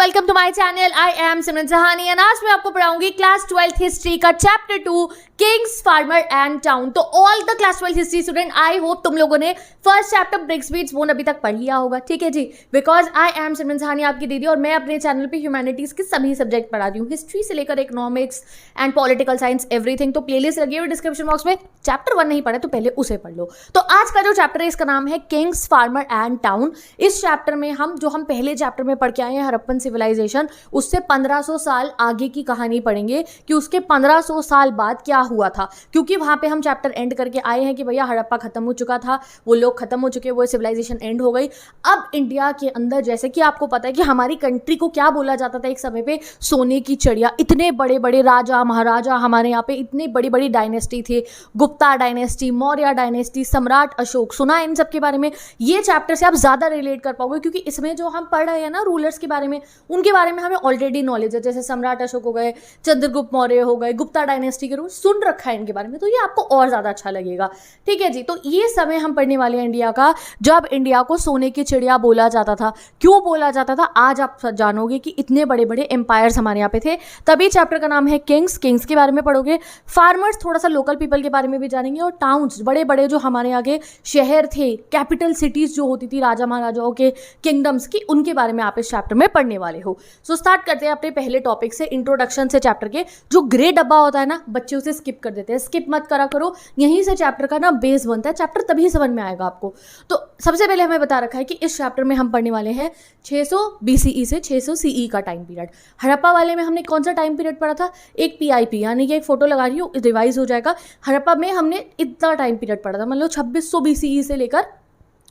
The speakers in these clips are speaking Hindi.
Welcome to my channel. I am Simran Sahani and आज मैं आपको पढ़ाऊंगी क्लास 12th हिस्ट्री का chapter 2 kings, farmer and town. तो all the class 12th history student, I hope तुम लोगों ने first chapter bricks beads bone अभी तक पढ़ लिया होगा। ठीक है ji, because I am Simran Sahani आपकी दीदी और मैं अपने चैनल पे ह्यूमैनिटीज के सभी सब्जेक्ट पढ़ा रही हूँ, हिस्ट्री से लेकर economics and political science everything. तो प्लेलिस्ट लगी हुई डिस्क्रिप्शन बॉक्स में, चैप्टर 1 नहीं पढ़ा तो पहले उसे पढ़ लो। तो आज का जो चैप्टर है इसका नाम है किंग्स, फार्मर एंड टाउन। इस चैप्टर में हम पहले चैप्टर में पढ़ के आए हैं हड़प्पन सिविलाइजेशन, उससे 1500 साल आगे की कहानी पढ़ेंगे कि उसके 1500 साल बाद क्या हुआ था, क्योंकि वहां पे हम चैप्टर एंड करके आए हैं कि भैया हड़प्पा खत्म हो चुका था, वो लोग खत्म हो चुके, वो सिविलाइजेशन एंड हो गई। अब इंडिया के अंदर जैसे कि आपको पता है कि हमारी कंट्री को क्या बोला जाता था एक समय पे, सोने की चिड़िया। इतने बड़े बड़े राजा महाराजा हमारे यहाँ पे, इतनी बड़ी बड़ी डायनेस्टी थे, गुप्ता डायनेस्टी, मौर्य डायनेस्टी, सम्राट अशोक। सुना है इन सब के बारे में? ये चैप्टर से आप ज्यादा रिलेट कर पाओगे क्योंकि इसमें जो हम पढ़ रहे हैं ना रूलर्स के बारे में, उनके बारे में हमें ऑलरेडी नॉलेज है। जैसे सम्राट अशोक हो गए, चंद्रगुप्त मौर्य हो गए, गुप्ता डायनेस्टी के रूल सुन रखा है इनके बारे में, तो ये आपको और ज्यादा अच्छा लगेगा। ठीक है जी, तो ये समय हम पढ़ने वाले हैं इंडिया का, जब इंडिया को सोने की चिड़िया बोला जाता था। क्यों बोला जाता था आज आप जानोगे कि इतने बड़े बड़े एम्पायर्स हमारे यहाँ पे थे। तभी चैप्टर का नाम है किंग्स, किंग्स के बारे में पढ़ोगे। फार्मर्स, थोड़ा सा लोकल पीपल के बारे में भी जानेंगे, और टाउन्स, बड़े बड़े जो हमारे आगे शहर थे, कैपिटल सिटीज जो होती थी राजा महाराजाओं के किंगडम्स की, उनके बारे में आप इस चैप्टर में पढ़ने वाले हो। सो स्टार्ट करते हैं अपने पहले टॉपिक से, इंट्रोडक्शन से चैप्टर के। जो ग्रे डब्बा होता है ना, बच्चे उसे स्किप कर देते हैं, स्किप मत करा करो, यहीं से चैप्टर का ना बेस बनता है, चैप्टर तभी समझ में आएगा आपको। तो सबसे पहले हमें बता रखा है कि इस चैप्टर में हम पढ़ने वाले हैं 600 BCE से 600 CE का टाइम पीरियड। हड़प्पा वाले में हमने कौन सा टाइम पीरियड पढ़ा था? एक PIP, यानी कि एक फोटो लगा रही हूँ, रिवाइज हो जाएगा। हड़प्पा में हमने इतना टाइम पीरियड पढ़ा था, मतलब 2600 BCE से लेकर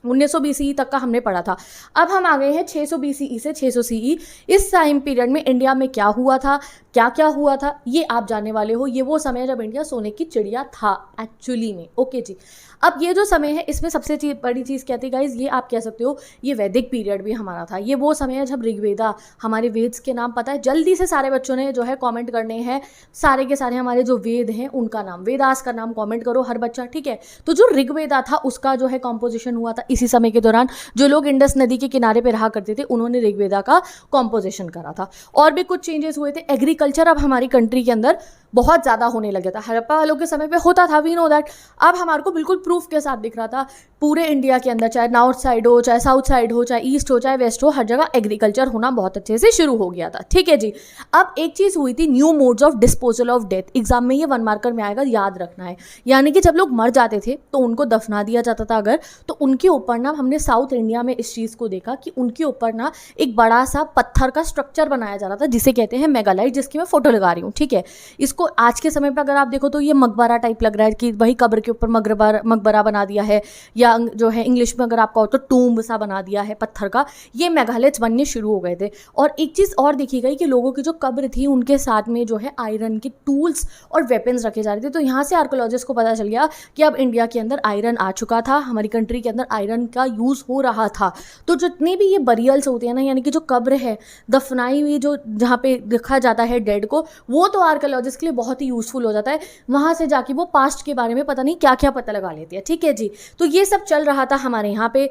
1900 BCE तक का हमने पढ़ा था। अब हम आ गए हैं 600 BCE से 600 CE। इस टाइम पीरियड में इंडिया में क्या हुआ था, क्या क्या हुआ था, ये आप जानने वाले हो। ये वो समय है जब इंडिया सोने की चिड़िया था एक्चुअली में। ओके जी, अब ये जो समय है इसमें सबसे बड़ी चीज़ क्या थी गाइज, ये आप कह सकते हो ये वैदिक पीरियड भी हमारा था। ये वो समय है जब ऋग्वेदा, हमारे वेद्स के नाम पता है? जल्दी से सारे बच्चों ने जो है कमेंट करने हैं, सारे के सारे हमारे जो वेद हैं उनका नाम, वेदास का नाम कमेंट करो हर बच्चा, ठीक है? तो जो ऋग्वेदा था उसका जो है कॉम्पोजिशन हुआ था इसी समय के दौरान। जो लोग इंडस नदी के किनारे पे रहा करते थे उन्होंने ऋग्वेदा का कॉम्पोजिशन करा था। और भी कुछ चेंजेस हुए थे। एग्रीकल्चर अब हमारी कंट्री के अंदर बहुत ज़्यादा होने लगा था। हड़प्पा वालों के समय पे होता था, वी नो दैट। अब हमारे को बिल्कुल प्रूफ के साथ दिख रहा था पूरे इंडिया के अंदर, चाहे नॉर्थ साइड हो, चाहे साउथ साइड हो, चाहे ईस्ट हो, चाहे वेस्ट हो, हर जगह एग्रीकल्चर होना बहुत अच्छे से शुरू हो गया था। ठीक है जी, अब एक चीज़ हुई थी, new modes of disposal of death. Exam में ये 1 मार्कर में आएगा, याद रखना है। यानी कि जब लोग मर जाते थे तो उनको दफना दिया जाता था अगर, तो उनके ऊपर ना, हमने साउथ इंडिया में इस चीज़ को देखा कि उनके ऊपर ना एक बड़ा सा पत्थर का स्ट्रक्चर बनाया जा रहा था जिसे कहते हैं मेगालाइट, जिसकी मैं फोटो लगा रही हूँ। ठीक है, इसको आज के समय अगर आप देखो तो ये मकबरा टाइप लग रहा है कि वही कब्र के ऊपर मकबरा बना दिया है, या जो है इंग्लिश में अगर आपका हो तो टूम्ब सा बना दिया है पत्थर का। ये मेगालिथ्स बनने शुरू हो गए थे। और एक चीज़ और देखी गई कि लोगों की जो कब्र थी उनके साथ में जो है आयरन के टूल्स और वेपन्स रखे जा रहे थे। तो यहाँ से आर्कोलॉजिस्ट को पता चल गया कि अब इंडिया के अंदर आयरन आ चुका था, हमारी कंट्री के अंदर आयरन का यूज़ हो रहा था। तो जितने भी ये बरियल्स होते हैं ना, यानी कि जो कब्र है दफनाई हुई, जो जहाँ पे रखा जाता है डेड को, वो तो आर्कोलॉजिस्ट के लिए बहुत ही यूजफुल हो जाता है। वहां से जाके वो पास्ट के बारे में पता नहीं क्या क्या पता लगा लेते हैं। ठीक है जी, तो ये सब चल रहा था हमारे यहाँ पे।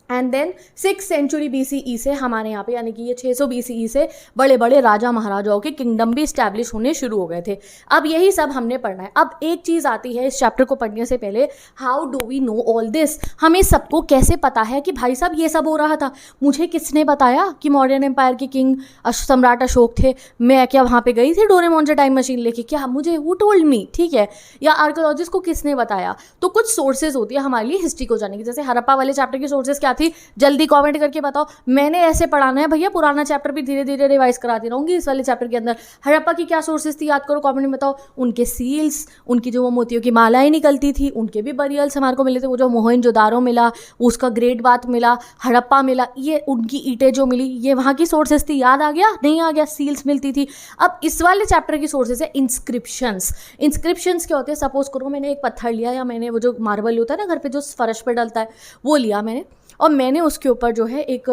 And then 6th century BCE से हमारे यहाँ पे, यानी कि ये 600 BCE से बड़े बड़े राजा महाराजाओं के किंगडम भी स्टैब्लिश होने शुरू हो गए थे। अब यही सब हमने पढ़ना है। अब एक चीज़ आती है इस चैप्टर को पढ़ने से पहले, how do we know all this? हमें सबको कैसे पता है कि भाई साहब ये सब हो रहा था? मुझे किसने बताया कि मौर्यन एम्पायर के किंग सम्राट अशोक थे? मैं क्या वहाँ पे गई थी डोरेमोन से टाइम मशीन लेके? क्या मुझे वो टोल्ड मी? ठीक है, या आर्कोलॉजिस्ट को किसने बताया? तो कुछ सोर्सेज होती है हमारे लिए हिस्ट्री को जानने की। जैसे हड़प्पा वाले चैप्टर की सोर्सेज क्या थी, जल्दी कमेंट करके बताओ। मैंने ऐसे पढ़ाना है भैया, पुराना चैप्टर भी धीरे धीरे रिवाइज कराती रहूंगी इस वाले चैप्टर के अंदर। हड़प्पा की क्या सोर्सेज थी याद करो, कमेंट में बताओ। उनके सील्स, उनकी जो वो मोतियों की मालाएं निकलती थी, उनके भी बरियल्स हमारे को मिले थे। वो जो मोहनजोदारो मिला, उसका ग्रेट बात मिला, हड़प्पा मिला, ये उनकी ईंटें जो मिली, ये वहाँ की सोर्सेज थी। याद आ गया? नहीं आ गया? सील्स मिलती थी। अब इस वाले चैप्टर की सोर्सेज है इंस्क्रिप्शंस। इंस्क्रिप्शंस क्या होते हैं? सपोज करो मैंने एक पत्थर लिया, या मैंने वो जो मार्बल होता है ना घर पे जो फर्श पे डलता है, वो लिया मैंने, और मैंने उसके ऊपर जो है एक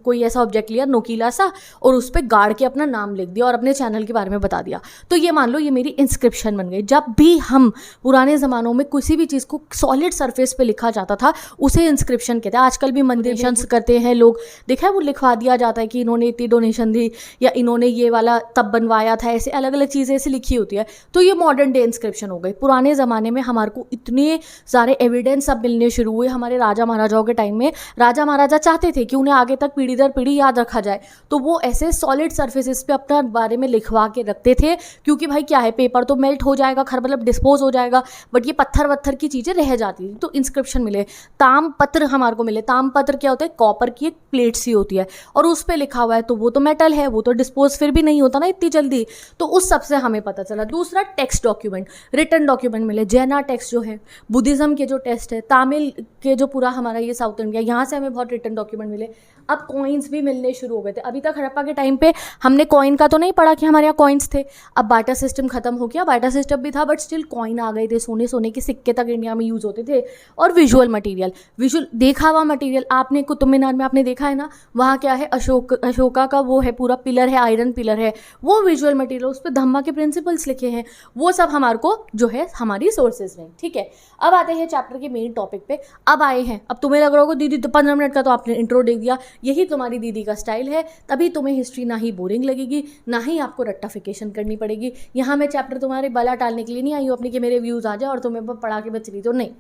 कोई ऐसा ऑब्जेक्ट लिया नोकीला सा और उस पर गाड़ के अपना नाम लिख दिया और अपने चैनल के बारे में बता दिया। तो ये मान लो ये मेरी इंस्क्रिप्शन बन गई। जब भी हम पुराने ज़मानों में किसी भी चीज़ को सॉलिड सरफेस पे लिखा जाता था उसे इंस्क्रिप्शन कहते हैं। आजकल भी डोनेशंस करते हैं लोग, देखा है वो लिखवा दिया जाता है कि इन्होंने इतनी डोनेशन दी या इन्होंने ये वाला तब बनवाया था, ऐसे अलग अलग चीज़ें ऐसे लिखी होती है। तो ये मॉडर्न डे इंस्क्रिप्शन हो गई। पुराने ज़माने में हमारे को इतने सारे एविडेंस अब मिलने शुरू हुए। हमारे राजा महाराजाओं के टाइम में राजा महाराजा चाहते थे कि उन्हें आगे तक पीढ़ी दर पीढ़ी याद रखा जाए, तो वो ऐसे सॉलिड सरफेसेस पे अपना बारे में लिखवा के रखते थे, क्योंकि भाई क्या है, पेपर तो मेल्ट हो जाएगा, मतलब डिस्पोज हो जाएगा, बट ये पत्थर वत्थर की चीज़ें रह जाती थी। तो इंस्क्रिप्शन मिले। तामपत्र हमारे को मिले। तामपत्र क्या होता है, कॉपर की एक प्लेट सी होती है और उस पर लिखा हुआ है, तो वो तो मेटल है, वो तो डिस्पोज फिर भी नहीं होता ना इतनी जल्दी, तो उस सबसे हमें पता चला। दूसरा टेक्स्ट डॉक्यूमेंट, रिटन डॉक्यूमेंट मिले। जैना टेक्स्ट जो है, बुद्धिज्म के जो टेक्स्ट है, तमिल के जो पूरा हमारा ये साउथ इंडिया, यहाँ से हमें बहुत रिटन डॉक्यूमेंट मिले। अब कॉइन्स भी मिलने शुरू हो गए थे। अभी तक हड़प्पा के टाइम पे हमने कॉइन का तो नहीं पढ़ा कि हमारे यहाँ कॉइन्स थे। अब बार्टर सिस्टम खत्म हो गया, बार्टर सिस्टम भी था बट स्टिल कॉइन आ गए थे। सोने के सिक्के तक इंडिया में यूज़ होते थे। और विजुअल मटेरियल, विजुअल देखा हुआ मटेरियल, आपने कुतुब मीनार में आपने देखा है ना, वहाँ क्या है, अशोका का वो है पूरा पिलर है, आयरन पिलर है, वो विजुअल मटेरियल, उस पर धम्मा के प्रिंसिपल्स लिखे हैं, वो सब हमारे को जो है हमारी सोर्सेज में। ठीक है, अब आते हैं चैप्टर के मेन टॉपिक पे। अब आए हैं, अब तुम्हें लग रहा होगा दीदी तो 15 मिनट का तो आपने इंट्रो दे दिया, यही तुम्हारी दीदी का स्टाइल है, तभी तुम्हें हिस्ट्री ना ही बोरिंग लगेगी ना ही आपको रट्टाफिकेशन करनी पड़ेगी। यहाँ मैं चैप्टर तुम्हारे बला टालने के लिए नहीं आई हूँ अपनी कि मेरे व्यूज़ आ जाए और तुम्हें पढ़ा के बच रही, तो नहीं,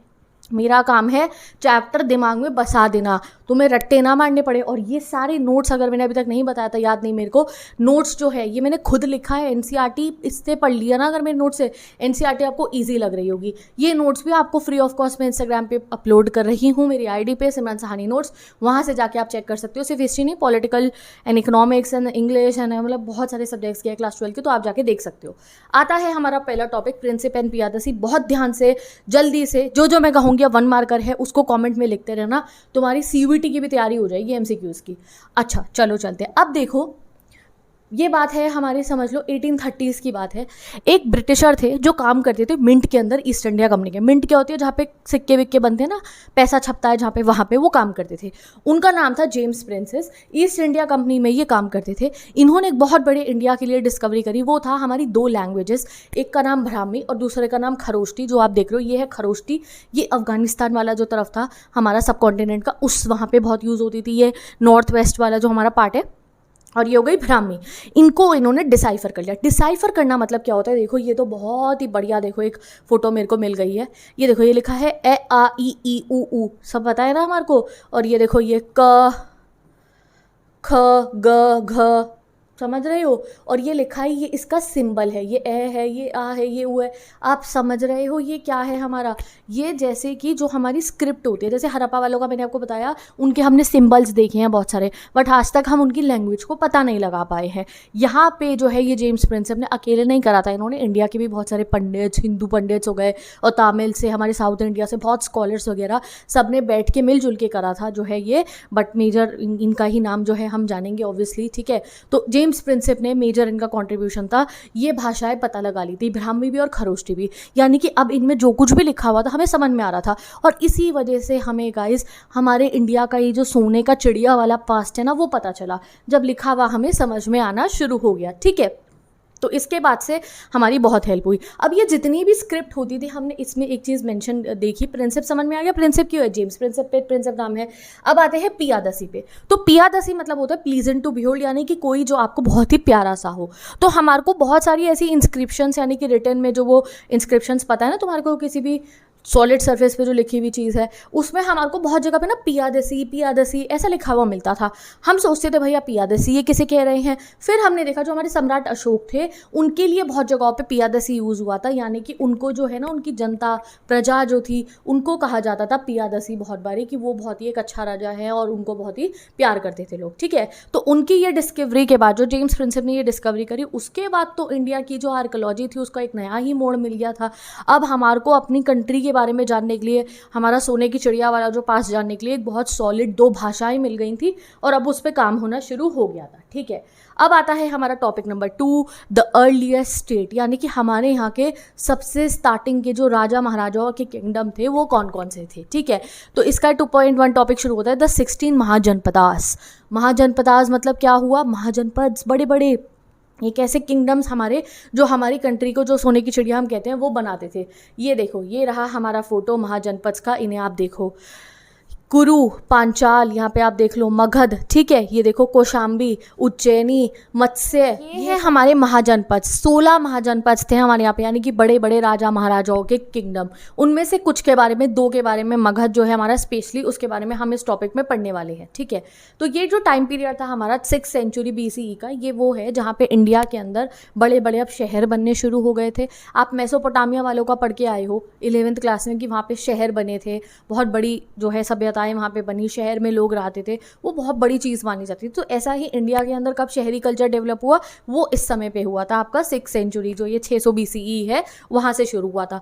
मेरा काम है चैप्टर दिमाग में बसा देना, तुम्हें रट्टे ना मारने पड़े। और ये सारे नोट्स अगर मैंने अभी तक नहीं बताया था, याद नहीं मेरे को, नोट्स जो है ये मैंने खुद लिखा है, एनसीईआरटी इससे पढ़ लिया ना अगर मेरे नोट्स से, एनसीईआरटी आपको इजी लग रही होगी। ये नोट्स भी आपको फ्री ऑफ कॉस्ट में इंस्टाग्राम पे अपलोड कर रही हूँ, मेरी आईडी पे सिमरन सहानी नोट्स, वहाँ से जाके आप चेक कर सकते हो। सिर्फ हिस्ट्री नहीं, political and economics and English and मतलब बहुत सारे सब्जेक्ट्स के क्लास 12 के, तो आप जाके देख सकते हो। आता है हमारा पहला टॉपिक, प्रिंसिप एंड पियादसी। बहुत ध्यान से, जल्दी से, जो मैं कहूँगी 1 मार्कर है उसको कमेंट में लिखते रहना, तुम्हारी सीयूईटी की भी तैयारी हो जाएगी, एमसीक्यूज की। अच्छा चलो चलते हैं। अब देखो ये बात है हमारी, समझ लो 1830s की बात है। एक ब्रिटिशर थे जो काम करते थे मिंट के अंदर, ईस्ट इंडिया कंपनी के। मिंट क्या होती है, जहाँ पे सिक्के विक्के बनते हैं ना, पैसा छपता है जहाँ पे, वहाँ पे वो काम करते थे। उनका नाम था James princess. East India company में ये काम करते थे। इन्होंने एक बहुत बड़े इंडिया के लिए डिस्कवरी करी, वो था हमारी 2 लैंग्वेजेस, एक का नाम ब्राह्मी और दूसरे का नाम खरोष्टी। जो आप देख रहे हो ये है खरोष्टी, ये अफगानिस्तान वाला जो तरफ था हमारा सब कॉन्टिनेंट का, उस वहाँ पे बहुत यूज़ होती थी। ये नॉर्थ वेस्ट वाला जो हमारा पार्ट है, और ये हो गई ब्राह्मी। इनको इन्होंने डिसाइफर कर लिया। डिसाइफर करना मतलब क्या होता है, देखो ये तो बहुत ही बढ़िया, देखो एक फोटो मेरे को मिल गई है, ये देखो ये लिखा है ए आ ई ई उ ऊ, सब पता है ना हमारे को। और ये देखो ये क ख ग घ, समझ रहे हो, और ये लिखा है, ये इसका सिंबल है, ये ए है, ये आ है, ये ऊ है, आप समझ रहे हो ये क्या है हमारा। ये जैसे कि जो हमारी स्क्रिप्ट होती है, जैसे हड़प्पा वालों का मैंने आपको बताया, उनके हमने सिंबल्स देखे हैं बहुत सारे, बट आज तक हम उनकी लैंग्वेज को पता नहीं लगा पाए हैं। यहाँ पे जो है ये जेम्स प्रिंसेप ने अकेले नहीं करा था, इन्होंने इंडिया के भी बहुत सारे पंडित, हिंदू पंडित्स हो गए, और तमिल से, हमारे साउथ इंडिया से बहुत स्कॉलर्स वगैरह, सब ने बैठ के मिलजुल के करा था जो है ये। बट मेजर इनका ही नाम जो है हम जानेंगे ऑब्वियसली, ठीक है। तो जेम्स प्रिंसेप ने, मेजर इनका कंट्रीब्यूशन था, ये भाषाएं पता लगा ली थी, ब्राह्मी भी और खरोष्टी भी, यानी कि अब इनमें जो कुछ भी लिखा हुआ था हमें समझ में आ रहा था। और इसी वजह से हमें गाइस हमारे इंडिया का ये जो सोने का चिड़िया वाला पास्ट है ना, वो पता चला, जब लिखा हुआ हमें समझ में आना शुरू हो गया, ठीक है। तो इसके बाद से हमारी बहुत हेल्प हुई। अब ये जितनी भी स्क्रिप्ट होती थी, हमने इसमें एक चीज़ मेंशन देखी, प्रिंसिप समझ में आ गया, प्रिंसिप क्यों है, जेम्स प्रिंसिप पे प्रिंसिप नाम है। अब आते हैं पियादसी पे। तो पियादसी मतलब होता है प्लीजेंट टू बिहोल्ड, यानी कि कोई जो आपको बहुत ही प्यारा सा हो। तो हमारे को बहुत सारी ऐसी इंस्क्रिप्शंस, यानी कि रिटन में जो वो इंस्क्रिप्शंस पता है ना तुम्हारे को, किसी भी सॉलिड सरफेस पे जो लिखी हुई चीज़ है, उसमें हमारे को बहुत जगह पे ना पियादसी पियादसी ऐसा लिखा हुआ मिलता था। हम सोचते थे भैया पियादसी ये किसे कह रहे हैं। फिर हमने देखा जो हमारे सम्राट अशोक थे, उनके लिए बहुत जगहों पे पियादसी यूज़ हुआ था, यानी कि उनको जो है ना, उनकी जनता, प्रजा जो थी, उनको कहा जाता था पियादसी बहुत बारी, कि वो बहुत ही एक अच्छा राजा है और उनको बहुत ही प्यार करते थे लोग, ठीक है। तो उनकी ये डिस्कवरी के बाद, जो जेम्स प्रिंसेप ने ये डिस्कवरी करी, उसके बाद तो इंडिया की जो आर्कोलॉजी थी उसका एक नया ही मोड़ मिल गया था। अब हमारे को अपनी कंट्री के बारे में जानने के लिए, हमारा सोने की चिड़िया वाला जो पास जानने के लिए एक बहुत सॉलिड 2 भाषाएं मिल गई थी और अब उस पर काम होना शुरू हो गया था। ठीक है, अब आता है हमारा topic number 2, the earliest state, यानी कि हमारे यहाँ के सबसे स्टार्टिंग के जो राजा महाराजाओं के किंगडम थे वो कौन कौन से थे। ठीक है, तो इसका 2.1 टॉपिक शुरू होता है द 16 महाजनपदास। महाजनपदास मतलब क्या हुआ, महाजनपद, बड़े बड़े एक ऐसे किंगडम्स हमारे जो हमारी कंट्री को, जो सोने की चिड़िया हम कहते हैं, वो बनाते थे। ये देखो, ये रहा हमारा फोटो महाजनपद का, इन्हें आप देखो, कुरु, पांचाल, यहाँ पे आप देख लो, मगध, ठीक है, ये देखो कौशाम्बी, उज्जैनी, मत्स्य, ये है हमारे महाजनपद। 16 महाजनपद थे हमारे यहाँ पे, यानी कि बड़े बड़े राजा महाराजाओं के किंगडम। उनमें से कुछ के बारे में, 2 के बारे में, मगध जो है हमारा स्पेशली, उसके बारे में हम इस टॉपिक में पढ़ने वाले हैं। ठीक है, तो ये जो टाइम पीरियड था हमारा 6th सेंचुरी BCE का, ये वो है जहाँ पे इंडिया के अंदर बड़े बड़े अब शहर बनने शुरू हो गए थे। आप मेसोपोटामिया वालों का पढ़ के आए हो 11th क्लास में कि वहाँ पे शहर बने थे, बहुत बड़ी जो है सभ्यता वहाँ पे बनी, शहर में लोग रहते थे, वो बहुत बड़ी चीज़ मानी जाती थी। तो ऐसा ही इंडिया के अंदर कब शहरी कल्चर डेवलप हुआ, वो इस समय पे हुआ था आपका 6th सेंचुरी, जो ये 600 BCE है, वहाँ से शुरू हुआ था।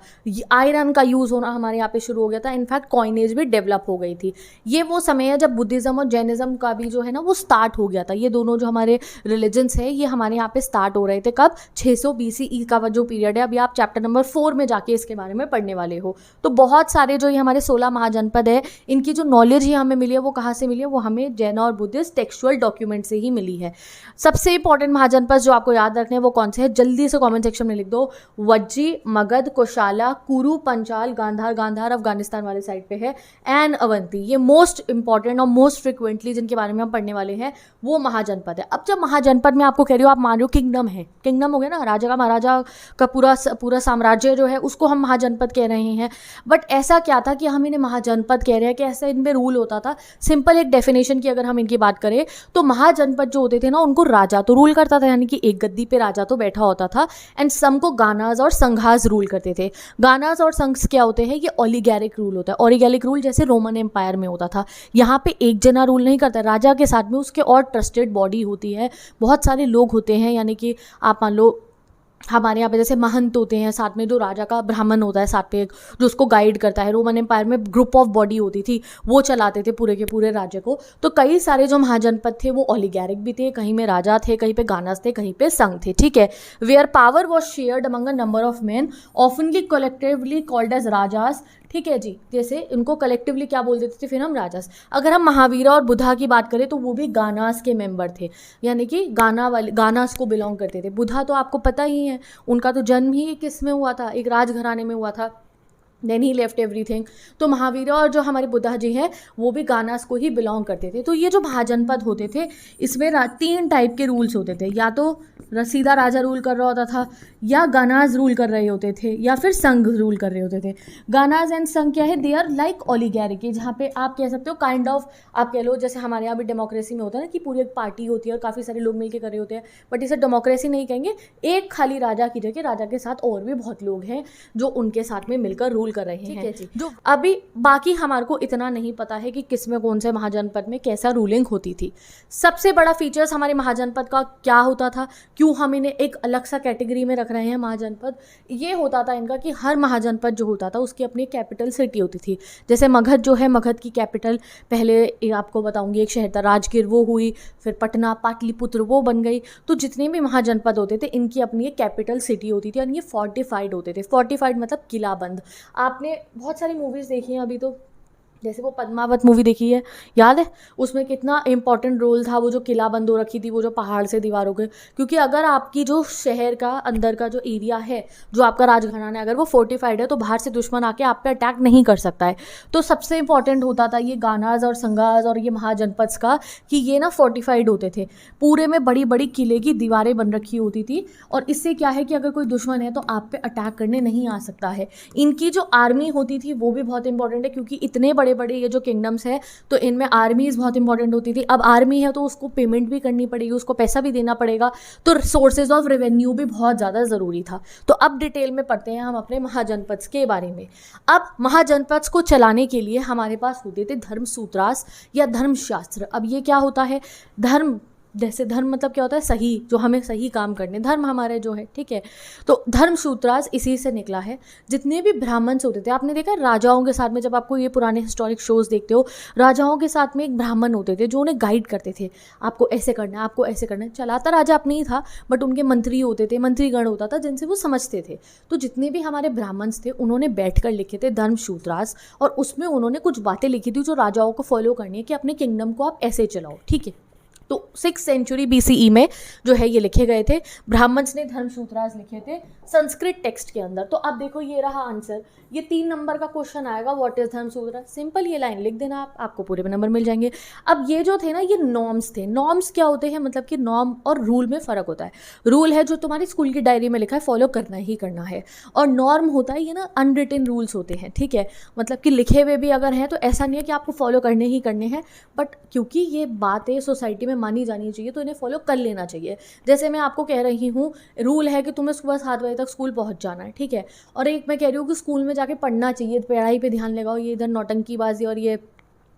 आयरन का यूज़ होना हमारे यहाँ पे शुरू हो गया था, इनफैक्ट कॉइनेज भी डेवलप हो गई थी। ये वो समय है जब बुद्धिज़्म और जैनिज़्म का भी जो है ना वो स्टार्ट हो गया था। ये दोनों जो हमारे रिलीजन्स है ये हमारे यहाँ पे स्टार्ट हो रहे थे कब, 600 BCE का जो पीरियड है। अभी आप चैप्टर नंबर 4 में जाके इसके बारे में पढ़ने वाले हो। तो बहुत सारे जो ये हमारे 16 महाजनपद है, इनकी जो नॉलेज ही हमें मिली है वो कहाँ से मिली है, वो हमें जैन और बुद्धिस्ट टेक्सचुअल डॉक्यूमेंट से ही मिली है। सबसे इंपॉर्टेंट महाजनपद जो आपको याद रखने हैं वो कौन से हैं, जल्दी से कमेंट सेक्शन में लिख दो। वज्जी, मगध, कोशाला, कुरु, पंचाल, गांधार, गांधार अफगानिस्तान वाले साइड पे है, एंड अवंती। ये मोस्ट इंपॉर्टेंट और मोस्ट फ्रिक्वेंटली जिनके बारे में हम पढ़ने वाले हैं वो महाजनपद है। अब जब महाजनपद में आपको कह रही हो, आप मान रहे हो किंगडम है, किंगडम हो गया ना, राजा का महाराजा का पूरा साम्राज्य जो है उसको हम महाजनपद कह रहे हैं। बट ऐसा क्या था कि हम इन्हें महाजनपद कह रहे हैं कि ऐसा इनमें रूल होता था। सिंपल एक डेफिनेशन की अगर हम इनकी बात करें तो महाजनपद जो होते थे ना, उनको राजा तो रूल करता था, यानी कि एक गद्दी पे राजा तो बैठा होता था, एंड सम को गानाज और संघाज रूल करते थे। गानाज और संघ क्या होते हैं, ये ओलिगैरिक रूल होता है। ओलिगैरिक रूल जैसे रोमन एम्पायर में होता था, यहाँ पे एक जना रूल नहीं करता, राजा के साथ में उसके और ट्रस्टेड बॉडी होती है, बहुत सारे लोग होते हैं। यानी कि आप मान लो हमारे यहाँ पे जैसे महंत होते हैं, साथ में जो राजा का ब्राह्मण होता है साथ पे जो उसको गाइड करता है। रोमन एम्पायर में ग्रुप ऑफ बॉडी होती थी, वो चलाते थे पूरे के पूरे राज्य को। तो कई सारे जो महाजनपद थे वो ओलिगैरिक भी थे, कहीं में राजा थे, कहीं पे गानास थे, कहीं पे संघ थे। ठीक है, where power was shared among a number of man ऑफनली कलेक्टिवली कॉल्ड एज राजास। ठीक है जी, जैसे इनको कलेक्टिवली क्या बोल देते थे फिर हम, राजास। अगर हम महावीरा और बुधा की बात करें तो वो भी गानास के मेंबर थे, यानी कि गानास को बिलोंग करते थे। बुधा तो आपको पता ही है, उनका तो जन्म ही किस में हुआ था, एक राजघराने में हुआ था, देन ही लेफ्ट एवरीथिंग। तो महावीरा और जो हमारे बुद्धा जी हैं वो भी गानास को ही बिलोंग करते थे। तो ये जो महाजनपद होते थे इसमें 3 टाइप के रूल्स होते थे, या तो सीधा राजा रूल कर रहा होता था, या गानाज रूल कर रहे होते थे, या फिर संघ रूल कर रहे होते थे। गानाज एंड संघ क्या है, दे आर लाइक ओलिगैरिकी, जहाँ पे आप कह सकते हो काइंड ऑफ, आप कह लो जैसे हमारे यहाँ भी डेमोक्रेसी में होता है ना कि पूरी एक पार्टी होती है और काफ़ी सारे लोग मिलकर कर रहे होते हैं, बट इसे डेमोक्रेसी नहीं कहेंगे। एक खाली राजा की जगह राजा के साथ और भी बहुत लोग हैं जो उनके साथ में मिलकर रूल कर रहे हैं जी। जो अभी बाकी हमारे को इतना नहीं पता है कि किस में कौन से महाजनपद में कैसा रूलिंग होती थी। सबसे बड़ा फीचर्स हमारे महाजनपद का क्या होता था, क्यों हम इन्हें एक अलग सा कैटेगरी में रख रहे हैं महाजनपद, ये होता था इनका कि हर महाजनपद जो होता था उसकी अपनी कैपिटल सिटी होती थी। जैसे मगध जो है, मगध की कैपिटल पहले आपको बताऊंगी एक शहर था राजगीर, वो हुई, फिर पटना, पाटलिपुत्र वो बन गई। तो जितने भी महाजनपद होते थे इनकी अपनी एक कैपिटल सिटी होती थी और ये फोर्टिफाइड होते थे। फोर्टिफाइड मतलब किलाबंद। आपने बहुत सारी मूवीज़ देखी हैं अभी, तो जैसे वो पद्मावत मूवी देखी है, याद है उसमें कितना इंपॉर्टेंट रोल था, वो जो किला बंद हो रखी थी वो जो पहाड़ से दीवारों के, क्योंकि अगर आपकी जो शहर का अंदर का जो एरिया है, जो आपका राजघराना है, अगर वो फोर्टिफाइड है तो बाहर से दुश्मन आके आप पे अटैक नहीं कर सकता है। तो सबसे इंपॉर्टेंट होता था ये गानाज और संगाज और ये महाजनपद का कि ये ना फोर्टिफाइड होते थे, पूरे में बड़ी बड़ी किले की दीवारें बन रखी होती थी, और इससे क्या है कि अगर कोई दुश्मन है तो आप पे अटैक करने नहीं आ सकता है। इनकी जो आर्मी होती थी वो भी बहुत इंपॉर्टेंट है, क्योंकि इतने बड़े बड़े ये जो किंगडम्स है तो इनमें आर्मीज बहुत इंपॉर्टेंट होती थी। अब आर्मी है तो उसको पेमेंट भी करनी पड़ेगी, उसको पैसा भी देना पड़ेगा, तो सोर्सेज ऑफ रेवेन्यू भी बहुत ज़्यादा ज़रूरी था। तो अब डिटेल में पढ़ते हैं हम अपने महाजनपद के बारे में। अब महाजनपद को चलाने के लिए हमारे पास होते थे धर्मसूत्रास या धर्मशास्त्र। अब ये क्या होता है, धर्म जैसे धर्म मतलब क्या होता है, सही, जो हमें सही काम करने, धर्म हमारे जो है, ठीक है। तो धर्मसूत्रास इसी से निकला है। जितने भी ब्राह्मण्स होते थे, आपने देखा राजाओं के साथ में, जब आपको ये पुराने हिस्टोरिक शोज देखते हो, राजाओं के साथ में एक ब्राह्मण होते थे जो उन्हें गाइड करते थे, आपको ऐसे करना है, आपको ऐसे करना है। चलाता राजा अपने ही था, बट उनके मंत्री होते थे, मंत्रीगण होता था जिनसे वो समझते थे। तो जितने भी हमारे ब्राह्मण्स थे उन्होंने बैठकर लिखे थे धर्मसूत्रास, और उसमें उन्होंने कुछ बातें लिखी थी जो राजाओं को फॉलो करनी है कि अपने किंगडम को आप ऐसे चलाओ, ठीक है। तो 6th सेंचुरी BCE में जो है ये लिखे गए थे, ब्राह्मण्स ने धर्मसूत्रास लिखे थे संस्कृत टेक्स्ट के अंदर। तो अब देखो ये रहा आंसर, ये 3 नंबर का क्वेश्चन आएगा, व्हाट इज धर्मसूत्र, सिंपल ये लाइन लिख देना आपको पूरे नंबर मिल जाएंगे। अब ये जो थे ना, ये नॉर्म्स थे। नॉर्म्स क्या होते हैं, मतलब कि नॉर्म और रूल में फ़र्क होता है। रूल है जो तुम्हारी स्कूल की डायरी में लिखा है, फॉलो करना ही करना है, और नॉर्म होता है ये ना अनरिटन रूल्स होते हैं, ठीक है। मतलब कि लिखे हुए भी अगर हैं तो ऐसा नहीं है कि आपको फॉलो करने ही करने हैं, बट क्योंकि ये बातें सोसाइटी में मानी जानी चाहिए तो इन्हें फॉलो कर लेना चाहिए। जैसे मैं आपको कह रही हूँ, रूल है कि तुम्हें सुबह 7 बजे तक स्कूल पहुँच जाना है, ठीक है। और एक मैं कह रही हूँ कि स्कूल में जाके पढ़ना चाहिए, पढ़ाई पे ध्यान लगाओ, ये इधर नौटंकीबाजी और ये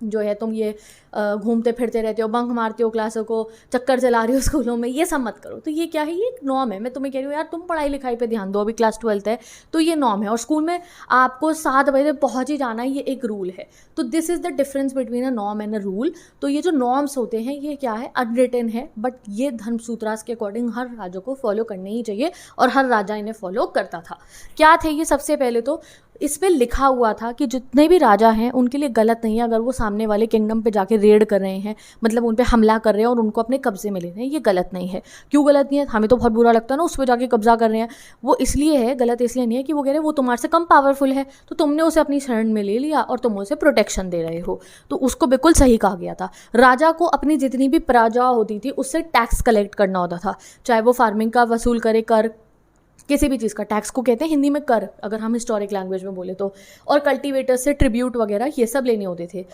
जो है तुम ये घूमते फिरते रहते हो, बंक मारते हो क्लासों को, चक्कर चला रहे हो स्कूलों में, ये सब मत करो। तो ये क्या है, ये एक नॉर्म है। मैं तुम्हें कह रही हूँ यार तुम पढ़ाई लिखाई पे ध्यान दो, अभी क्लास 12th है तो ये नॉर्म है, और स्कूल में आपको 7 बजे पहुँच ही जाना है, ये एक रूल है। तो this is the difference between a norm and a rule. तो ये जो नॉर्म्स होते हैं ये क्या है, अनरिटन है, बट ये धर्मसूत्रास के अकॉर्डिंग हर राजा को फॉलो करने ही चाहिए, और हर राजा इन्हें फॉलो करता था। क्या थे ये, सबसे पहले तो इसमें लिखा हुआ था कि जितने भी राजा हैं उनके लिए गलत नहीं है अगर वो सामने वाले किंगडम पे जाके रेड कर रहे हैं, मतलब उन पे हमला कर रहे हैं और उनको अपने कब्जे में ले रहे हैं, ये गलत नहीं है। क्यों गलत नहीं है, हमें तो बहुत बुरा लगता है ना उस पर जाके कब्जा कर रहे हैं। वो इसलिए है, गलत इसलिए नहीं है कि वो कह रहे हैं वो तुम्हारे से कम पावरफुल है, तो तुमने उसे अपनी शरण में ले लिया और तुम उसे प्रोटेक्शन दे रहे हो, तो उसको बिल्कुल सही कहा गया था। राजा को अपनी जितनी भी प्रजा होती थी उससे टैक्स कलेक्ट करना होता था, चाहे वो फार्मिंग का वसूल करे, कर किसी भी चीज़ का, टैक्स को कहते हैं हिंदी में कर अगर हम हिस्टोरिक लैंग्वेज में बोले तो, और कल्टीवेटर्स से ट्रिब्यूट वगैरह ये सब लेने होते थे।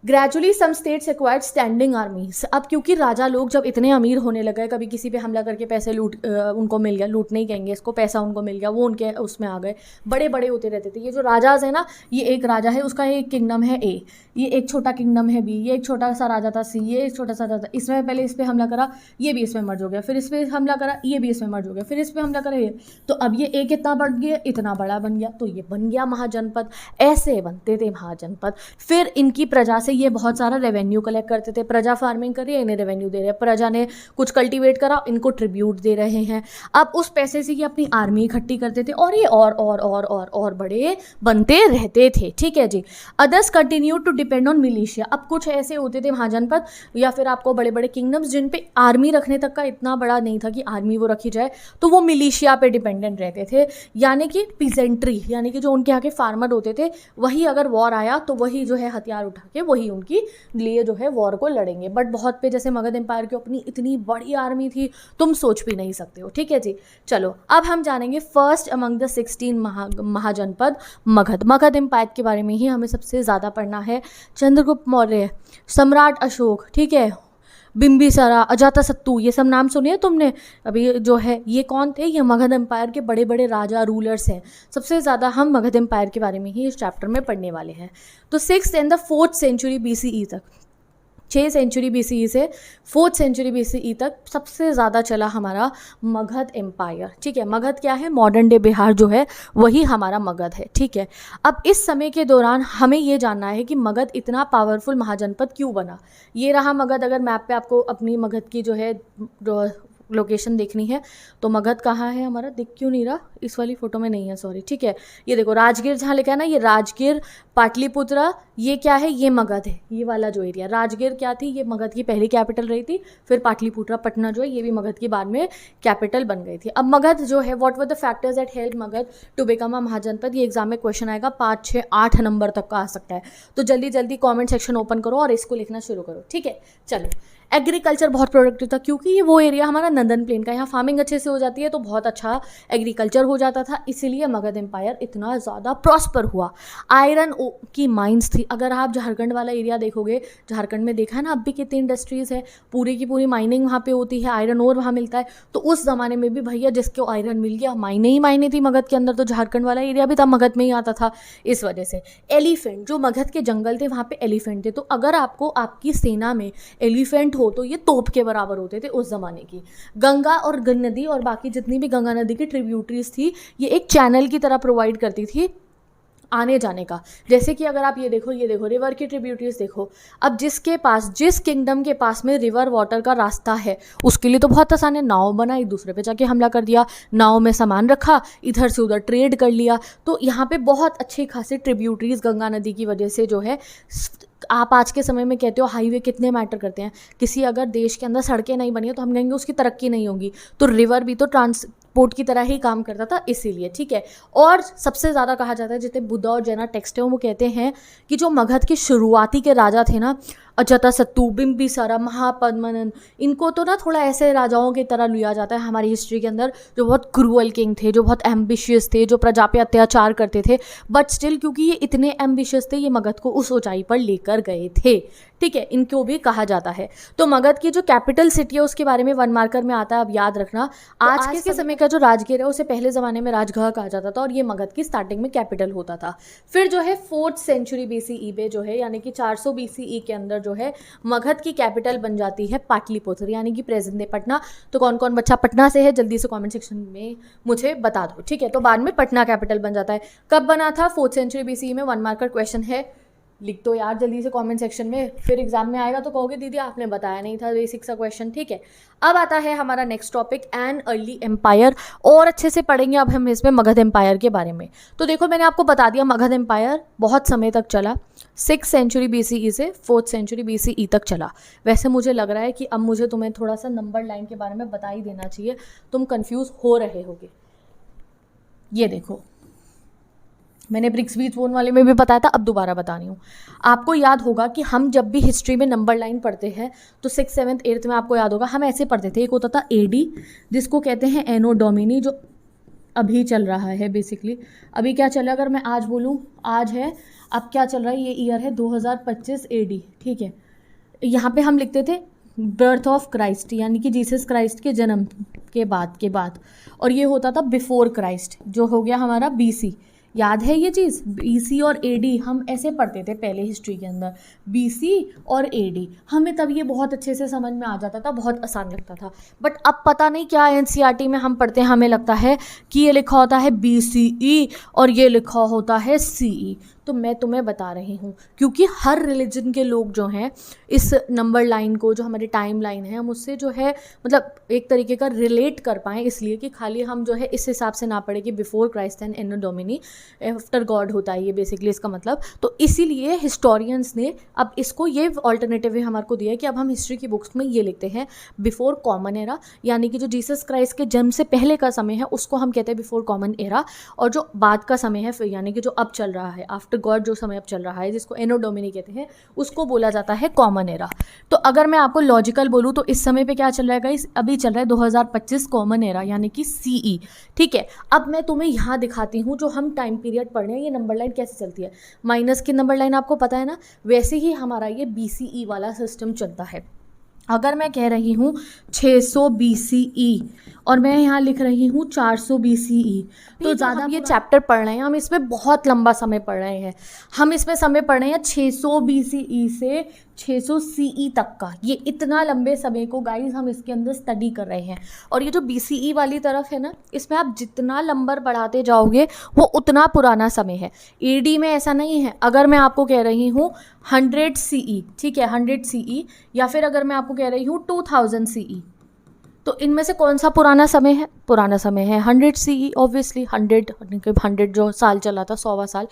Gradually some states acquired standing armies. अब क्योंकि राजा लोग जब इतने अमीर होने लगे, कभी किसी पे हमला करके पैसे उनको मिल गया, लूट नहीं कहेंगे इसको, पैसा उनको मिल गया, वो उनके उसमें आ गए, बड़े बड़े होते रहते थे। ये जो राजाज है ना, ये एक राजा है, उसका एक किंगडम है A, ये एक छोटा किंगडम है B, ये एक छोटा सा राजा था C, ये एक छोटा सा राजा, इसमें पहले इस पर हमला करा, ये भी इसमें मर्ज हो गया, फिर इस पर हमला करा, ये भी इसमें मर्ज हो गया, फिर इस पर हमला करा ये, तो अब ये एक इतना बढ़ गया, इतना बड़ा बन गया, तो ये बन गया महाजनपद। ऐसे बनते थे महाजनपद। फिर इनकी प्रजा से ये बहुत सारा रेवेन्यू कलेक्ट करते थे। प्रजा फार्मिंग कर रही है, इन्हें रेवेन्यू दे रहे हैं, प्रजा ने कुछ कल्टीवेट करा, इनको ट्रिब्यूट दे रहे हैं। अब उस पैसे से ये अपनी आर्मी इकट्ठी करते थे, और ये और बड़े बनते रहते थे, ठीक है जी। Others continue to depend on militia. अब कुछ ऐसे होते थे महाजनपद या फिर आपको बड़े बड़े किंगडम्स जिन पे आर्मी रखने तक का इतना बड़ा नहीं था कि आर्मी वो रखी जाए, तो वो मिलिशिया पे डिपेंडेंट रहते थे, यानी कि पीजेंट्री, यानी कि जो उनके यहाँ के फार्मर होते थे, वही अगर वॉर आया तो वही जो है हथियार उठा के वही उनकी लिए जो है वॉर को लड़ेंगे। बट बहुत पे, जैसे मगध एम्पायर की अपनी इतनी बड़ी आर्मी थी, तुम सोच भी नहीं सकते हो, ठीक है जी। चलो अब हम जानेंगे first among the 16 Mahajanapada Magadha. Magadha empire के बारे में ही हमें सबसे ज़्यादा पढ़ना है। चंद्रगुप्त मौर्य, सम्राट अशोक, ठीक है, बिम्बिसारा, अजातशत्रु, ये सब नाम सुने तुमने अभी जो है, ये कौन थे, ये मगध एम्पायर के बड़े बड़े राजा रूलर्स हैं। सबसे ज़्यादा हम मगध एम्पायर के बारे में ही इस चैप्टर में पढ़ने वाले हैं। तो 6th and the 4th century BCE तक, 6 सेंचुरी BCE से 4th सेंचुरी BCE तक सबसे ज़्यादा चला हमारा मगध एम्पायर, ठीक है। मगध क्या है, मॉडर्न डे बिहार जो है वही हमारा मगध है, ठीक है। अब इस समय के दौरान हमें ये जानना है कि मगध इतना पावरफुल महाजनपद क्यों बना। ये रहा मगध, अगर मैप पे आपको अपनी मगध की जो है लोकेशन देखनी है तो मगध कहाँ है हमारा, दिख क्यों नहीं रहा, इस वाली फोटो में नहीं है, सॉरी, ठीक है। ये देखो राजगीर जहाँ लिखा है ना, ये राजगीर, पाटलिपुत्रा, ये क्या है, ये मगध है, ये वाला जो एरिया। राजगीर क्या थी, ये मगध की पहली कैपिटल रही थी, फिर पाटलिपुत्रा पटना जो है ये भी मगध की बाद में कैपिटल बन गई थी। अब मगध जो है, what were the factors that help Magadha to become a Mahajanapada, ये एग्जाम में क्वेश्चन आएगा, 5, 6, 8 नंबर तक का आ सकता है। तो जल्दी जल्दी कॉमेंट सेक्शन ओपन करो और इसको लिखना शुरू करो, ठीक है। चलो, एग्रीकल्चर बहुत प्रोडक्टिव था क्योंकि ये वो एरिया हमारा नंदन प्लेन का, यहाँ फार्मिंग अच्छे से हो जाती है तो बहुत अच्छा एग्रीकल्चर हो जाता था, इसीलिए मगध एम्पायर इतना ज़्यादा प्रॉस्पर हुआ। आयरन की माइंस थी, अगर आप झारखंड वाला एरिया देखोगे, झारखंड में देखा है ना अब भी कितनी इंडस्ट्रीज़ है, पूरी की पूरी माइनिंग वहाँ पे होती है, आयरन और वहाँ मिलता है। तो उस ज़माने में भी भैया जिसको आयरन मिल गया, माइने ही माइने थी मगध के अंदर, तो झारखंड वाला एरिया भी था मगध में ही आता था। इस वजह से एलिफेंट, जो मगध के जंगल थे वहाँ पे एलिफेंट थे, तो अगर आपको आपकी सेना में एलिफेंट हो तो ये तोप के बराबर होते थे उस ज़माने की। गंगा और नदी और बाकी जितनी भी गंगा नदी की ट्रिब्यूटरीज थी, ये एक चैनल की तरह प्रोवाइड करती थी आने जाने का। जैसे कि अगर आप ये देखो रिवर की ट्रिब्यूटरीज देखो, अब जिस किंगडम के पास में रिवर वाटर का रास्ता है उसके लिए तो बहुत आसान है, नाव बना, एक दूसरे पे जाके हमला कर दिया, नाव में सामान रखा, इधर से उधर ट्रेड कर लिया। तो यहाँ पे बहुत अच्छी खासी ट्रिब्यूटरीज गंगा नदी की वजह से जो है, आप आज के समय में कहते हो हाईवे कितने मैटर करते हैं, किसी अगर देश के अंदर सड़कें नहीं बनी है तो हम कहेंगे उसकी तरक्की नहीं होगी, तो रिवर भी तो ट्रांसपोर्ट की तरह ही काम करता था, इसीलिए, ठीक है। और सबसे ज़्यादा कहा जाता है, जितने बुद्धा और जैना टेक्स्ट है वो कहते हैं कि जो मगध के शुरुआती के राजा थे ना, अजातशत्रु, बिंबिसारा, महापद्मनंद, इनको तो ना थोड़ा ऐसे राजाओं की तरह लिया जाता है हमारी हिस्ट्री के अंदर, जो बहुत क्रूअल किंग थे, जो बहुत एम्बिशियस थे, जो प्रजा पे अत्याचार करते थे, बट स्टिल क्योंकि ये इतने एम्बिशियस थे, ये मगध को उस ऊंचाई पर लेकर गए थे, ठीक है, इनको भी कहा जाता है। तो मगध की जो कैपिटल सिटी है उसके बारे में वन मार्कर में आता है, अब याद रखना। आज के समय का जो राजगीर है उसे पहले ज़माने में राजगृह कहा जाता था और ये मगध की स्टार्टिंग में कैपिटल होता था। फिर जो है 4th सेंचुरी BCE में जो है, यानी कि 400 BCE के अंदर जो है मगध की कैपिटल बन जाती है पाटलिपुत्र, यानी कि प्रेजेंट डे पटना। तो कौन कौन बच्चा पटना से है जल्दी से कमेंट सेक्शन में मुझे बता दो, ठीक है। तो बाद में पटना कैपिटल बन जाता है। कब बना था? 4th सेंचुरी BCE में। वन मार्कर क्वेश्चन है, लिख दो यार जल्दी से कमेंट सेक्शन में, फिर एग्जाम में आएगा तो कहोगे दीदी आपने बताया नहीं था, बेसिक सा क्वेश्चन, ठीक है। अब आता है हमारा next topic, an early empire, और अच्छे से पढ़ेंगे अब हम इसमें मगध एम्पायर के बारे में। तो देखो मैंने आपको बता दिया, मगध एम्पायर बहुत समय तक चला, 6th सेंचुरी BCE से 4th सेंचुरी BCE तक चला। वैसे मुझे लग रहा है कि अब मुझे तुम्हें थोड़ा सा नंबर लाइन के बारे में बता ही देना चाहिए, तुम कंफ्यूज हो रहे होगे। ये देखो मैंने ब्रिक्स बीच बोन वाले में भी बताया था, अब दोबारा बता रही हूँ। आपको याद होगा कि हम जब भी हिस्ट्री में नंबर लाइन पढ़ते हैं तो 6th 7th 8th में आपको याद होगा हम ऐसे पढ़ते थे। एक होता था AD, जिसको कहते हैं एनो डोमिनी, जो अभी चल रहा है बेसिकली। अभी क्या चल रहा है, अगर मैं आज बोलूँ, आज है, अब क्या चल रहा है, ये ईयर है 2025 AD, ठीक है। यहाँ पे हम लिखते थे बर्थ ऑफ क्राइस्ट, यानी कि जीसस क्राइस्ट के जन्म के बाद, और ये होता था बिफोर क्राइस्ट, जो हो गया हमारा BC। याद है ये चीज़, BC और AD हम ऐसे पढ़ते थे पहले हिस्ट्री के अंदर, BC और AD, हमें तब ये बहुत अच्छे से समझ में आ जाता था, बहुत आसान लगता था। बट अब पता नहीं क्या NCERT में हम पढ़ते हैं, हमें लगता है कि ये लिखा होता है BCE और ये लिखा होता है CE। तो मैं तुम्हें बता रही हूँ, क्योंकि हर रिलीजन के लोग जो हैं इस नंबर लाइन को, जो हमारी टाइम लाइन है, हम उससे जो है मतलब एक तरीके का रिलेट कर पाएँ, इसलिए कि खाली हम जो है इस हिसाब से ना पढ़े कि before Christ and Anno Domini after God होता है ये बेसिकली इसका मतलब। तो इसीलिए हिस्टोरियंस ने अब इसको ये ऑल्टरनेटिव वे हमारे को दिया है कि अब हम हिस्ट्री की बुक्स में ये लिखते हैं बिफोर कॉमन एरा, यानी कि जो जीसस क्राइस्ट के जन्म से पहले का समय है उसको हम कहते हैं बिफोर कॉमन एरा, और जो बाद का समय है फिर यानी कि जो अब चल रहा है आफ्टर गॉड जो समय अब चल रहा है, जिसको एनो डोमिनी कहते हैं, उसको बोला जाता है कॉमन एरा। तो अगर मैं आपको लॉजिकल बोलूँ तो इस समय पे क्या चल रहा है गाइस, अभी चल रहा है 2025 कॉमन एरा, यानी कि CE, ठीक है। अब मैं तुम्हें यहाँ दिखाती हूँ जो हम टाइम पीरियड पढ़ रहे हैं, ये नंबर लाइन कैसे चलती है। माइनस की नंबर लाइन आपको पता है ना, वैसे ही हमारा ये BCE वाला सिस्टम चलता है। अगर मैं कह रही हूँ 600 BCE और मैं यहाँ लिख रही हूँ 400 BCE, तो ज़्यादा ये चैप्टर पढ़ रहे हैं हम, इसमें बहुत लंबा समय पढ़ रहे हैं हम, इसमें समय पढ़ रहे हैं 600 BCE से 600 CE तक का। ये इतना लंबे समय को गाइस हम इसके अंदर स्टडी कर रहे हैं। और ये जो BCE वाली तरफ है ना, इसमें आप जितना नंबर बढ़ाते जाओगे वो उतना पुराना समय है। AD में ऐसा नहीं है। अगर मैं आपको कह रही हूँ 100 CE, ठीक है, 100 CE, या फिर अगर मैं आपको कह रही हूँ 2000 CE, तो इनमें से कौन सा पुराना समय है? पुराना समय है 100 CE, ऑब्वियसली 100 जो साल चला था, 100वां साल,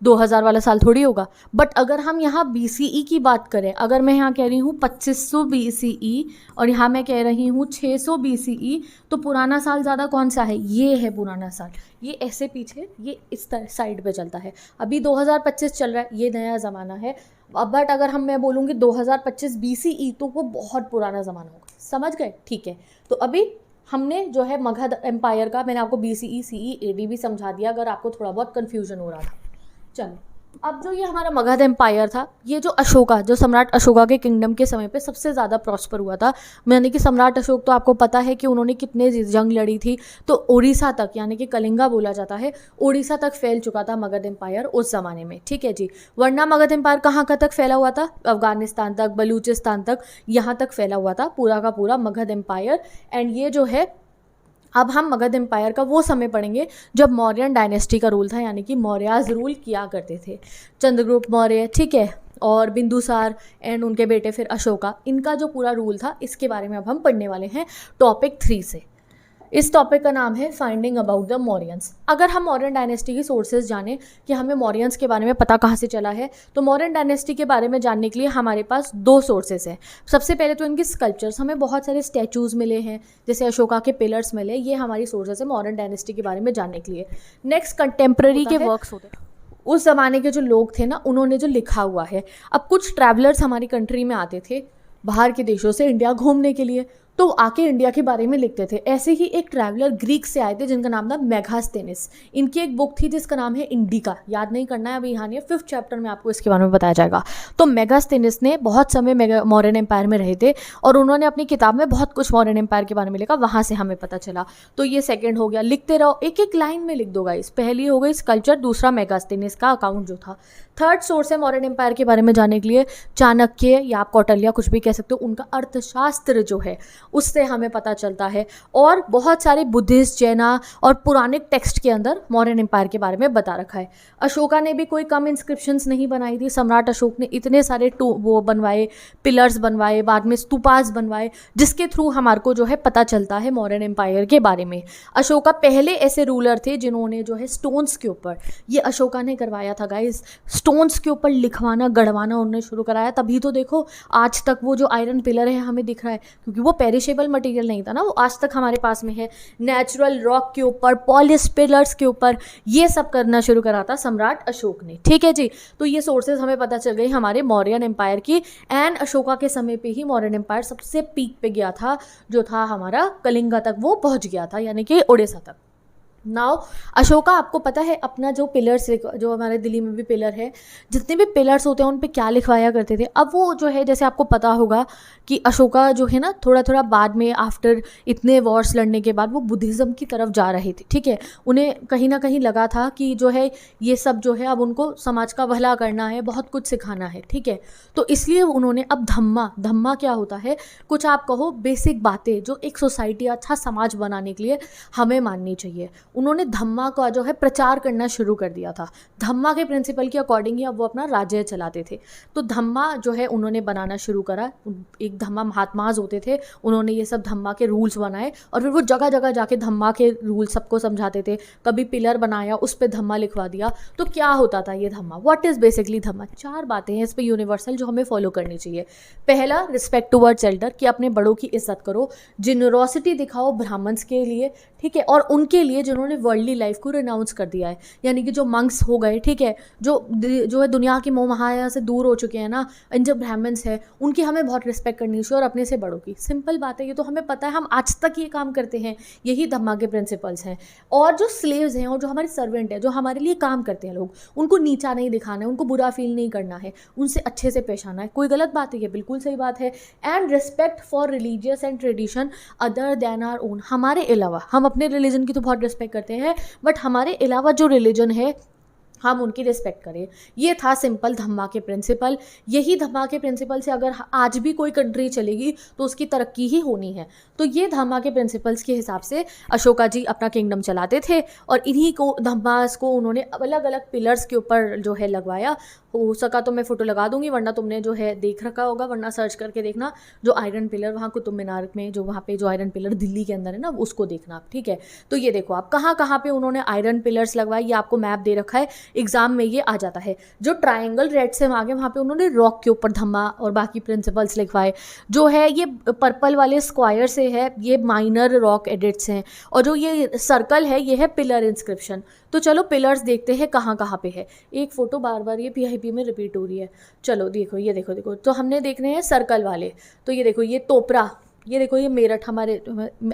2000 वाला साल थोड़ी होगा। बट अगर हम यहाँ BCE की बात करें, अगर मैं यहाँ कह रही हूँ 2500 BCE और यहाँ मैं कह रही हूँ 600 BCE, तो पुराना साल ज़्यादा कौन सा है? ये है पुराना साल। ये ऐसे पीछे, ये इस तरह साइड पे चलता है। अभी 2025 चल रहा है, ये नया ज़माना है। बट अगर मैं बोलूँगी 2025 BCE, तो वो बहुत पुराना ज़माना होगा। समझ गए? ठीक है। तो अभी हमने जो है मगध एम्पायर का, मैंने आपको BCE, CE, AD भी समझा दिया, अगर आपको थोड़ा बहुत कन्फ्यूजन हो रहा था। चलो अब जो ये हमारा मगध एम्पायर था, ये जो अशोका, जो सम्राट अशोका के किंगडम के समय पे सबसे ज़्यादा प्रॉस्पर हुआ था। यानी कि सम्राट अशोक तो आपको पता है कि उन्होंने कितने जंग लड़ी थी, तो उड़ीसा तक, यानी कि कलिंगा बोला जाता है, उड़ीसा तक फैल चुका था मगध एम्पायर उस ज़माने में। ठीक है जी। वरना मगध एम्पायर कहाँ का तक फैला हुआ था? अफगानिस्तान तक, बलूचिस्तान तक, यहाँ तक फैला हुआ था पूरा का पूरा मगध एम्पायर। एंड ये जो है, अब हम मगध एम्पायर का वो समय पढ़ेंगे जब मौर्यन डायनेस्टी का रूल था, यानी कि मौर्याज रूल किया करते थे। चंद्रगुप्त मौर्य, ठीक है, और बिंदुसार एंड उनके बेटे फिर अशोका, इनका जो पूरा रूल था, इसके बारे में अब हम पढ़ने वाले हैं टॉपिक 3 से। इस टॉपिक का नाम है फाइंडिंग अबाउट द मौर्यंस। अगर हम मौर्यन डायनेस्टी की सोर्सेज जानें कि हमें मौर्यंस के बारे में पता कहाँ से चला है, तो मौर्यन डायनेस्टी के बारे में जानने के लिए हमारे पास 2 सोर्सेज हैं। सबसे पहले तो इनकी स्कल्पचर्स, हमें बहुत सारे स्टैचूज़ मिले हैं, जैसे अशोका के पिलर्स मिले, ये हमारी सोर्सेज है मौर्यन डायनेस्टी के बारे में जानने के लिए। नेक्स्ट कंटेम्प्रेरी के वर्क्स होते हैं, उस ज़माने के जो लोग थे ना, उन्होंने जो लिखा हुआ है। अब कुछ ट्रैवलर्स हमारी कंट्री में आते थे बाहर के देशों से इंडिया घूमने के लिए, तो आके इंडिया के बारे में लिखते थे। ऐसे ही एक ट्रैवलर ग्रीक से आए थे जिनका नाम था मेगास्थेनिस। इनकी एक बुक थी जिसका नाम है इंडिका, याद नहीं करना है अभी, यहाँ नहीं, 5th चैप्टर में आपको इसके बारे में बताया जाएगा। तो मेगास्थेनिस ने बहुत समय मौर्यन एम्पायर में रहे थे और उन्होंने अपनी किताब में बहुत कुछ मौर्यन एम्पायर के बारे में लिखा, वहाँ से हमें पता चला। तो ये सेकेंड हो गया, लिखते रहो, एक एक लाइन में लिख दो गाइस। पहली हो गई स्कल्पचर, दूसरा मेगास्थेनिस का अकाउंट जो था। थर्ड सोर्स है मौर्यन एम्पायर के बारे में जानने के लिए चाणक्य या आप कौटिल्य, कुछ भी कह सकते हो, उनका अर्थशास्त्र जो है उससे हमें पता चलता है। और बहुत सारे बुद्धिस्ट, जैना और पुरानिक टेक्स्ट के अंदर मौर्यन एम्पायर के बारे में बता रखा है। अशोका ने भी कोई कम इंस्क्रिप्शंस नहीं बनाई थी। सम्राट अशोक ने इतने सारे वो बनवाए, पिलर्स बनवाए, बाद में स्तूपास बनवाए, जिसके थ्रू हमारे को जो है पता चलता है मौर्यन एम्पायर के बारे में। अशोका पहले ऐसे रूलर थे जिन्होंने जो है स्टोन्स के ऊपर, ये अशोका ने करवाया था गाइस, स्टोन्स के ऊपर लिखवाना, गढ़वाना उन्होंने शुरू कराया। तभी तो देखो आज तक वो जो आयरन पिलर है हमें दिख रहा है, क्योंकि वो पेरिशेबल मटेरियल नहीं था ना, वो आज तक हमारे पास में है। नेचुरल रॉक के ऊपर, पॉलिश पिलर्स के ऊपर, ये सब करना शुरू करा था सम्राट अशोक ने। ठीक है जी। तो ये सोर्सेज हमें पता चल गई हमारे मौर्यन एम्पायर की। एंड अशोका के समय पे ही मौर्यन एम्पायर सबसे पीक पे गया था, जो था हमारा कलिंगा तक वो पहुंच गया था, यानी कि उड़ीसा तक। नाउ अशोका, आपको पता है अपना जो पिलर्स, जो हमारे दिल्ली में भी पिलर है, जितने भी पिलर्स होते हैं उन पे क्या लिखवाया करते थे। अब वो जो है, जैसे आपको पता होगा कि अशोका जो है ना, थोड़ा थोड़ा बाद में आफ्टर इतने वॉर्स लड़ने के बाद वो बुद्धिज़्म की तरफ जा रहे थे। ठीक है, उन्हें कहीं ना कहीं लगा था कि जो है ये सब जो है अब उनको समाज का भला करना है, बहुत कुछ सिखाना है। ठीक है, तो इसलिए उन्होंने अब धम्मा क्या होता है, कुछ आप कहो बेसिक बातें जो एक सोसाइटी, अच्छा समाज बनाने के लिए हमें माननी चाहिए, उन्होंने धम्मा का जो है प्रचार करना शुरू कर दिया था। धम्मा के प्रिंसिपल के अकॉर्डिंग ही अब वो अपना राज्य चलाते थे। तो धम्मा जो है उन्होंने बनाना शुरू करा। एक धम्मा महात्माज होते थे, उन्होंने ये सब धम्मा के रूल्स बनाए और फिर वो जगह जगह जाके धम्मा के रूल सबको समझाते थे। कभी पिलर बनाया, उस पर धम्मा लिखवा दिया। तो क्या होता था ये धम्मा, व्हाट इज़ बेसिकली धम्मा? 4 बातें हैं इस पर यूनिवर्सल जो हमें फॉलो करनी चाहिए। पहला, रिस्पेक्ट टुवर्ड्स एल्डर, कि अपने बड़ों की इज्जत करो। जेनरोसिटी दिखाओ ब्राह्मण्स के लिए, ठीक है, और उनके लिए जिन्होंने वर्ल्डली लाइफ को रिनाउंस कर दिया है, यानी कि जो मंक्स हो गए, ठीक है, जो है दुनिया की मोह माया से दूर हो चुके हैं ना, इन जो ब्राह्मण्स हैं उनकी हमें बहुत रिस्पेक्ट करनी चाहिए, और अपने से बड़ों की। सिंपल बात है, ये तो हमें पता है, हम आज तक ये काम करते हैं, यही धम्मा के प्रिंसिपल्स हैं। और जो स्लेव्स हैं और जो हमारे सर्वेंट हैं, जो हमारे लिए काम करते हैं लोग, उनको नीचा नहीं दिखाना है, उनको बुरा फील नहीं करना है, उनसे अच्छे से पेश आना है। कोई गलत बात है, ये बिल्कुल सही बात है। And respect for religious and tradition other than our own, हमारे अलावा, हम अपने रिलीजन की तो बहुत रिस्पेक्ट करते हैं, बट हमारे अलावा जो रिलीजन है हम उनकी रिस्पेक्ट करें। ये था सिंपल धम्मा के प्रिंसिपल। यही धम्मा के प्रिंसिपल से अगर आज भी कोई कंट्री चलेगी तो उसकी तरक्की ही होनी है। तो ये धम्मा के प्रिंसिपल्स के हिसाब से अशोका जी अपना किंगडम चलाते थे, और इन्हीं को धम्मास को उन्होंने अलग अलग पिलर्स के ऊपर जो है लगवाया। हो सका तो मैं फ़ोटो लगा दूंगी, वरना तुमने जो है देख रखा होगा, वरना सर्च करके देखना। जो आयरन पिलर वहाँ कुतुब मीनार में, जो वहाँ पे जो आयरन पिलर दिल्ली के अंदर है ना, उसको देखना आप। ठीक है, तो ये देखो आप कहाँ कहाँ पे उन्होंने आयरन पिलर्स लगवाए, ये आपको मैप दे रखा है, एग्जाम में ये आ जाता है। जो ट्राइंगल रेड से आगे वहाँ पे उन्होंने रॉक के ऊपर धम्मा और बाकी प्रिंसिपल्स लिखवाए। जो है ये पर्पल वाले स्क्वायर से है, ये माइनर रॉक एडिट्स हैं, और जो ये सर्कल है ये है पिलर इंस्क्रिप्शन। तो चलो पिलर्स देखते हैं कहाँ कहाँ पे है। एक फ़ोटो बार बार ये PIP में रिपीट हो रही है। चलो देखो, ये देखो देखो, तो हमने देखने हैं सर्कल वाले। तो ये देखो, ये तोपरा, ये देखो, ये मेरठ, हमारे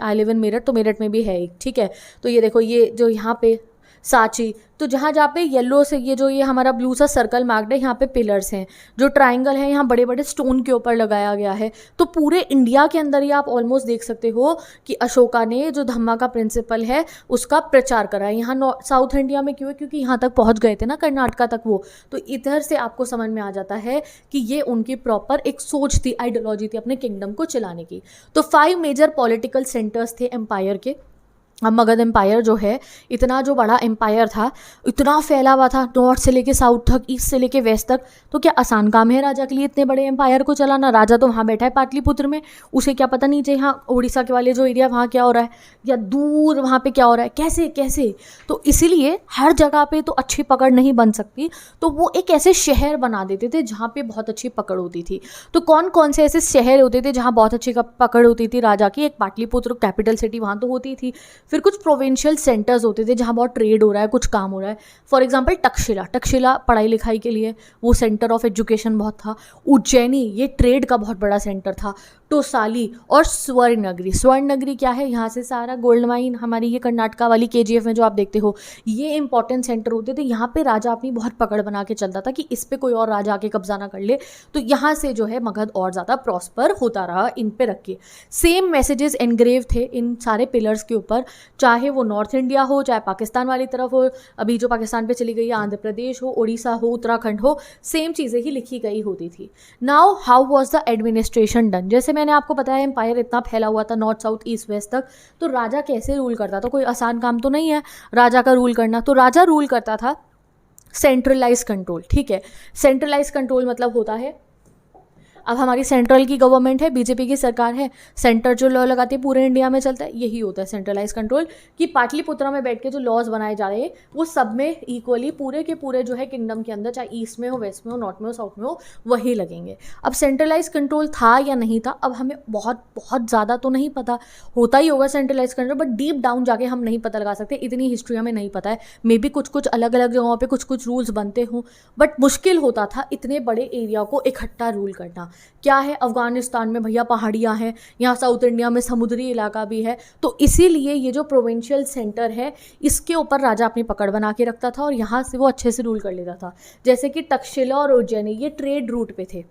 आई लिव इन मेरठ, तो मेरठ में भी है एक। ठीक है, तो ये देखो, ये जो यहाँ पे सांची। तो जहाँ जहाँ पे येलो से ये हमारा ब्लू सा सर्कल मार्क्ड है, यहाँ पे पिलर्स हैं, जो ट्राइंगल है यहाँ बड़े बड़े स्टोन के ऊपर लगाया गया है। तो पूरे इंडिया के अंदर ही आप ऑलमोस्ट देख सकते हो कि अशोका ने जो धम्मा का प्रिंसिपल है उसका प्रचार करा है। यहाँ साउथ इंडिया में क्यों है, क्योंकि यहाँ तक पहुँच गए थे ना कर्नाटका तक वो, तो इधर से आपको समझ में आ जाता है कि ये उनकी प्रॉपर एक सोच थी, आइडियोलॉजी थी अपने किंगडम को चलाने की। तो 5 मेजर पॉलिटिकल सेंटर्स थे एम्पायर के। अब मगध एम्पायर जो है, इतना जो बड़ा एम्पायर था, इतना फैला हुआ था, नॉर्थ से लेके साउथ तक, ईस्ट से लेके वेस्ट तक। तो क्या आसान काम है राजा के लिए इतने बड़े एम्पायर को चलाना? राजा तो वहाँ बैठा है पाटलिपुत्र में, उसे क्या पता नीचे यहाँ उड़ीसा के वाले जो एरिया वहाँ क्या हो रहा है, या दूर वहाँ पे क्या हो रहा है, कैसे कैसे। तो इसीलिए हर जगह पे तो अच्छी पकड़ नहीं बन सकती, तो वो एक ऐसे शहर बना देते थे जहाँ पे बहुत अच्छी पकड़ होती थी। तो कौन कौन से ऐसे शहर होते थे जहाँ बहुत अच्छी पकड़ होती थी राजा की? एक पाटलिपुत्र कैपिटल सिटी वहाँ तो होती थी, फिर कुछ प्रोविंशियल सेंटर्स होते थे जहाँ बहुत ट्रेड हो रहा है, कुछ काम हो रहा है। फॉर एग्जांपल तक्षशिला पढ़ाई लिखाई के लिए वो सेंटर ऑफ एजुकेशन बहुत था। उज्जैनी ये ट्रेड का बहुत बड़ा सेंटर था। टोसाली और स्वर्ण नगरी क्या है? यहाँ से सारा गोल्ड माइन, हमारी ये कर्नाटका वाली KGF में जो आप देखते हो, ये इंपॉर्टेंट सेंटर होते थे। यहाँ पे राजा अपनी बहुत पकड़ बना के चलता था कि इस पे कोई और राजा आके कब्जा ना कर ले। तो यहाँ से जो है मगध और ज़्यादा प्रॉस्पर होता रहा इन पे रख के। सेम मैसेजेस एनग्रेव थे इन सारे पिलर्स के ऊपर, चाहे वो नॉर्थ इंडिया हो, चाहे पाकिस्तान वाली तरफ हो, अभी जो पाकिस्तान पे चली गई है, आंध्र प्रदेश हो, उड़ीसा हो, उत्तराखंड हो, सेम चीज़ें ही लिखी गई होती थी। Now how was the administration done? जैसे मैंने आपको बताया एम्पायर इतना फैला हुआ था नॉर्थ साउथ ईस्ट वेस्ट तक, तो राजा कैसे रूल करता था? कोई आसान काम तो नहीं है राजा का रूल करना। तो राजा रूल करता था सेंट्रलाइज कंट्रोल। ठीक है, सेंट्रलाइज कंट्रोल मतलब होता है, अब हमारी सेंट्रल की गवर्नमेंट है, बीजेपी की सरकार है, सेंटर जो लॉ लगाती है पूरे इंडिया में चलता है, यही होता है सेंट्रलाइज कंट्रोल। कि पाटलिपुत्रा में बैठ के जो लॉज बनाए जा रहे हैं वो सब में इक्वली पूरे के पूरे जो है किंगडम के अंदर, चाहे ईस्ट में हो, वेस्ट में हो, नॉर्थ में हो, साउथ में हो, वही लगेंगे। अब सेंट्रलाइज कंट्रोल था या नहीं था, अब हमें बहुत बहुत ज़्यादा तो नहीं पता, होता ही होगा centralise control, but deep down जाके हम नहीं पता लगा सकते, इतनी हिस्ट्री हमें नहीं पता है। मे बी कुछ कुछ अलग अलग जगहों पर कुछ कुछ रूल्स बनते हों, बट मुश्किल होता था इतने बड़े एरिया को इकट्ठा रूल करना। क्या है, अफगानिस्तान में भैया पहाड़ियाँ हैं, यहाँ साउथ इंडिया में समुद्री इलाका भी है, तो इसीलिए ये जो प्रोविंशियल सेंटर है इसके ऊपर राजा अपनी पकड़ बना के रखता था और यहाँ से वो अच्छे से रूल कर लेता था। जैसे कि तक्षशिला और उज्जैनी ये ट्रेड रूट पे थे,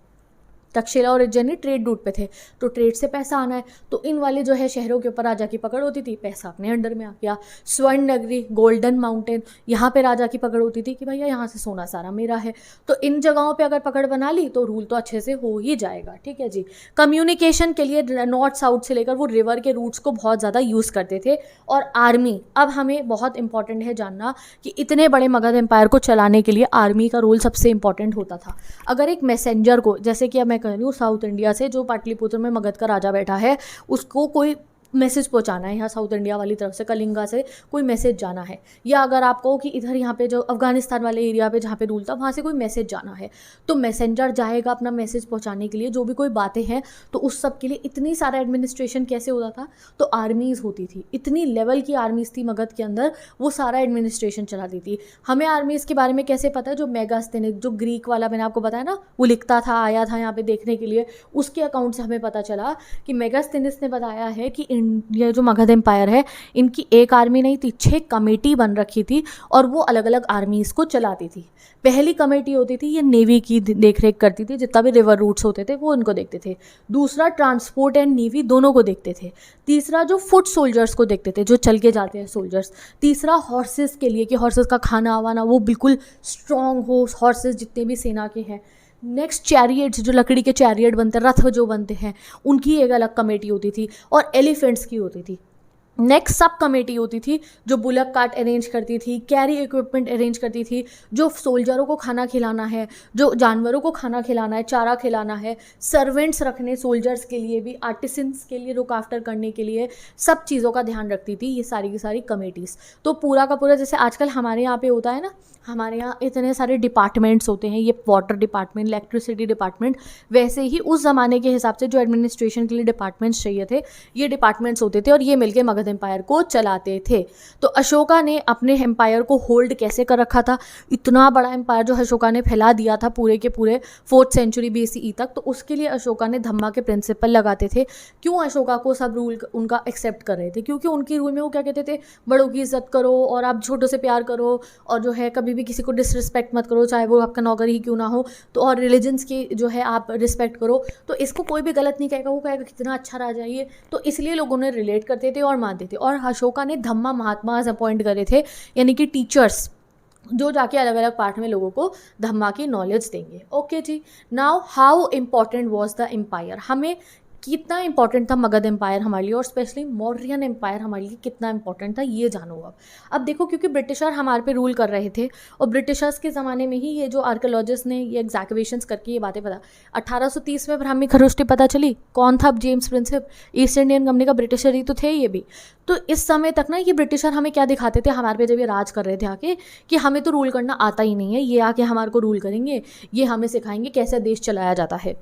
तक्षशिला और उज्जैनी ट्रेड रूट पे थे, तो ट्रेड से पैसा आना है, तो इन वाले जो है शहरों के ऊपर राजा की पकड़ होती थी, पैसा अपने अंडर में आ गया। स्वर्ण नगरी, गोल्डन माउंटेन, यहाँ पे राजा की पकड़ होती थी कि भैया यहाँ से सोना सारा मेरा है, तो इन जगहों पे अगर पकड़ बना ली तो रूल तो अच्छे से हो ही जाएगा। ठीक है जी। कम्युनिकेशन के लिए नॉर्थ साउथ से लेकर वो रिवर के रूट्स को बहुत ज़्यादा यूज़ करते थे। और आर्मी, अब हमें बहुत इंपॉर्टेंट है जानना कि इतने बड़े मगध एम्पायर को चलाने के लिए आर्मी का रोल सबसे इंपॉर्टेंट होता था। अगर एक मैसेंजर को, जैसे कि अब मैं कह रही हूँ साउथ इंडिया से जो पाटलिपुत्र में मगध का राजा बैठा है, उसको कोई मैसेज पहुंचाना है, यहाँ साउथ इंडिया वाली तरफ से कलिंगा से कोई मैसेज जाना है, या अगर आपको कि इधर यहाँ पे जो अफगानिस्तान वाले एरिया पे जहाँ पे रूल था वहाँ से कोई मैसेज जाना है, तो मैसेंजर जाएगा अपना मैसेज पहुँचाने के लिए, जो भी कोई बातें हैं, तो उस सब के लिए इतनी सारा एडमिनिस्ट्रेशन कैसे होता था? तो आर्मीज़ होती थी, इतनी लेवल की आर्मीज़ थी मगध के अंदर, वो सारा एडमिनिस्ट्रेशन चलाती थी। हमें आर्मीज़ के बारे में कैसे पता है? जो मेगास्थेनिक, जो ग्रीक वाला मैंने आपको बताया ना, वो लिखता था, आया था यहाँ पे देखने के लिए, उसके अकाउंट से हमें पता चला कि मेगास्थेनिस ने बताया है कि ये जो मगध एम्पायर है इनकी एक आर्मी नहीं थी, 6 कमेटी बन रखी थी और वो अलग अलग आर्मीज़ को चलाती थी। पहली कमेटी होती थी ये नेवी की देखरेख करती थी, जितना भी रिवर रूट्स होते थे वो उनको देखते थे। दूसरा ट्रांसपोर्ट एंड नेवी दोनों को देखते थे। तीसरा जो फुट सोल्जर्स को देखते थे, जो चल के जाते हैं सोल्जर्स। तीसरा हॉर्सेस के लिए कि हॉर्सेस का खाना वाना वो बिल्कुल स्ट्रॉन्ग हो, हॉर्सेस जितने भी सेना के हैं। नेक्स्ट चैरियट्स, जो लकड़ी के चैरियट बनते हैं, रथ जो बनते हैं, उनकी एक अलग कमेटी होती थी। और एलिफेंट्स की होती थी। नेक्स्ट सब कमेटी होती थी जो बुलक कार्ट अरेंज करती थी, कैरी इक्विपमेंट अरेंज करती थी, जो सोल्जरों को खाना खिलाना है, जो जानवरों को खाना खिलाना है, चारा खिलाना है, सर्वेंट्स रखने सोल्जर्स के लिए भी, आर्टिसंस के लिए रुक आफ्टर करने के लिए, सब चीज़ों का ध्यान रखती थी ये सारी की सारी कमेटीज़। तो पूरा का पूरा, जैसे आजकल हमारे यहाँ पे होता है ना, हमारे यहाँ इतने सारे डिपार्टमेंट्स होते हैं, ये वाटर डिपार्टमेंट, इलेक्ट्रिसिटी डिपार्टमेंट, वैसे ही उस ज़माने के हिसाब से जो एडमिनिस्ट्रेशन के लिए डिपार्टमेंट्स चाहिए थे, ये डिपार्टमेंट्स होते थे और ये मिलके मगध मगध एम्पायर को चलाते थे। तो अशोका ने अपने एम्पायर को होल्ड कैसे कर रखा था, इतना बड़ा एम्पायर जो अशोका ने फैला दिया था पूरे के पूरे 4th सेंचुरी BCE तक, तो उसके लिए अशोका ने धम्मा के प्रिंसिपल लगाते थे। क्यों अशोका को सब रूल उनका एक्सेप्ट कर रहे थे, क्योंकि उनके रूल में वो क्या कहते थे, बड़ों की इज्जत करो और आप छोटों से प्यार करो, और जो है कभी भी किसी को डिसरिस्पेक्ट मत करो, चाहे वो आपका नौकर ही क्यों ना हो, तो और रिलीजन्स की जो है आप रिस्पेक्ट करो। तो इसको कोई भी गलत नहीं कहेगा, वो कहेगा कितना अच्छा राजा है ये। तो इसलिए लोगों ने रिलेट करते थे और मानते थे। और अशोका ने धम्मा महात्मास अपॉइंट करे थे, यानी कि टीचर्स, जो जाके अलग अलग पार्ट में लोगों को धम्मा की नॉलेज देंगे। ओके जी, now how important was the empire, हमें कितना इंपॉर्टेंट था मगध एम्पायर हमारे लिए, और स्पेशली मौर्यन एम्पायर हमारे लिए कितना इंपॉर्टेंट था ये जानो। अब देखो, क्योंकि ब्रिटिशर हमारे पे रूल कर रहे थे, और ब्रिटिशर्स के ज़माने में ही ये जो आर्कियोलॉजिस्ट ने ये एग्जैक्टिवेशंस करके ये बातें पता, 1830 में ब्राह्मी खरोष्टी पता चली, कौन था James Prinsep, East Indian Company का ब्रिटिशर ही तो थे ये भी। तो इस समय तक ना ये ब्रिटिशर हमें क्या दिखाते थे हमारे पे जब ये राज कर रहे थे आके, कि हमें तो रूल करना आता ही नहीं है, ये आके हमारे को रूल करेंगे, ये हमें सिखाएंगे कैसे देश चलाया जाता है।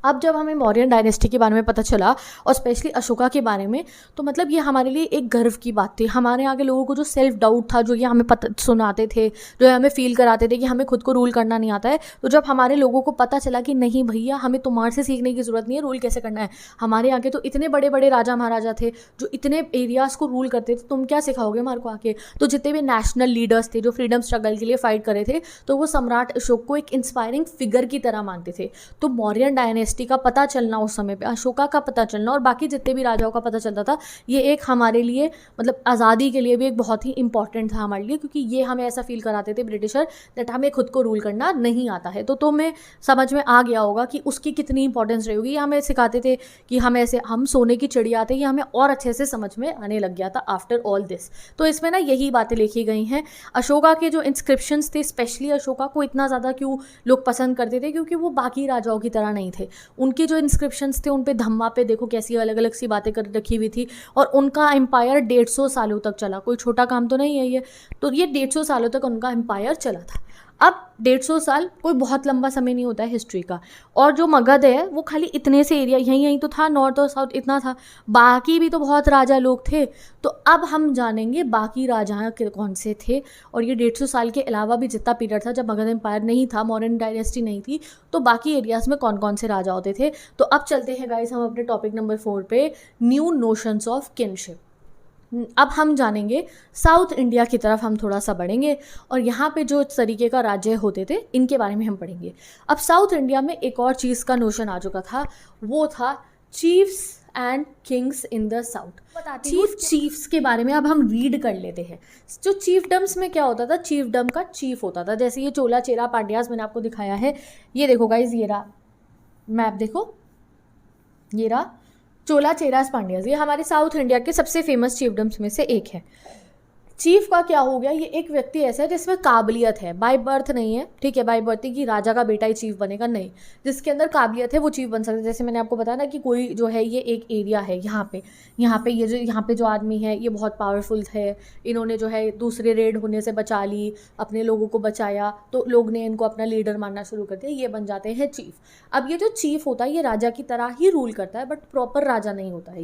अब जब हमें मौर्यन डायनेस्टी के बारे में पता चला, और स्पेशली अशोका के बारे में, तो मतलब ये हमारे लिए एक गर्व की बात थी। हमारे आगे लोगों को जो सेल्फ डाउट था, जो ये हमें पता सुनाते थे, जो हमें फील कराते थे कि हमें खुद को रूल करना नहीं आता है, तो जब हमारे लोगों को पता चला कि नहीं भैया, हमें तुम्हारे से सीखने की ज़रूरत नहीं है रूल कैसे करना है, हमारे आगे तो इतने बड़े बड़े राजा महाराजा थे जो इतने एरियाज़ को रूल करते थे, तुम क्या सिखाओगे हमारे को आके। तो जितने भी नेशनल लीडर्स थे जो फ्रीडम स्ट्रगल के लिए फाइट करे थे, तो वो सम्राट अशोक को एक इंस्पायरिंग फिगर की तरह मानते थे। तो मौर्यन डायनेस्टी का पता चलना उस समय पे, अशोका का पता चलना और बाकी जितने भी राजाओं का पता चलता था, ये एक हमारे लिए मतलब आज़ादी के लिए भी एक बहुत ही इंपॉर्टेंट था हमारे लिए, क्योंकि ये हमें ऐसा फील कराते थे ब्रिटिशर दैट हमें खुद को रूल करना नहीं आता है। तो तुम्हें समझ में आ गया होगा कि उसकी कितनी इंपॉर्टेंस रही होगी। हमें सिखाते थे कि हम ऐसे, हम सोने की चिड़िया थे, ये हमें और अच्छे से समझ में आने लग गया था आफ्टर ऑल दिस। तो इसमें ना यही बातें लिखी गई हैं। अशोका के जो इंस्क्रिप्शंस थे, स्पेशली अशोका को इतना ज़्यादा क्यों लोग पसंद करते थे, क्योंकि वो बाकी राजाओं की तरह नहीं थे। उनके जो इंस्क्रिप्शंस थे उन पे धम्मा पे देखो कैसी अलग अलग सी बातें कर रखी हुई थी, और उनका एम्पायर 150 सालों तक चला। कोई छोटा काम तो नहीं है ये। तो ये 150 सालों तक उनका एम्पायर चला था। अब 150 साल कोई बहुत लंबा समय नहीं होता है हिस्ट्री का। और जो मगध है वो खाली इतने से एरिया यहीं तो था, नॉर्थ और साउथ इतना था, बाकी भी तो बहुत राजा लोग थे। तो अब हम जानेंगे बाकी राजा कौन से थे। और ये 150 साल के अलावा भी जितना पीरियड था जब मगध एम्पायर नहीं था, मॉडर्न डायनेस्टी नहीं थी, तो बाकी एरियाज़ में कौन कौन से राजा होते थे। तो अब चलते हैं गाइस हम अपने टॉपिक नंबर 4 पे, न्यू नोशंस ऑफ किनशिप। अब हम जानेंगे साउथ इंडिया की तरफ हम थोड़ा सा बढ़ेंगे, और यहाँ पे जो तरीके का राज्य होते थे इनके बारे में हम पढ़ेंगे। अब साउथ इंडिया में एक और चीज़ का नोशन आ चुका था, वो था chiefs and kings in the south. Chiefs के बारे में अब हम रीड कर लेते हैं। जो चीफडम्स में क्या होता था, चीफडम का चीफ होता था, जैसे ये चोला चेरा पांड्यास मैंने आपको दिखाया है। ये देखो गाइज, ये रहा मैप, देखो ये रहा चोला चेरास पांड्यास, ये हमारे साउथ इंडिया के सबसे फेमस चीफडम्स में से एक है। चीफ का क्या हो गया, ये एक व्यक्ति ऐसा है जिसमें काबिलियत है, बाय बर्थ नहीं है, ठीक है, बाय बर्थ कि राजा का बेटा ही चीफ बनेगा, नहीं, जिसके अंदर काबिलियत है वो चीफ बन सकता है। जैसे मैंने आपको बताया ना कि कोई जो है ये एक एरिया है, यहाँ पे ये जो यहाँ पे जो आदमी है ये बहुत पावरफुल है, इन्होंने जो है दूसरे रेड होने से बचा ली, अपने लोगों को बचाया, तो लोग ने इनको अपना लीडर मानना शुरू कर दिया, ये बन जाते हैं चीफ। अब ये जो चीफ होता है ये राजा की तरह ही रूल करता है, बट प्रॉपर राजा नहीं होता है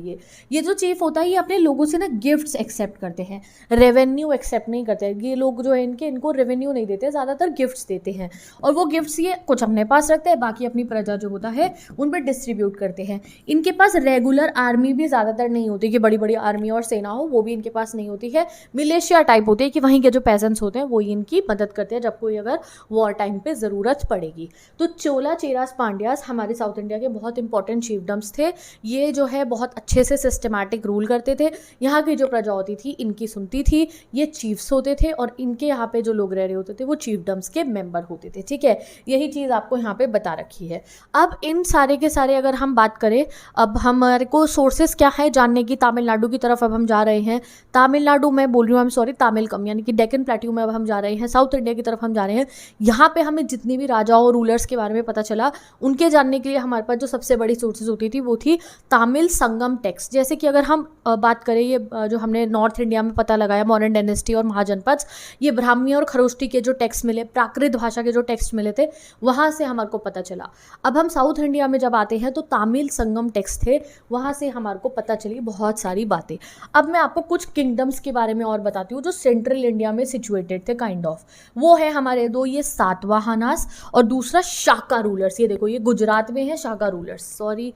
ये जो चीफ होता है ये अपने लोगों से ना गिफ्ट्स एक्सेप्ट करते हैं, रेवेन्यू एक्सेप्ट नहीं करते हैं। ये लोग जो है इनको रेवेन्यू नहीं देते, ज़्यादातर गिफ्ट्स देते हैं, और वो गिफ्ट्स ये कुछ अपने पास रखते हैं, बाकी अपनी प्रजा जो होता है उन पर डिस्ट्रीब्यूट करते हैं। इनके पास रेगुलर आर्मी भी ज़्यादातर नहीं होती कि बड़ी बड़ी आर्मी और सेना हो, वो भी इनके पास नहीं होती है। मिलिशिया टाइप होती है कि वहीं के जो पेजेंट्स होते हैं वो इनकी मदद करते हैं जब कोई अगर वॉर टाइम पे ज़रूरत पड़ेगी। तो चोला चेरास पांड्यास हमारे साउथ इंडिया के बहुत इंपॉर्टेंट चीफडम्स थे। ये जो है बहुत अच्छे से सिस्टमैटिक रूल करते थे, यहाँ की जो प्रजा होती थी इनकी सुनती थी, ये चीफ्स होते थे, और इनके यहाँ पे जो लोग रह रहे होते थे वो चीफडम्स के मेंबर होते थे, ठीक है। यही चीज़ आपको यहाँ पे बता रखी है। अब इन सारे के सारे अगर हम बात करें, अब हमारे को सोर्सेस क्या है जानने की, तमिलनाडु की तरफ अब हम जा रहे हैं। तमिलनाडु में बोल रही हूँ, आई एम सॉरी, तमिलकम यानी कि डेक्कन प्लेट्यू में अब हम जा रहे हैं, साउथ इंडिया की तरफ हम जा रहे हैं। यहाँ पे हमें जितनी भी राजाओं और रूलर्स के बारे में पता चला, उनके जानने के लिए हमारे पास जो सबसे बड़ी सोर्सेज होती थी वो थी तमिल संगम टेक्स्ट। जैसे कि अगर हम बात करें, ये जो हमने नॉर्थ इंडिया में पता लगाया, मॉडर्न मॉडर्न डायनेस्टी और महाजनपद, ये ब्राह्मी और खरोष्टी के जो टेक्स्ट मिले, प्राकृत भाषा के जो टेक्स्ट मिले थे, वहाँ से हमारे को पता चला। अब हम साउथ इंडिया में जब आते हैं तो तमिल संगम टेक्स्ट थे, वहाँ से हमारे को पता चली बहुत सारी बातें। अब मैं आपको कुछ किंगडम्स के बारे में और बताती हूँ जो सेंट्रल इंडिया में सिचुएटेड थे काइंड ऑफ। वो है हमारे दो, ये सातवाहनास और दूसरा शाका रूलर्स। ये देखो, ये गुजरात में है शाका रूलर्स, सॉरी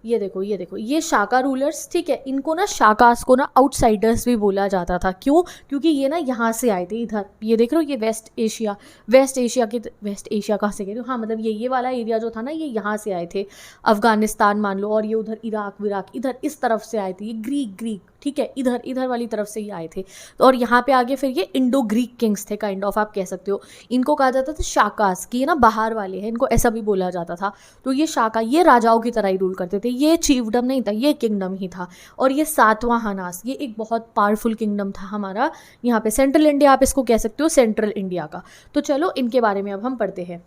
ये देखो ये शाका रूलर्स, ठीक है। इनको ना शाकास को ना आउटसाइडर्स भी बोला जाता था। क्यों? क्योंकि ये ना यहाँ से आए थे, इधर ये देख रहे हो, ये वेस्ट एशिया कहाँ से गए? हाँ, मतलब ये वाला एरिया जो था ना, ये यहाँ से आए थे, अफगानिस्तान मान लो, और ये उधर इराक विराक इधर इस तरफ से आए थे, ये ग्रीक, ठीक है, इधर वाली तरफ से ही आए थे। तो और यहाँ पे आगे फिर ये इंडो ग्रीक किंग्स थे काइंड ऑफ, आप कह सकते हो। इनको कहा जाता था शाकास, कि ये ना बाहर वाले हैं, इनको ऐसा भी बोला जाता था। तो ये शाका, ये राजाओं की तरह ही रूल करते थे, ये चीफडम नहीं था, ये किंगडम ही था। और ये सातवाहनास, ये एक बहुत पावरफुल किंगडम था हमारा यहाँ पे, सेंट्रल इंडिया आप इसको कह सकते हो, सेंट्रल इंडिया का। तो चलो इनके बारे में अब हम पढ़ते हैं।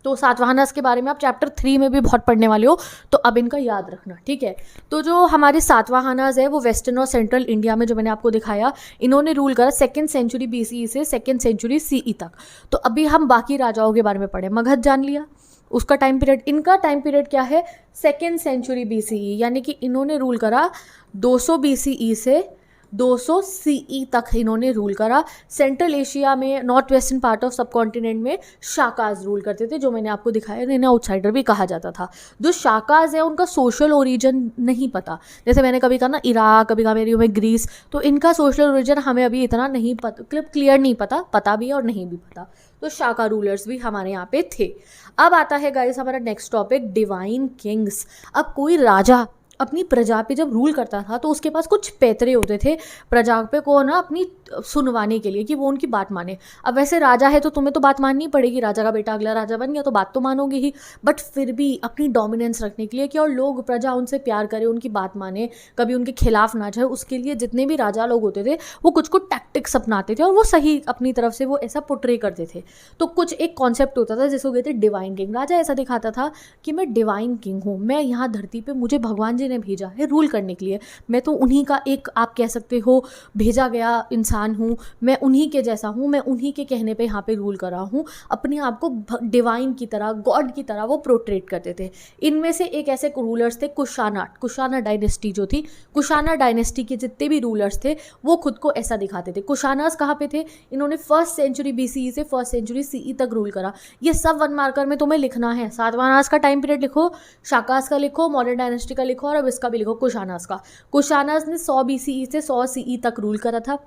तो सातवाहनास के बारे में आप चैप्टर 3 में भी बहुत पढ़ने वाले हो, तो अब इनका याद रखना, ठीक है। तो जो हमारे सातवाहनास है वो वेस्टर्न और सेंट्रल इंडिया में, जो मैंने आपको दिखाया, इन्होंने रूल करा 2nd सेंचुरी BCE से 2nd सेंचुरी CE तक। तो अभी हम बाकी राजाओं के बारे में पढ़े। मगध जान लिया, उसका टाइम पीरियड, इनका टाइम पीरियड क्या है? 2nd सेंचुरी BCE, यानी कि इन्होंने रूल करा 200 BCE से 200 CE तक इन्होंने रूल करा। सेंट्रल एशिया में, नॉर्थ वेस्टर्न पार्ट ऑफ सब कॉन्टिनेंट में शाकाज रूल करते थे, जो मैंने आपको दिखाया, इन्हें आउटसाइडर भी कहा जाता था। जो शाकाज है उनका सोशल ओरिजिन नहीं पता, जैसे मैंने कभी कहा ना इराक, कभी कहा मेरी में ग्रीस, तो इनका सोशल ओरिजिन हमें अभी इतना नहीं पता, क्लियर नहीं पता भी है और नहीं भी पता। तो शाका रूलर्स भी हमारे यहाँ पे थे। अब आता है गाइस हमारा नेक्स्ट टॉपिक, डिवाइन किंग्स। अब कोई राजा अपनी प्रजा पे जब रूल करता था तो उसके पास कुछ पैतरे होते थे प्रजा पे को ना अपनी सुनवाने के लिए, कि वो उनकी बात माने। अब वैसे राजा है तो तुम्हें तो बात माननी पड़ेगी, राजा का बेटा अगला राजा बन गया तो बात तो मानोगे ही, बट फिर भी अपनी डोमिनेंस रखने के लिए कि और लोग, प्रजा उनसे प्यार करे, उनकी बात माने, कभी उनके खिलाफ ना जाए, उसके लिए जितने भी राजा लोग होते थे वो कुछ कुछ टैक्टिक्स अपनाते थे और वो सही अपनी तरफ से वो ऐसा पोर्ट्रे करते थे। तो कुछ एक कॉन्सेप्ट होता था जिसको कहते डिवाइन किंग। राजा ऐसा दिखाता था कि मैं डिवाइन किंग हूँ, मैं यहाँ धरती पर, मुझे भगवान जी ने भेजा है रूल करने के लिए, मैं तो उन्हीं का एक, आप कह सकते हो, भेजा गया इंसान हूँ, मैं उन्हीं के जैसा हूँ, मैं उन्हीं के कहने पे यहाँ पे रूल कर रहा हूँ। अपने आप को डिवाइन की तरह, गॉड की तरह वो प्रोट्रेट करते थे। इनमें से एक ऐसे रूलर्स थे कुशाना डायनेस्टी जो थी, कुशाना डायनेस्टी के जितने भी रूलर्स थे वो खुद को ऐसा दिखाते थे। कुशानास कहाँ पे थे? इन्होंने 1st सेंचुरी BCE से 1st सेंचुरी CE तक रूल करा। ये सब वन मार्कर में तुम्हें लिखना है। सातवाहनास का टाइम पीरियड लिखो, शाकास का लिखो, मॉडर्न डायनेस्टी का लिखो, और अब इसका भी लिखो, कुशानास का। कुशानास ने 100 BCE से 100 CE तक रूल करा था।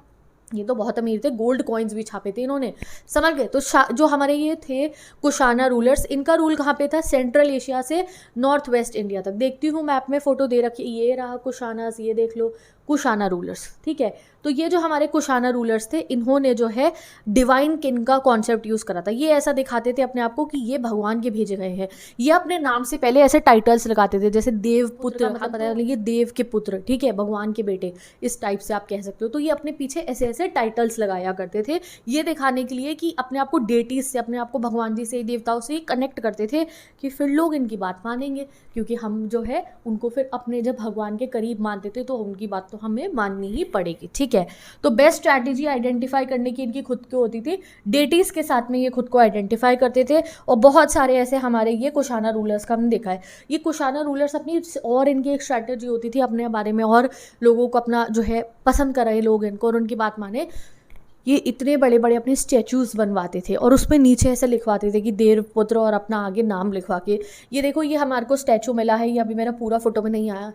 ये तो बहुत अमीर थे, गोल्ड कॉइन्स भी छापे थे इन्होंने, समझ गए। तो जो हमारे ये थे कुशाना रूलर्स, इनका रूल कहाँ पे था? सेंट्रल एशिया से नॉर्थ वेस्ट इंडिया तक। देखती हूँ मैप में फोटो दे रखी, ये रहा कुशानास, ये देख लो कुशाना रूलर्स, ठीक है। तो ये जो हमारे कुशाना रूलर्स थे, इन्होंने जो है डिवाइन किंग का कॉन्सेप्ट यूज़ करा था। ये ऐसा दिखाते थे अपने आप को कि ये भगवान के भेजे गए हैं। ये अपने नाम से पहले ऐसे टाइटल्स लगाते थे, जैसे देव पुत्र, मतलब पता है ये देव के पुत्र, ठीक है, भगवान के बेटे, इस टाइप से आप कह सकते हो। तो ये अपने पीछे ऐसे ऐसे टाइटल्स लगाया करते थे, ये दिखाने के लिए कि अपने आप को डेटीज से, अपने आप को भगवान जी से, देवताओं से कनेक्ट करते थे कि फिर लोग इनकी बात मानेंगे, क्योंकि हम जो है उनको फिर अपने जब भगवान के करीब मानते थे तो उनकी बात तो हमें माननी ही पड़ेगी, ठीक है। तो बेस्ट स्ट्रैटेजी आइडेंटिफाई करने की इनकी खुद की होती थी, डेटीज के साथ में ये खुद को आइडेंटिफाई करते थे। और बहुत सारे ऐसे हमारे ये कुशाना रूलर्स का हमने देखा है। ये कुशाना रूलर्स अपनी, और इनकी एक स्ट्रैटेजी होती थी अपने बारे में और लोगों को अपना जो है पसंद कर रहे लोग इनको और उनकी बात माने, ये इतने बड़े बड़े अपने स्टैचूज़ बनवाते थे और उसमें नीचे ऐसे लिखवाते थे कि देव पुत्र, और अपना आगे नाम लिखवा के। ये देखो, ये हमारे को स्टैचू मिला है, ये अभी मेरा पूरा फोटो में नहीं आया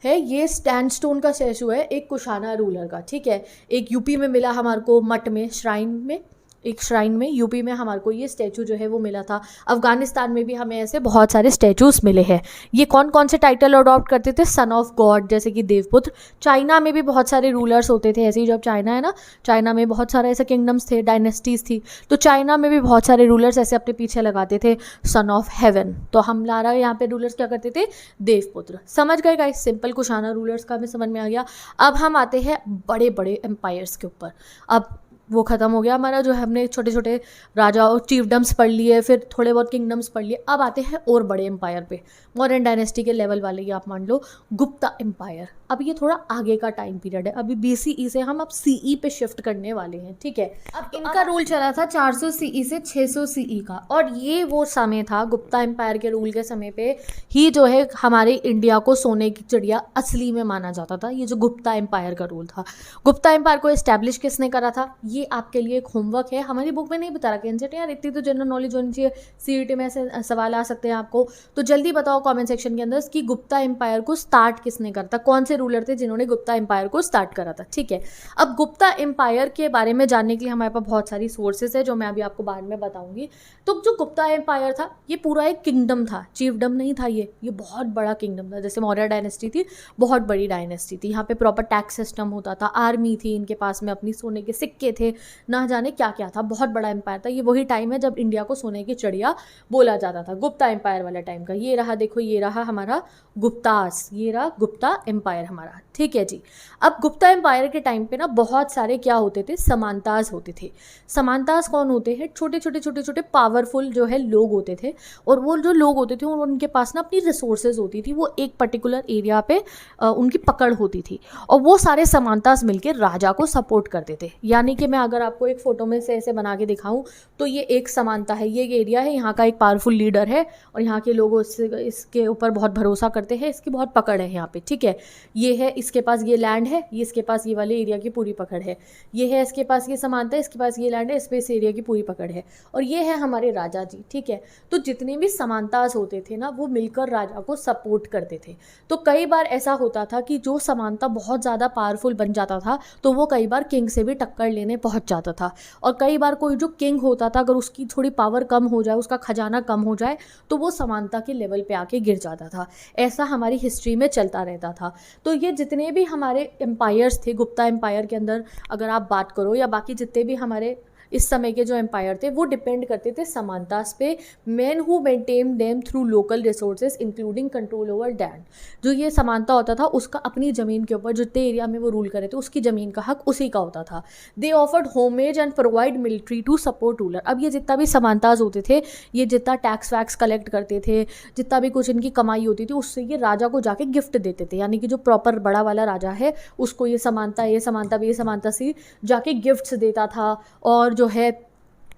है, ये स्टैंडस्टोन का स्टैचू है एक कुशाना रूलर का, ठीक है। एक यूपी में मिला हमारे को, मठ में, श्राइन में, एक श्राइन में यूपी में हमारे को ये स्टैचू जो है वो मिला था। अफगानिस्तान में भी हमें ऐसे बहुत सारे स्टैचूज़ मिले हैं। ये कौन कौन से टाइटल अडॉप्ट करते थे? सन ऑफ गॉड, जैसे कि देवपुत्र। चाइना में भी बहुत सारे रूलर्स होते थे ऐसे ही, जब चाइना है ना, चाइना में बहुत सारे ऐसे किंगडम्स थे, डायनेस्टीज़ थी, तो चाइना में भी बहुत सारे रूलर्स ऐसे अपने पीछे लगाते थे सन ऑफ हेवन। तो हम ला रहा है यहाँ पे रूलर्स क्या करते थे? देवपुत्र। समझ गए गाइस? सिंपल कुशाना रूलर्स का भी समझ में आ गया। अब हम आते हैं बड़े बड़े एम्पायर्स के ऊपर। अब वो ख़त्म हो गया हमारा, जो है हमने छोटे छोटे राजा और चीफडम्स पढ़ लिए, फिर थोड़े बहुत किंगडम्स पढ़ लिए। अब आते हैं और बड़े एम्पायर पे, मॉडर्न डायनेस्टी के लेवल वाले, ये आप मान लो गुप्ता एम्पायर। अब ये थोड़ा आगे का टाइम पीरियड है, अभी BCE से हम अब CE पे शिफ्ट करने वाले हैं, ठीक है। अब इनका रूल चला था 400 CE से 600 CE का, और ये वो समय था गुप्ता एम्पायर के रूल के समय पे ही जो है हमारे इंडिया को सोने की चिड़िया असली में माना जाता था, ये जो गुप्ता एम्पायर का रूल था। गुप्ता एम्पायर को एस्टैब्लिश किसने करा था, ये आपके लिए एक होमवर्क है, हमारी बुक में नहीं बता रखा है यार, इतनी तो जनरल नॉलेज होनी चाहिए, CET में ऐसे सवाल आ सकते हैं आपको। तो जल्दी बताओ कमेंट सेक्शन के अंदर कि गुप्ता एम्पायर को स्टार्ट किसने करा था, कौन से रूलर थे जिन्होंने गुप्ता एम्पायर को स्टार्ट करा था, ठीक है। अब गुप्ता एम्पायर के बारे में जानने के लिए हमारे पास बहुत सारी सोर्सेज है जो मैं अभी आपको बाद में बताऊंगी। तो जो गुप्ता एम्पायर था ये पूरा एक किंगडम था, चीफडम नहीं था, ये बहुत बड़ा किंगडम था। जैसे मौर्य डायनेस्टी थी, बहुत बड़ी डायनेस्टी थी, यहाँ पे प्रॉपर टैक्स सिस्टम होता था, आर्मी थी इनके पास में, अपनी सोने के सिक्के थे, ना जाने क्या क्या था, बहुत बड़ा एम्पायर था। ये वही टाइम है जब इंडिया को सोने की चिड़िया बोला जाता था, गुप्ता एम्पायर वाला टाइम का। ये रहा, देखो ये रहा हमारा गुप्तास, ये रहा गुप्ता एम्पायर हमारा, ठीक है जी। अब गुप्ता एम्पायर के टाइम पे ना बहुत सारे क्या होते थे, समांतास होते थे। समांतास कौन होते हैं, छोटे छोटे पावरफुल जो है लोग होते थे, और वो जो लोग होते थे उनके पास ना अपनी रिसोर्सेज होती थी, वो एक पर्टिकुलर एरिया पे उनकी पकड़ होती थी, और वो सारे समांतास मिलकर राजा को सपोर्ट करते थे। यानी कि मैं अगर आपको एक फोटो में से ऐसे बना के दिखाऊं तो ये एक समानता है, ये एरिया है, यहाँ का एक पावरफुल लीडर है और यहाँ के लोग इसके ऊपर बहुत भरोसा करते हैं, इसकी बहुत पकड़ है यहाँ पे, ठीक है। ये है, इसके पास ये लैंड है, ये इसके पास ये वाले एरिया की पूरी पकड़ है, ये है इसके पास ये समानता है, इसके पास ये लैंड है, इस पे इस एरिया की पूरी पकड़ है, और ये है हमारे राजा जी, ठीक है। तो जितने भी समानतास होते थे ना वो मिलकर राजा को सपोर्ट करते थे। तो कई बार ऐसा होता था कि जो समानता बहुत ज़्यादा पावरफुल बन जाता था तो वो कई बार किंग से भी टक्कर लेने पहुंच जाता था, और कई बार कोई जो किंग होता था अगर उसकी थोड़ी पावर कम हो जाए, उसका खजाना कम हो जाए, तो वो समानता के लेवल पे आके गिर जाता था। ऐसा हमारी हिस्ट्री में चलता रहता था। तो ये जितने भी हमारे एम्पायर्स थे गुप्ता एम्पायर के अंदर अगर आप बात करो, या बाकी जितने भी हमारे इस समय के जो एम्पायर थे वो डिपेंड करते थे समानतास पे। Man who maintain them through local resources including control over land. जो ये समानता होता था उसका अपनी ज़मीन के ऊपर जितने एरिया में वो रूल करे थे उसकी ज़मीन का हक उसी का होता था। They offered homage and provide military to support ruler. अब ये जितना भी समानतास होते थे, ये जितना टैक्स वैक्स कलेक्ट करते थे, जितना भी कुछ इनकी कमाई होती थी उससे ये राजा को जाके गिफ्ट देते थे। यानी कि जो प्रॉपर बड़ा वाला राजा है उसको ये समानता सी जाके गिफ्ट्स देता था, और जो है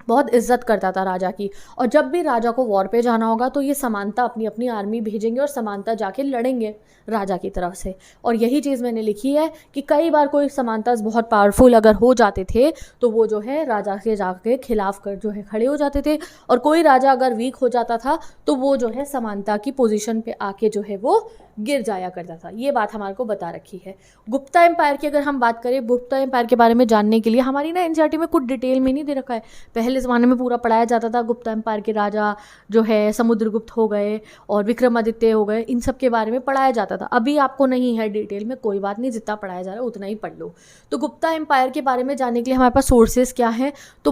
बहुत इज्जत करता था राजा की। और जब भी राजा को वॉर पे जाना होगा तो ये समानता अपनी अपनी आर्मी भेजेंगे और समानता जाके लड़ेंगे राजा की तरफ से। और यही चीज़ मैंने लिखी है कि कई बार कोई समानता बहुत पावरफुल अगर हो जाते थे तो वो जो है राजा के जाके खिलाफ कर जो है खड़े हो जाते थे, और कोई राजा अगर वीक हो जाता था तो वो जो है समानता की पोजीशन पे आके जो है वो गिर जाया करता था। ये बात हमारे को बता रखी है। गुप्ता एम्पायर की अगर हम बात करें, गुप्ता एम्पायर के बारे में जानने के लिए हमारी ना एनसीईआरटी में कुछ डिटेल में नहीं दे रखा है। पहले ज़माने में पूरा पढ़ाया जाता था, गुप्ता एम्पायर के राजा जो है समुद्रगुप्त हो गए और विक्रमादित्य हो गए, इन सब के बारे में पढ़ाया जाता था। अभी आपको नहीं है डिटेल में, कोई बात नहीं, जितना पढ़ाया जा रहा है उतना ही पढ़ लो। तो गुप्ता एम्पायर के बारे में जानने के लिए हमारे पास सोर्सेज क्या है, तो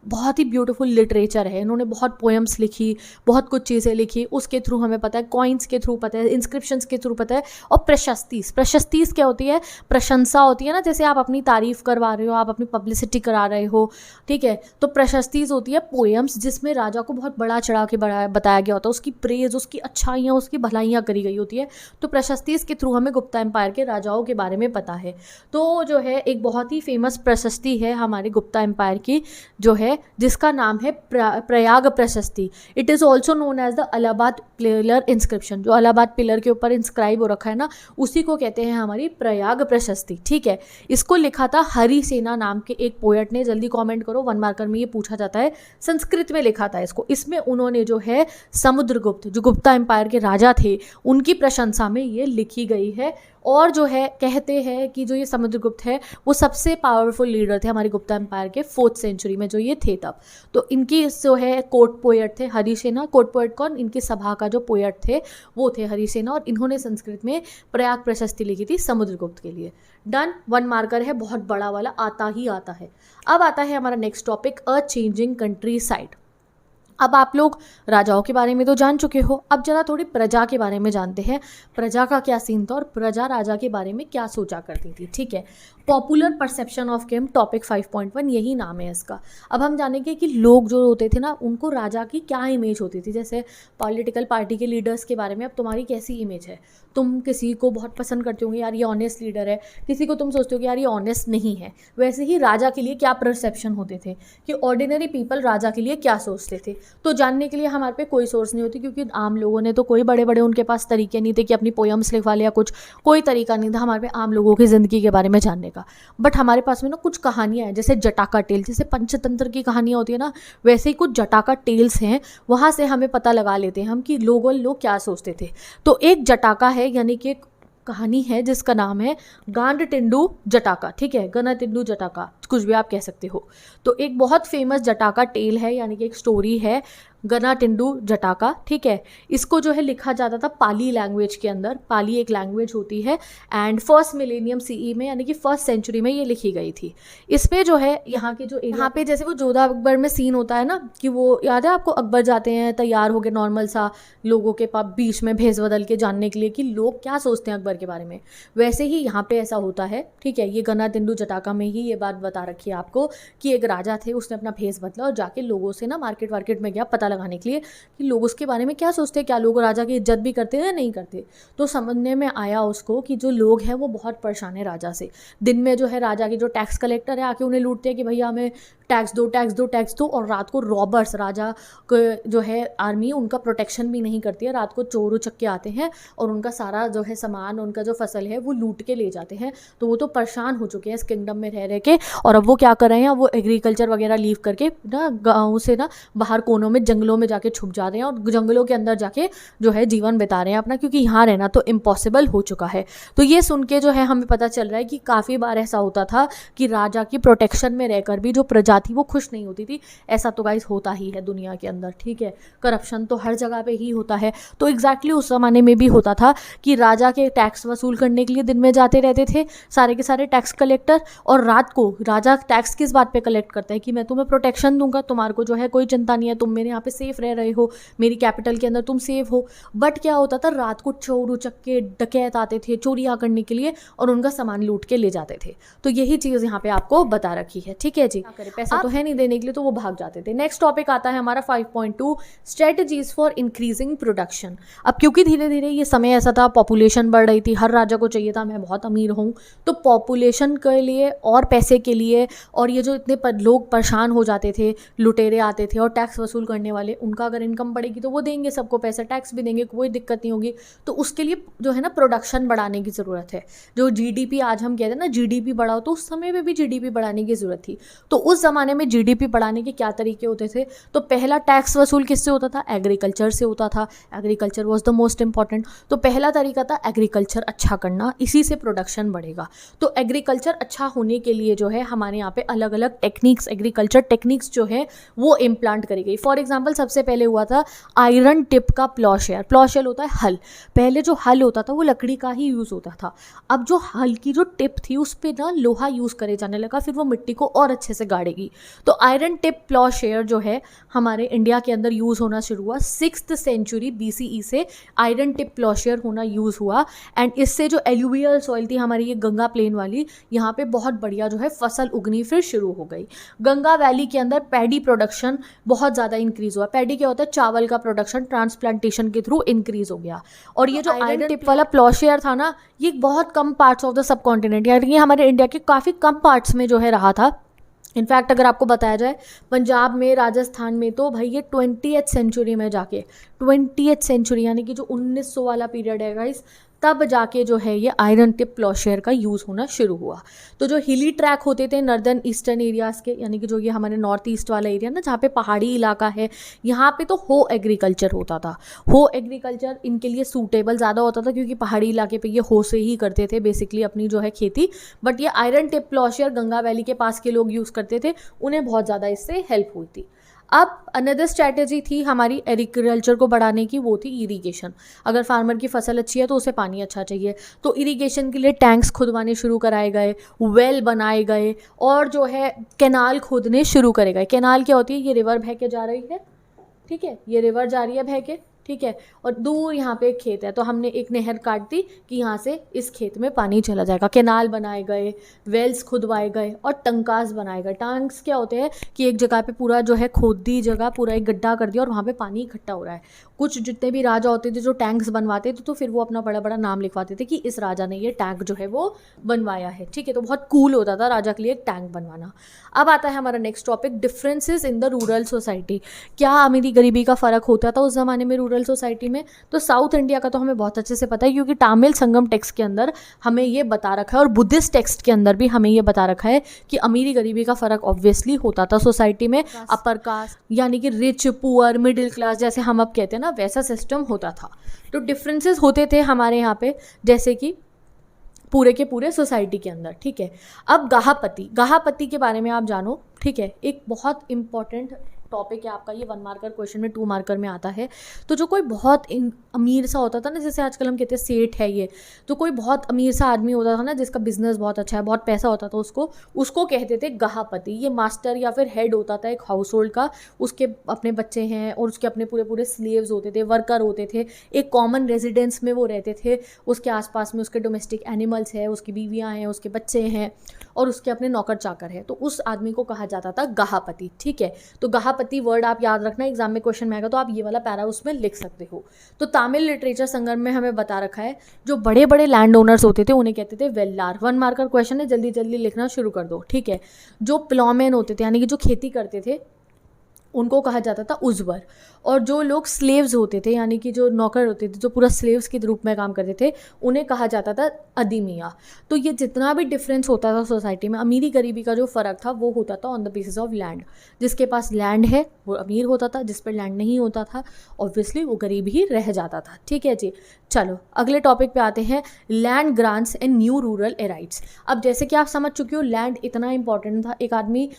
बहुत ही ब्यूटीफुल लिटरेचर है। इन्होंने बहुत पोएम्स लिखी, बहुत कुछ चीज़ें लिखी, उसके थ्रू हमें पता है, कॉइन्स के थ्रू पता है, इंस्क्रिप्शंस के थ्रू पता है, और प्रशस्तीस क्या होती है, प्रशंसा होती है ना, जैसे आप अपनी तारीफ़ करवा रहे हो, आप अपनी पब्लिसिटी करा रहे हो, ठीक है। तो प्रशस्तीस होती है पोएम्स जिसमें राजा को बहुत बड़ा चढ़ा के बताया गया होता है, उसकी प्रेज, उसकी अच्छाइयाँ, उसकी भलाइयाँ करी गई होती है। तो प्रशस्तीस के थ्रू हमें गुप्ता एम्पायर के राजाओं के बारे में पता है। तो जो है एक बहुत ही फेमस प्रशस्ति है हमारे गुप्ता एम्पायर की जो है, जिसका नाम है Prayag Prashasti. It is also known as the Allahabad pillar inscription. जो इलाहाबाद पिलर के ऊपर इंस्क्राइब हो रखा है ना, उसी को कहते हैं हमारी प्रयाग प्रशस्ति, ठीक है। इसको लिखा था हरिसेना नाम के एक पोएट ने। जल्दी कमेंट करो, 1 मार्कर में ये पूछा जाता है, संस्कृत में लिखा था इसको। इसमें उन्होंने जो है समुद्रगुप्त जो गुप्ता एम्पायर के राजा थे उनकी प्रशंसा में ये लिखी गई है। और जो है कहते हैं कि जो ये समुद्रगुप्त है वो सबसे पावरफुल लीडर थे हमारे गुप्ता एम्पायर के 4th सेंचुरी में जो ये थे तब। तो इनकी जो है कोर्ट पोएट थे हरिसेना। कोर्ट पोएट कौन, इनकी सभा का जो पोएट थे वो थे हरिसेना, और इन्होंने संस्कृत में प्रयाग प्रशस्ति लिखी थी समुद्रगुप्त के लिए। डन, 1 मार्कर है, बहुत बड़ा वाला, आता ही आता है। अब आता है हमारा नेक्स्ट टॉपिक, अ चेंजिंग कंट्री साइड। अब आप लोग राजाओं के बारे में तो जान चुके हो, अब जरा थोड़ी प्रजा के बारे में जानते हैं। प्रजा का क्या सीन था और प्रजा राजा के बारे में क्या सोचा करती थी। ठीक है, popular perception of king topic 5.1 यही नाम है इसका। अब हम जानेंगे कि लोग जो होते थे ना, उनको राजा की क्या इमेज होती थी। जैसे पॉलिटिकल पार्टी के लीडर्स के बारे में अब तुम्हारी कैसी इमेज है। तुम किसी को बहुत पसंद करते होंगे, यार ये ऑनेस्ट लीडर है, किसी को तुम सोचते हो कि यार ये ऑनेस्ट नहीं है। वैसे ही राजा के लिए क्या परसेप्शन होते थे, कि ऑर्डिनरी पीपल राजा के लिए क्या सोचते थे। तो जानने के लिए हमारे पे कोई सोर्स नहीं होती, क्योंकि आम लोगों ने तो कोई बड़े बड़े उनके पास तरीके नहीं थे कि अपनी पोयम्स लिखवा ले या कुछ, कोई तरीका नहीं था हमारे पे आम लोगों की ज़िंदगी के बारे में जानने का। बट हमारे पास में ना कुछ कहानियाँ हैं, जैसे जटाका टेल, जैसे पंचतंत्र की कहानियाँ होती है ना, वैसे ही कुछ जटाका टेल्स हैं। वहाँ से हमें पता लगा लेते हैं हम कि लोग क्या सोचते थे। तो एक जटाका है, यानी कि एक कहानी है जिसका नाम है गांडटिंडु जटाका। ठीक है, गणटिंडु जटाका, कुछ भी आप कह सकते हो। तो एक बहुत फेमस जटाका टेल है, यानी कि एक स्टोरी है गणाटिंडु जटाका। ठीक है, इसको जो है लिखा जाता था पाली लैंग्वेज के अंदर। पाली एक लैंग्वेज होती है एंड फर्स्ट मिलेनियम सीई में, यानी कि फर्स्ट सेंचुरी में ये लिखी गई थी। इसमें जो है यहाँ के जो यहाँ पे जैसे वो जोधा अकबर में सीन होता है ना, कि वो याद है आपको, अकबर जाते हैं तैयार हो गए नॉर्मल सा, लोगों के पास बीच में भेस बदल के जानने के लिए कि लोग क्या सोचते हैं अकबर के बारे में। वैसे ही यहाँ पे ऐसा होता है। ठीक है, ये गणाटिंडु जटाका में ही ये बात बता रखी है आपको कि एक राजा थे, उसने अपना भेस बदला और जाके लोगों से ना मार्केट में गया पता लगाने के लिए कि लोग उसके बारे में क्या सोचते हैं, क्या लोग राजा की इज्जत भी करते हैं या नहीं करते। तो समझने में आया उसको कि जो लोग हैं वो बहुत परेशान है राजा से। दिन में जो है राजा के जो टैक्स कलेक्टर है आके उन्हें लूटते हैं कि भैया हमें टैक्स दो टैक्स दो टैक्स दो, और रात को रॉबर्स, राजा को जो है आर्मी उनका प्रोटेक्शन भी नहीं करती है, रात को चोर उचक्के आते हैं और उनका सारा जो है सामान, उनका जो फसल है वो लूट के ले जाते हैं। तो वो तो परेशान हो चुके हैं इस किंगडम में रह के, और अब वो क्या कर रहे हैं, वो एग्रीकल्चर वगैरह लीव करके ना गाँव से ना बाहर कोनों में जंगलों में जाके छुप जा रहे हैं और जंगलों के अंदर जाके जो है जीवन बिता रहे हैं अपना, क्योंकि यहाँ रहना तो इम्पॉसिबल हो चुका है। तो ये सुन के जो है हमें पता चल रहा है कि काफ़ी बार ऐसा होता था कि राजा की प्रोटेक्शन में रहकर भी जो प्रजा थी वो खुश नहीं होती थी। ऐसा तो गाइस होता ही है दुनिया के अंदर। ठीक है, करप्शन तो हर जगह पे ही होता है। तो एग्जैक्टली उस ज़माने में भी होता था कि राजा के टैक्स वसूल करने के लिए दिन में जाते रहते थे सारे के सारे टैक्स कलेक्टर, और रात को राजा टैक्स किस बात पे कलेक्ट करता है कि मैं तुम्हें प्रोटेक्शन दूंगा, तुम्हारे को जो है कोई चिंता नहीं है, तुम मेरे यहाँ पे सेफ रह रहे हो, मेरी कैपिटल के अंदर तुम सेफ हो। बट क्या होता था, रात को चोर उचक्के डकैत आते थे चोरियाँ करने के लिए और उनका सामान लूट के ले जाते थे। तो यही चीज़ यहाँ पे आपको बता रखी है। ठीक है जी, पैसा तो है नहीं देने के लिए तो वो भाग जाते थे। नेक्स्ट टॉपिक आता है हमारा 5.2 स्ट्रेटजीज फॉर इंक्रीजिंग प्रोडक्शन। अब क्योंकि धीरे धीरे ये समय ऐसा था, पॉपुलेशन बढ़ रही थी, हर राजा को चाहिए था मैं बहुत अमीर हूँ, तो पॉपुलेशन के लिए और पैसे के लिए, और ये जो इतने लोग परेशान हो जाते थे, लुटेरे आते थे और टैक्स वसूल करने वाले, उनका अगर इनकम बढ़ेगी तो वो देंगे सबको पैसा, टैक्स भी देंगे, कोई दिक्कत नहीं होगी। तो उसके लिए जो है ना प्रोडक्शन बढ़ाने की ज़रूरत है। जो जीडीपी आज हम कहते हैं ना जीडीपी बढ़ाओ, तो उस समय में भी जीडीपी बढ़ाने की ज़रूरत थी। तो उस ज़माने में जीडीपी बढ़ाने के क्या तरीके होते थे, तो पहला टैक्स वसूल किससे होता था, एग्रीकल्चर से होता था। Agriculture was the most important. तो पहला तरीका था एग्रीकल्चर अच्छा करना, इसी से प्रोडक्शन बढ़ेगा। तो एग्रीकल्चर अच्छा होने के लिए जो है हमारे यहाँ पे अलग अलग टेक्निक्स, एग्रीकल्चर टेक्निक्स जो है वो इम्प्लांट करी गई। फॉर एग्जाम्पल सबसे पहले हुआ था आयरन टिप का प्लॉशेयर। प्लॉशेयर होता है हल। पहले जो हल होता था वो लकड़ी का ही यूज़ होता था। अब जो हल की जो टिप थी उस पर ना लोहा यूज़ करे जाने लगा, फिर वो मिट्टी को और अच्छे से गाड़ेगी। तो आयरन टिप प्लॉशेयर जो है हमारे इंडिया के अंदर यूज़ होना शुरू हुआ 6th सेंचुरी BCE से। आयरन टिप प्लॉशेयर होना यूज़ हुआ एंड इससे जो एलुवियल सॉइल थी हमारी ये गंगा प्लेन वाली, यहाँ पे बहुत बढ़िया जो है फसल उगनी फिर शुरू हो गई। गंगा वैली के अंदर पैडी प्रोडक्शन बहुत ज़्यादा इंक्रीज़ हुआ। पैडी क्या होता है, चावल का प्रोडक्शन ट्रांसप्लांटेशन के थ्रू इंक्रीज़ हो गया। और ये जो आयरन टिप वाला प्लॉशेयर था ना, ये बहुत कम parts of the subcontinent, यानी हमारे इंडिया के काफ़ी कम पार्ट्स में जो है रहा था। इनफैक्ट अगर आपको बताया जाए पंजाब में, राजस्थान में, तो भाई ये 20th सेंचुरी में जाके, 20th सेंचुरी यानी कि जो 1900 वाला पीरियड है गाइस, तब जाके जो है ये आयरन टिप प्लॉशेयर का यूज़ होना शुरू हुआ। तो जो हिली ट्रैक होते थे नॉर्दर्न ईस्टर्न एरियाज़ के, यानी कि जो ये हमारे नॉर्थ ईस्ट वाला एरिया ना जहाँ पे पहाड़ी इलाका है, यहाँ पे तो हो एग्रीकल्चर होता था। हो एग्रीकल्चर इनके लिए सूटेबल ज़्यादा होता था क्योंकि पहाड़ी इलाके पे ये हो से ही करते थे बेसिकली अपनी जो है खेती। बट ये आयरन टिप प्लॉशेयर गंगा वैली के पास के लोग यूज़ करते थे, उन्हें बहुत ज़्यादा इससे हेल्प हुई थी। अब अनदर स्ट्रैटेजी थी हमारी एग्रीकल्चर को बढ़ाने की, वो थी इरिगेशन। अगर फार्मर की फसल अच्छी है तो उसे पानी अच्छा चाहिए, तो इरिगेशन के लिए टैंक्स खुदवाने शुरू कराए गए, वेल बनाए गए और जो है कैनाल खोदने शुरू करे गए। कैनाल क्या होती है, ये रिवर बह के जा रही है, ठीक है, ये रिवर जा रही है बह के, ठीक है, और दूर यहाँ पे एक खेत है, तो हमने एक नहर काट दी कि यहाँ से इस खेत में पानी चला जाएगा। कैनाल बनाए गए, वेल्स खुदवाए गए और टंकास बनाए गए। टैंक्स क्या होते हैं कि एक जगह पे पूरा जो है खोद दी जगह, पूरा एक गड्ढा कर दिया और वहाँ पे पानी इकट्ठा हो रहा है। कुछ जितने भी राजा होते थे जो टैंक्स बनवाते थे, तो फिर वो अपना बड़ा बड़ा नाम लिखवाते थे कि इस राजा ने ये टैंक जो है वो बनवाया है, ठीक है। तो बहुत कूल होता था राजा के लिए एक टैंक बनवाना। अब आता है हमारा next topic, differences in the rural society. क्या अमीरी गरीबी का फ़र्क होता था उस ज़माने में रूरल सोसाइटी में? तो साउथ इंडिया का तो हमें बहुत अच्छे से पता है, क्योंकि तमिल संगम टेक्स्ट के अंदर हमें ये बता रखा है और बुद्धिस्ट टेक्स्ट के अंदर भी हमें ये बता रखा है कि अमीरी गरीबी का फ़र्क ऑब्वियसली होता था सोसाइटी में। अपर कास्ट यानी कि रिच, पुअर, मिडिल क्लास जैसे हम अब कहते हैं ना, वैसा सिस्टम होता था। तो डिफरेंसेस होते थे हमारे यहाँ पे, जैसे कि पूरे के पूरे सोसाइटी के अंदर, ठीक है। अब गाहापति के बारे में आप जानो, ठीक है, एक बहुत इंपॉर्टेंट टॉपिक है आपका, ये 1 मार्कर क्वेश्चन में 2 मार्कर में आता है। तो जो कोई बहुत अमीर सा होता था ना, जैसे आजकल हम कहते हैं सेठ है ये, तो कोई बहुत अमीर सा आदमी होता था ना जिसका बिजनेस बहुत अच्छा है, बहुत पैसा होता था, उसको कहते थे गाहापति। ये मास्टर या फिर हेड होता था एक हाउस होल्ड का, उसके अपने बच्चे हैं और उसके अपने पूरे पूरे स्लेव्स होते थे, वर्कर होते थे, एक कॉमन रेजिडेंस में वो रहते थे, उसके आसपास में उसके डोमेस्टिक एनिमल्स हैं, उसकी बीवियाँ हैं, उसके बच्चे हैं और उसके अपने नौकर चाकर हैं। तो उस आदमी को कहा जाता था गाहापति, ठीक है। तो गाहापति वर्ड आप याद रखना, एग्जाम में क्वेश्चन में आएगा तो आप ये वाला पैरा उसमें लिख सकते हो। तो तमिल लिटरेचर संग्रह में हमें बता रखा है जो बड़े बड़े लैंड ओनर्स होते थे उन्हें कहते थे वेल्लार। 1 मार्कर क्वेश्चन है, जल्दी जल्दी लिखना शुरू कर दो, ठीक है। जो प्लॉमैन होते थे यानी कि जो खेती करते थे उनको कहा जाता था उजवर। और जो लोग स्लेव्स होते थे यानी कि जो नौकर होते थे, जो पूरा स्लेव्स के रूप में काम करते थे, उन्हें कहा जाता था अदीमिया। तो ये जितना भी डिफरेंस होता था सोसाइटी में, अमीरी गरीबी का जो फ़र्क था वो होता था on the basis of land. जिसके पास लैंड है वो अमीर होता था, जिस पर लैंड नहीं होता था ऑब्वियसली वो गरीब ही रह जाता था, ठीक है जी। चलो अगले टॉपिक पे आते हैं, land grants and new rural rights. अब जैसे कि आप समझ चुके हो लैंड इतना इंपॉर्टेंट था, एक आदमी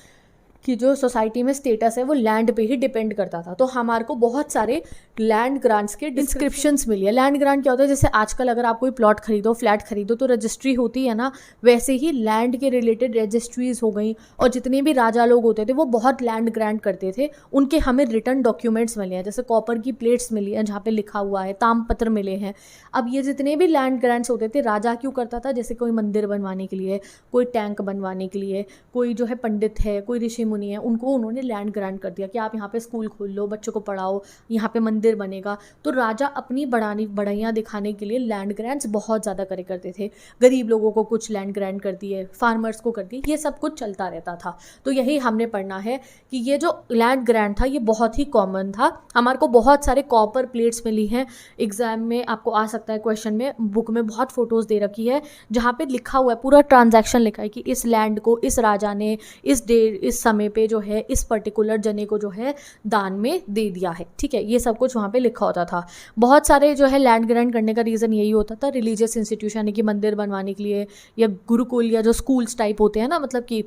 कि जो सोसाइटी में स्टेटस है वो लैंड पे ही डिपेंड करता था। तो हमारे को बहुत सारे लैंड ग्रांट्स के डिस्क्रिप्शंस मिली है। लैंड ग्रांट क्या होता है, जैसे आजकल अगर आप कोई प्लॉट खरीदो, फ्लैट खरीदो तो रजिस्ट्री होती है ना, वैसे ही लैंड के रिलेटेड रजिस्ट्रीज हो गई। और जितने भी राजा लोग होते थे वो बहुत लैंड ग्रांट करते थे, उनके हमें रिटर्न डॉक्यूमेंट्स मिले हैं, जैसे कॉपर की प्लेट्स मिली हैं जहाँ पे लिखा हुआ है, तामपत्र मिले हैं। अब ये जितने भी लैंड ग्रांट्स होते थे राजा क्यों करता था, जैसे कोई मंदिर बनवाने के लिए, कोई टैंक बनवाने के लिए, कोई जो है पंडित है, कोई ऋषि मुनि है, उनको उन्होंने लैंड ग्रांट कर दिया कि आप यहाँ पे स्कूल खोल लो, बच्चों को पढ़ाओ, यहाँ पे मंदिर बनेगा। तो राजा अपनी बढ़ाइयाँ दिखाने के लिए लैंड ग्रांट्स बहुत ज़्यादा करे करते थे। गरीब लोगों को कुछ लैंड ग्रांट कर दिए, फार्मर्स को कर दिए, ये सब कुछ चलता रहता था। तो यही हमने पढ़ना है कि ये जो लैंड ग्रांट था ये बहुत ही कॉमन था। हमारे को बहुत सारे कॉपर प्लेट्स मिली हैं, एग्जाम में आपको आ सकता है क्वेश्चन में, बुक में बहुत फोटोज़ दे रखी है जहाँ पे लिखा हुआ है, पूरा ट्रांजैक्शन लिखा है कि इस लैंड को इस राजा ने इस समय पे जो है इस पर्टिकुलर जने को जो है दान में दे दिया है, ठीक है। ये सब कुछ वहाँ पे लिखा होता था। बहुत सारे जो है लैंड ग्रांट करने का रीज़न यही होता था, रिलीजियस इंस्टीट्यूशन यानी कि मंदिर बनवाने के लिए, या गुरुकुल या जो स्कूल्स टाइप होते हैं ना, मतलब कि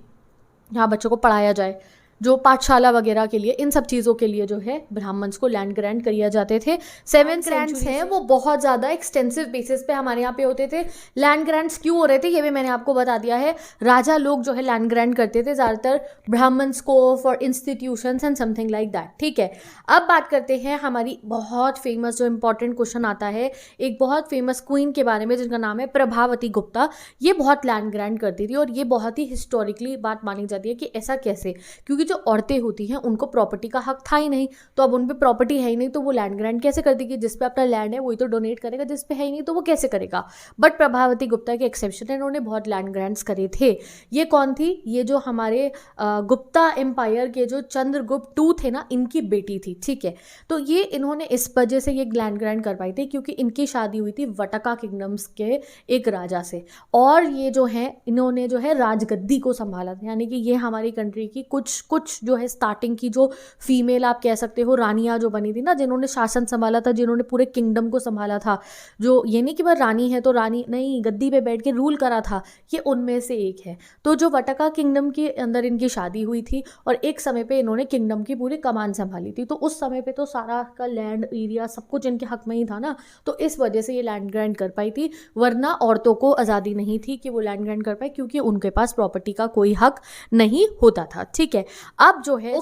यहाँ बच्चों को पढ़ाया जाए, जो पाठशाला वगैरह के लिए, इन सब चीज़ों के लिए जो है ब्राह्मण्स को लैंड ग्रांट किया जाते थे। 7 ग्रांट्स हैं वो बहुत ज़्यादा एक्सटेंसिव बेसिस पे हमारे यहाँ पे होते थे। लैंड ग्रांट्स क्यों हो रहे थे ये भी मैंने आपको बता दिया है। राजा लोग जो है लैंड ग्रांट करते थे ज़्यादातर ब्राह्मण्स को for institutions and something like that, ठीक है। अब बात करते हैं हमारी बहुत फेमस जो इंपॉर्टेंट क्वेश्चन आता है, एक बहुत फेमस क्वीन के बारे में जिनका नाम है प्रभावती गुप्ता। ये बहुत लैंड ग्रांट करती थी और ये बहुत ही हिस्टोरिकली बात मानी जाती है कि ऐसा कैसे, क्योंकि जो औरतें होती हैं उनको प्रॉपर्टी का हक था ही नहीं, तो अब उन पे प्रॉपर्टी है ही नहीं तो वो लैंड ग्रांट कैसे कर देगी। जिस पे अपना लैंड है वही तो डोनेट करेगा, जिस पे है ही नहीं तो वो कैसे करेगा। बट प्रभावती गुप्ता के एक्सेप्शन है, इन्होंने बहुत लैंड ग्रांट्स करे थे। ये कौन थी, ये जो हमारे गुप्ता एम्पायर के जो चंद्रगुप्त II थे ना, इनकी बेटी थी, ठीक है। तो ये इन्होंने इस वजह से ये लैंड ग्रांट कर पाई थी क्योंकि इनकी शादी हुई थी वटका किंगडम्स के एक राजा से, और ये जो है इन्होंने जो है राजगद्दी को संभाला था। यानी कि ये हमारी कंट्री की कुछ जो है स्टार्टिंग की जो फीमेल आप कह सकते हो रानियाँ जो बनी थी ना, जिन्होंने शासन संभाला था, जिन्होंने पूरे किंगडम को संभाला था, जो ये नहीं कि वह रानी है तो रानी नहीं, गद्दी पे बैठ के रूल करा था, ये उनमें से एक है। तो जो वटका किंगडम के अंदर इनकी शादी हुई थी और एक समय पे इन्होंने किंगडम की पूरी कमान संभाली थी। तो उस समय पे तो सारा का लैंड एरिया सब कुछ इनके हक में ही था ना, तो इस वजह से ये लैंड ग्रांट कर पाई थी। वरना औरतों को आज़ादी नहीं थी कि वो लैंड ग्रांट कर पाए, क्योंकि उनके पास प्रॉपर्टी का कोई हक नहीं होता था, ठीक है। अब जो है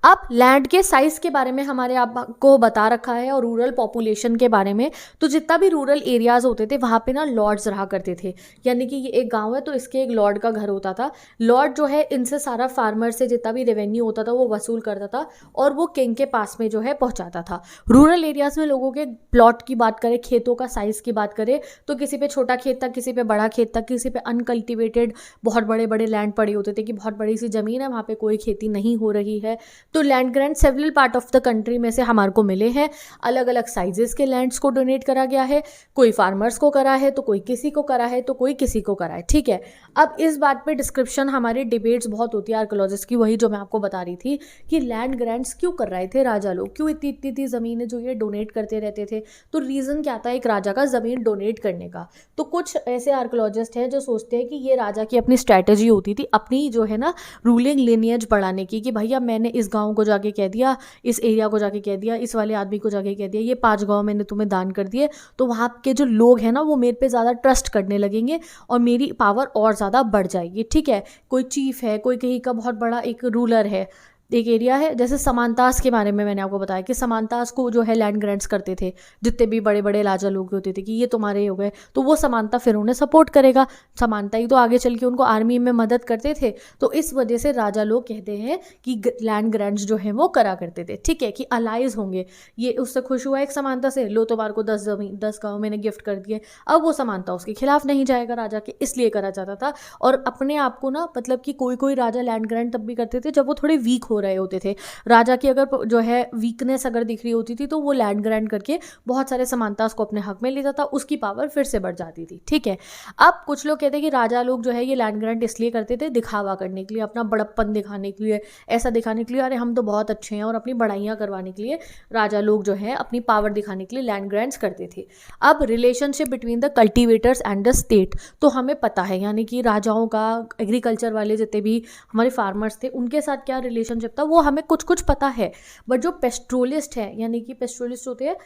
अब लैंड के साइज के बारे में हमारे आपको बता रखा है और रूरल पॉपुलेशन के बारे में। तो जितना भी रूरल एरियाज होते थे वहाँ पे ना लॉर्ड्स रहा करते थे, यानी कि ये एक गांव है तो इसके एक लॉर्ड का घर होता था। लॉर्ड जो है इनसे सारा फार्मर से जितना भी रेवेन्यू होता था वो वसूल करता था और वो किंग के पास में जो है पहुंचाता था। रूरल एरियाज में लोगों के प्लॉट की बात करें, खेतों का साइज की बात करें, तो किसी पे छोटा खेत था, किसी पे बड़ा खेत था, किसी पे अनकल्टिवेटेड बहुत बड़े बड़े लैंड पड़े होते थे कि बहुत बड़ी सी ज़मीन है, वहाँ पे कोई खेती नहीं हो रही है। तो land grant several part of the country में से हमारे को मिले हैं। अलग अलग साइजेस के लैंड्स को डोनेट करा गया है, कोई फार्मर्स को करा है, तो कोई किसी को करा है, तो कोई किसी को करा है, ठीक है। अब इस बात पे डिस्क्रिप्शन हमारी डिबेट्स बहुत होती है आर्कोलॉजिस्ट की, वही जो मैं आपको बता रही थी कि लैंड ग्रांट्स क्यों कर रहे थे राजा लोग, क्यों इतनी इतनी ज़मीन जो ये डोनेट करते रहते थे। तो रीज़न क्या था एक राजा का ज़मीन डोनेट करने का। तो कुछ ऐसे आर्कोलॉजिस्ट हैं जो सोचते हैं कि ये राजा की अपनी स्ट्रैटेजी होती थी अपनी जो है ना रूलिंग लिनियज बढ़ाने की, कि भैया मैंने इस गांव को जाके कह दिया, इस एरिया को जाके कह दिया, इस वाले आदमी को जाके कह दिया, ये 5 गांव मैंने तुम्हें दान कर दिए, तो वहाँ के जो लोग हैं ना वो मेरे पे ज़्यादा ट्रस्ट करने लगेंगे और मेरी पावर और ज़्यादा बढ़ जाएगी, ठीक है। कोई चीफ है, कोई कहीं का बहुत बड़ा एक रूलर है, एक एरिया है, जैसे समांतास के बारे में मैंने आपको बताया कि समांतास को जो है लैंड ग्रांट्स करते थे जितने भी बड़े बड़े राजा लोग होते थे कि ये तुम्हारे हो गए, तो वो समानता फिर उन्हें सपोर्ट करेगा। समानता ही तो आगे चल के उनको आर्मी में मदद करते थे। तो इस वजह से राजा लोग कहते हैं कि लैंड ग्रांट्स जो है वो करा करते थे, ठीक है, कि अलाइज होंगे। ये उससे खुश हुआ एक समानता से, लो तुम्हारे को 10 गाँव मैंने गिफ्ट कर दिए, अब वो समानता उसके खिलाफ नहीं जाएगा राजा के, इसलिए करा जाता था। और अपने आप को ना मतलब कि कोई कोई राजा लैंड ग्रांट तब भी करते थे जब वो थोड़े वीक हो रहे होते थे। राजा की अगर जो है वीकनेस अगर दिख रही होती थी तो वो लैंड ग्रांट करके बहुत सारे समानतास को अपने हक में लेता था, उसकी पावर फिर से बढ़ जाती थी, ठीक है। अब कुछ लोग कहते हैं कि राजा लोग जो है ये लैंड ग्रांट इसलिए करते थे दिखावा करने के लिए, अपना बड़प्पन दिखाने के लिए, ऐसा दिखाने के लिए अरे हम तो बहुत अच्छे हैं, और अपनी बड़ाइयाँ करवाने के लिए राजा लोग जो है अपनी पावर दिखाने के लिए लैंड ग्रांट्स करते थे। अब relationship between the cultivators and the state तो हमें पता है, यानी कि राजाओं का एग्रीकल्चर वाले जितने भी हमारे फार्मर्स थे उनके साथ क्या रिलेशनशिप था वो हमें कुछ कुछ पता है। बट जो पेस्ट्रोलिस्ट है, यानी कि पेस्ट्रोलिस्ट होते हैं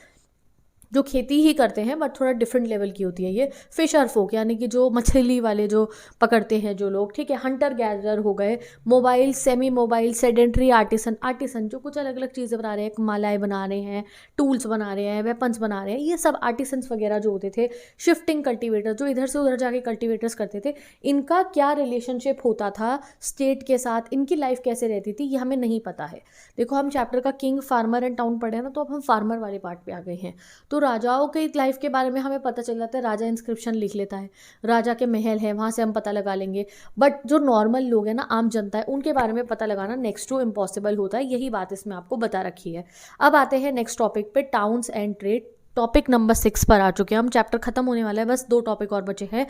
जो खेती ही करते हैं बट थोड़ा डिफरेंट लेवल की होती है ये, फिशर फोक यानी कि जो मछली वाले जो पकड़ते हैं जो लोग, ठीक है, हंटर गैदरर हो गए, mobile, semi mobile, sedentary artisan जो कुछ अलग अलग चीज़ें बना रहे हैं, मालाएँ बना रहे हैं, टूल्स बना रहे हैं, वेपन्स बना रहे हैं, ये सब आर्टिसंस वगैरह जो होते थे, शिफ्टिंग कल्टिवेटर जो इधर से उधर जाके कल्टिवेटर्स करते थे, इनका क्या रिलेशनशिप होता था स्टेट के साथ, इनकी लाइफ कैसे रहती थी ये हमें नहीं पता है। देखो हम चैप्टर का किंग, फार्मर एंड टाउन पढ़े ना, तो अब हम फार्मर वाले पार्ट पे आ गए हैं। तो राजाओं के लाइफ के बारे में हमें पता चल जाता है, राजा इंस्क्रिप्शन लिख लेता है, राजा के महल है वहाँ से हम पता लगा लेंगे। बट जो नॉर्मल लोग हैं ना, आम जनता है, उनके बारे में पता लगाना नेक्स्ट टू इम्पॉसिबल होता है, यही बात इसमें आपको बता रखी है। अब आते हैं नेक्स्ट टॉपिक पे, towns and trade. Topic number 6 पर आ चुके हैं हम, चैप्टर खत्म होने वाला है, बस 2 टॉपिक और बचे हैं।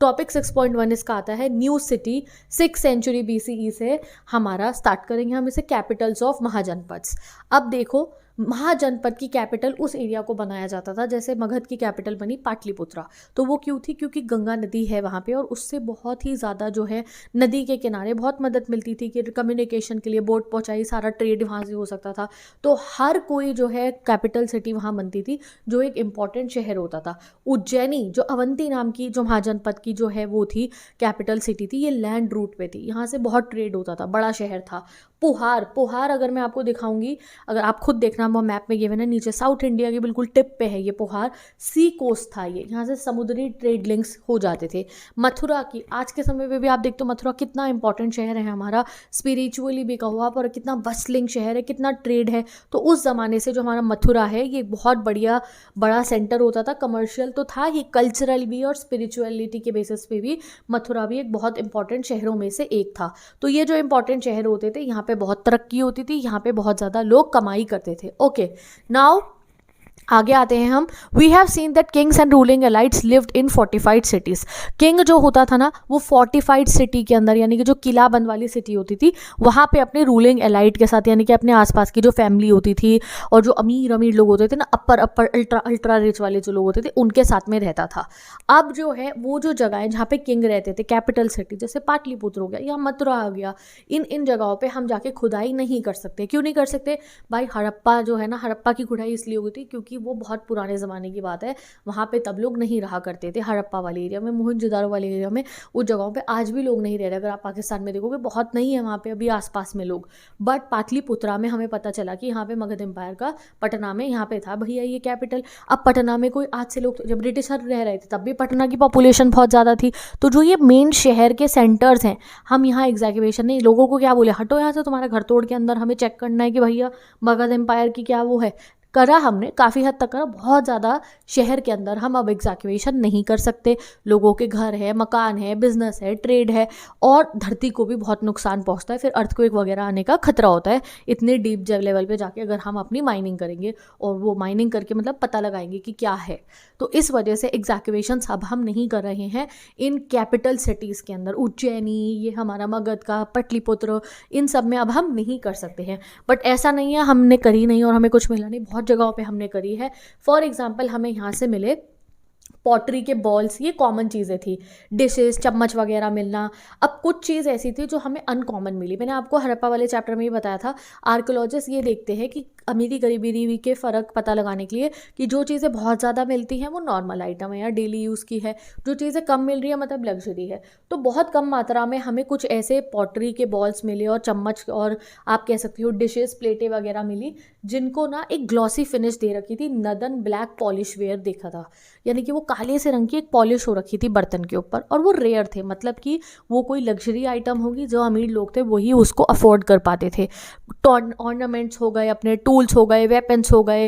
टॉपिक 6.1 इसका आता है new city, 6th century BCE से हमारा स्टार्ट करेंगे हम इसे, कैपिटल्स ऑफ महाजनपद्स। अब देखो महाजनपद की कैपिटल उस एरिया को बनाया जाता था, जैसे मगध की कैपिटल बनी पाटलिपुत्रा, तो वो क्यों थी, क्योंकि गंगा नदी है वहाँ पे और उससे बहुत ही ज़्यादा जो है नदी के किनारे बहुत मदद मिलती थी कि कम्युनिकेशन के लिए बोट पहुँचाई, सारा ट्रेड वहाँ से हो सकता था। तो हर कोई जो है कैपिटल सिटी वहाँ बनती थी, जो एक इम्पॉर्टेंट शहर होता था। उज्जैनी जो अवंती नाम की जो महाजनपद की जो है वो थी कैपिटल सिटी थी, ये लैंड रूट पे थी, यहाँ से बहुत ट्रेड होता था, बड़ा शहर था। पोहार अगर मैं आपको दिखाऊंगी, अगर आप खुद देखना, वो मैप में गिवन है नीचे, साउथ इंडिया की बिल्कुल टिप पे है ये पोहार, सी कोस्ट था ये, यहाँ से समुद्री ट्रेड लिंक्स हो जाते थे। मथुरा की आज के समय में भी आप देखते हो मथुरा कितना इंपॉर्टेंट शहर है हमारा, स्पिरिचुअली भी कहो आप, और कितना बस्लिंग शहर है, कितना ट्रेड है। तो उस ज़माने से जो हमारा मथुरा है ये बहुत बड़ा सेंटर होता था, कमर्शियल तो था ही, कल्चरल भी और स्पिरिचुअलिटी के बेसिस पे भी मथुरा भी एक बहुत इंपॉर्टेंट शहरों में से एक था। तो ये जो इंपॉर्टेंट शहर होते थे यहाँ पे बहुत तरक्की होती थी, यहाँ पे बहुत ज़्यादा लोग कमाई करते थे। ओके, नाउ आगे आते हैं हम। We have seen that kings and ruling elites lived in fortified cities. King जो होता था ना वो फोर्टिफाइड सिटी के अंदर, यानी कि जो किला बंद वाली सिटी होती थी, वहाँ पे अपने रूलिंग एलाइट के साथ, यानी कि अपने आसपास की जो फैमिली होती थी और जो अमीर लोग होते थे ना, अपर अल्ट्रा रिच वाले जो लोग होते थे, उनके साथ में रहता था। अब जो है वो जो जगह है जहाँ पे किंग रहते थे, कैपिटल सिटी जैसे पाटलिपुत्र हो गया या मथुरा आ गया, इन जगहों पर हम जाके खुदाई नहीं कर सकते। क्यों नहीं कर सकते भाई? हड़प्पा जो है ना, हड़प्पा की खुदाई इसलिए हुई थी क्योंकि वो बहुत पुराने ज़माने की बात है, वहाँ पे तब लोग नहीं रहा करते थे। हड़प्पा वाले एरिया में, मोहनजोदारो वाले एरिया में, उस जगहों पे आज भी लोग नहीं रह रहे। अगर आप पाकिस्तान में देखोगे बहुत नहीं है वहाँ पे अभी आसपास में लोग। बट पाटलिपुत्रा में हमें पता चला कि यहाँ पे मगध एम्पायर का पटना में यहाँ पे था भैया ये कैपिटल। अब पटना में कोई आज से लोग, जब ब्रिटिशर रह रहे थे तब भी पटना की पॉपुलेशन बहुत ज़्यादा थी। तो जो ये मेन शहर के सेंटर्स हैं, हम यहाँ एग्जैगरेशन नहीं, लोगों को क्या बोले, हटो यहाँ से, तुम्हारा घर तोड़ के अंदर हमें चेक करना है कि भैया मगध एम्पायर की क्या वो है। करा हमने, काफ़ी हद तक करा, बहुत ज़्यादा शहर के अंदर हम अब एग्जैक्यूएशन नहीं कर सकते। लोगों के घर है, मकान है, बिजनेस है, ट्रेड है, और धरती को भी बहुत नुकसान पहुंचता है। फिर अर्थक्वेक वगैरह आने का खतरा होता है इतने डीप लेवल पे जाके अगर हम अपनी माइनिंग करेंगे, और वो माइनिंग करके मतलब पता लगाएंगे कि क्या है। तो इस वजह से एग्जैक्यूएशन अब हम नहीं कर रहे हैं इन कैपिटल सिटीज़ के अंदर। उज्जैनी, ये हमारा मगध का, पटलिपुत्र, इन सब में अब हम नहीं कर सकते हैं। बट ऐसा नहीं है हमने करी नहीं और हमें कुछ मिला नहीं, बहुत जगहों पे हमने करी है। फॉर एग्जांपल हमें यहाँ से मिले पॉटरी के बॉल्स, ये कॉमन चीज़ें थी, डिशेस, चम्मच वगैरह मिलना। अब कुछ चीज़ ऐसी थी जो हमें अनकॉमन मिली। मैंने आपको हड़प्पा वाले चैप्टर में ही बताया था, आर्कियोलॉजिस्ट ये देखते हैं कि अमीरी गरीबी के फ़र्क पता लगाने के लिए कि जो चीज़ें बहुत ज़्यादा मिलती हैं वो नॉर्मल आइटम है या डेली यूज़ की है, जो चीज़ें कम मिल रही है मतलब लग्जरी है। तो बहुत कम मात्रा में हमें कुछ ऐसे पॉटरी के बॉल्स मिले और चम्मच, और आप कह सकते हो डिशेस, प्लेटें वगैरह मिली, जिनको ना एक ग्लॉसी फिनिश दे रखी थी, नदन ब्लैक पॉलिश वेयर देखा था, यानी कि वो काले से रंग की एक पॉलिश हो रखी थी बर्तन के ऊपर, और वो रेयर थे, मतलब कि वो कोई लग्जरी आइटम होगी, जो अमीर लोग थे वही उसको अफोर्ड कर पाते थे। ऑर्नामेंट्स हो गए, अपने टूल्स हो गए, वेपन्स हो गए,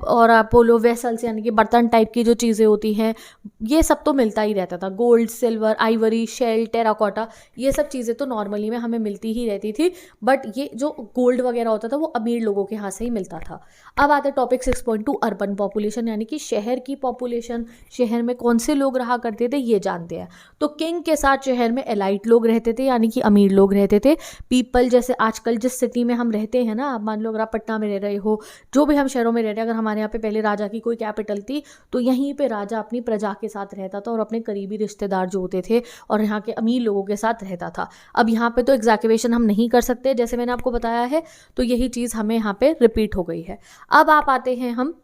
और अपोलो वेसल्स यानी कि बर्तन टाइप की जो चीज़ें होती हैं, ये सब तो मिलता ही रहता था। Gold, silver, ivory, shell, terracotta, ये सब चीज़ें तो नॉर्मली में हमें मिलती ही रहती थी। बट ये जो गोल्ड वगैरह होता था वो अमीर लोगों के यहाँ से ही मिलता था। अब आता है टॉपिक 6.2 अर्बन पॉपुलेशन, यानी कि शहर की पॉपुलेशन, शहर में कौन से लोग रहा करते थे ये जानते हैं। तो किंग के साथ शहर में एलाइट लोग रहते थे, यानी कि अमीर लोग रहते थे। पीपल, जैसे आजकल जिस सिटी में हम रहते हैं ना, आप मान लो अगर आप पटना में रह रहे हो, जो भी हम शहरों में रह रहे हैं, अगर हमारे यहाँ पे पहले राजा की कोई कैपिटल थी तो यहीं पे राजा अपनी प्रजा के साथ रहता था और अपने करीबी रिश्तेदार जो होते थे और यहाँ के अमीर लोगों के साथ रहता था। अब यहाँ पे तो एग्जैक्यूएशन हम नहीं कर सकते, जैसे मैंने आपको बताया है, तो यही चीज़ हमें यहाँ पे रिपीट हो गई है। अब आप आते हैं हम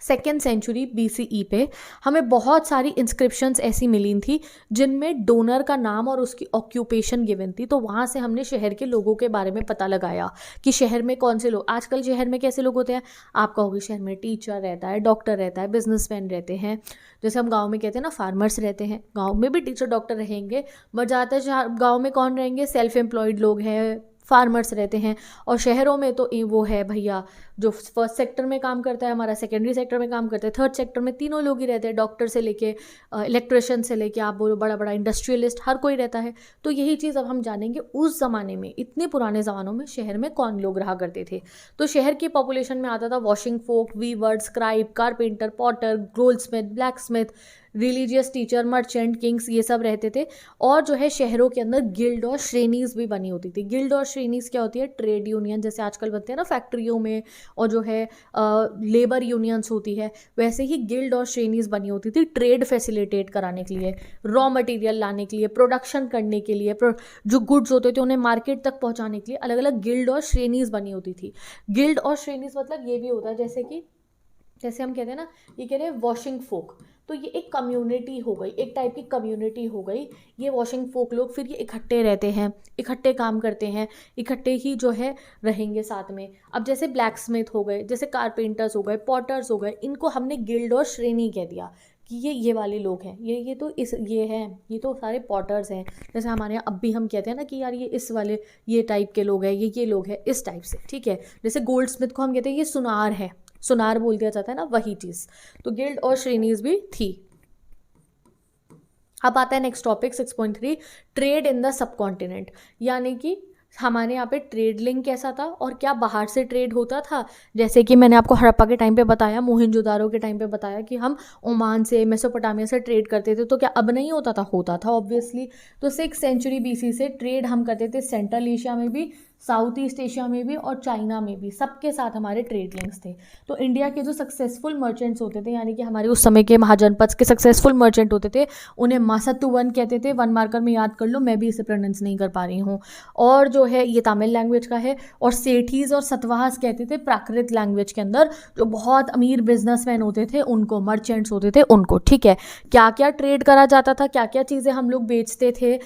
2nd सेंचुरी BCE पे। हमें बहुत सारी इंस्क्रिप्शंस ऐसी मिली थी जिनमें डोनर का नाम और उसकी ऑक्यूपेशन गिवन थी। तो वहाँ से हमने शहर के लोगों के बारे में पता लगाया कि शहर में कौन से लोग, आजकल शहर में कैसे लोग होते हैं। आप कहोगे शहर में टीचर रहता है, डॉक्टर रहता है, बिजनेसमैन रहते हैं, जैसे हम गाँव में कहते हैं ना फार्मर्स रहते हैं, गाँव में भी टीचर डॉक्टर रहेंगे, बट ज़्यादातर गाँव में कौन रहेंगे, सेल्फ एम्प्लॉयड लोग हैं, फार्मर्स रहते हैं। और शहरों में तो वो है भैया जो फर्स्ट सेक्टर में काम करता है, हमारा सेकेंडरी सेक्टर में काम करता है, थर्ड सेक्टर में तीनों लोग ही रहते हैं, डॉक्टर से लेके इलेक्ट्रिशियन से लेके आप बोलो बड़ा बड़ा इंडस्ट्रियलिस्ट, हर कोई रहता है। तो यही चीज़ अब हम जानेंगे उस ज़माने में, इतने पुराने ज़मानों में शहर में कौन लोग रहा करते थे। तो शहर की पॉपुलेशन में आता था washing folk, weavers, scribe, carpenter, potter, goldsmith, blacksmith, religious teacher, merchant, kings, ये सब रहते थे। और जो है शहरों के अंदर गिल्ड और श्रेणीज भी बनी होती थी। गिल्ड और श्रेणीज क्या होती है, ट्रेड यूनियन, जैसे आजकल बनते हैं ना फैक्ट्रियों में, और जो है लेबर यूनियंस होती है, वैसे ही गिल्ड और श्रेणीज बनी होती थी ट्रेड फैसिलिटेट कराने के लिए, रॉ मटेरियल लाने के लिए, प्रोडक्शन करने के लिए, जो गुड्स होते थे उन्हें मार्केट तक पहुंचाने के लिए अलग अलग गिल्ड और श्रेणीज बनी होती थी। गिल्ड और श्रेणीज मतलब ये भी होता है जैसे हम कहते हैं ना, ये कह रहे हैं वॉशिंग फोक, तो ये एक कम्युनिटी हो गई, एक टाइप की कम्युनिटी हो गई ये वॉशिंग फोक लोग। फिर ये इकट्ठे रहते हैं, इकट्ठे काम करते हैं, इकट्ठे ही जो है रहेंगे साथ में। अब जैसे ब्लैक स्मिथ हो गए, जैसे कारपेंटर्स हो गए, पॉटर्स हो गए, इनको हमने गिल्ड और श्रेणी कह दिया कि ये वाले लोग हैं, ये तो ये तो सारे पॉटर्स हैं। जैसे हमारे यहाँ अब भी हम कहते हैं ना कि यार ये इस वाले ये टाइप के लोग हैं, ये लोग हैं इस टाइप से, ठीक है। जैसे गोल्ड स्मिथ को हम कहते हैं ये सुनार है, सुनार बोल दिया जाता है ना, वही चीज़। तो गिल्ड और श्रेणीज भी थी। अब आता है next topic 6.3 trade in the subcontinent, यानी कि हमारे यहाँ पे ट्रेड लिंक कैसा था और क्या बाहर से ट्रेड होता था। जैसे कि मैंने आपको हड़प्पा के टाइम पे बताया, मोहनजोदारो के टाइम पे बताया कि हम ओमान से, मेसोपोटामिया से ट्रेड करते थे। तो क्या अब नहीं होता था, होता था ऑब्वियसली। तो 6th सेंचुरी BC से ट्रेड हम करते थे सेंट्रल एशिया में भी, साउथ ईस्ट एशिया में भी और चाइना में भी, सबके साथ हमारे ट्रेड लिंक्स थे। तो इंडिया के जो सक्सेसफुल मर्चेंट्स होते थे, यानी कि हमारे उस समय के महाजनपद के सक्सेसफुल मर्चेंट होते थे, उन्हें मासत्तुवन कहते थे। 1 मार्कर में याद कर लो, मैं भी इसे प्रोनाउंस नहीं कर पा रही हूँ। और जो है ये तमिल लैंग्वेज का है। और सेठीज और सतवाहस कहते थे प्राकृत लैंग्वेज के अंदर, जो बहुत अमीर बिजनेसमैन होते थे उनको, मर्चेंट्स होते थे उनको, ठीक है। क्या क्या ट्रेड करा जाता था, क्या क्या चीज़ें हम लोग बेचते थे,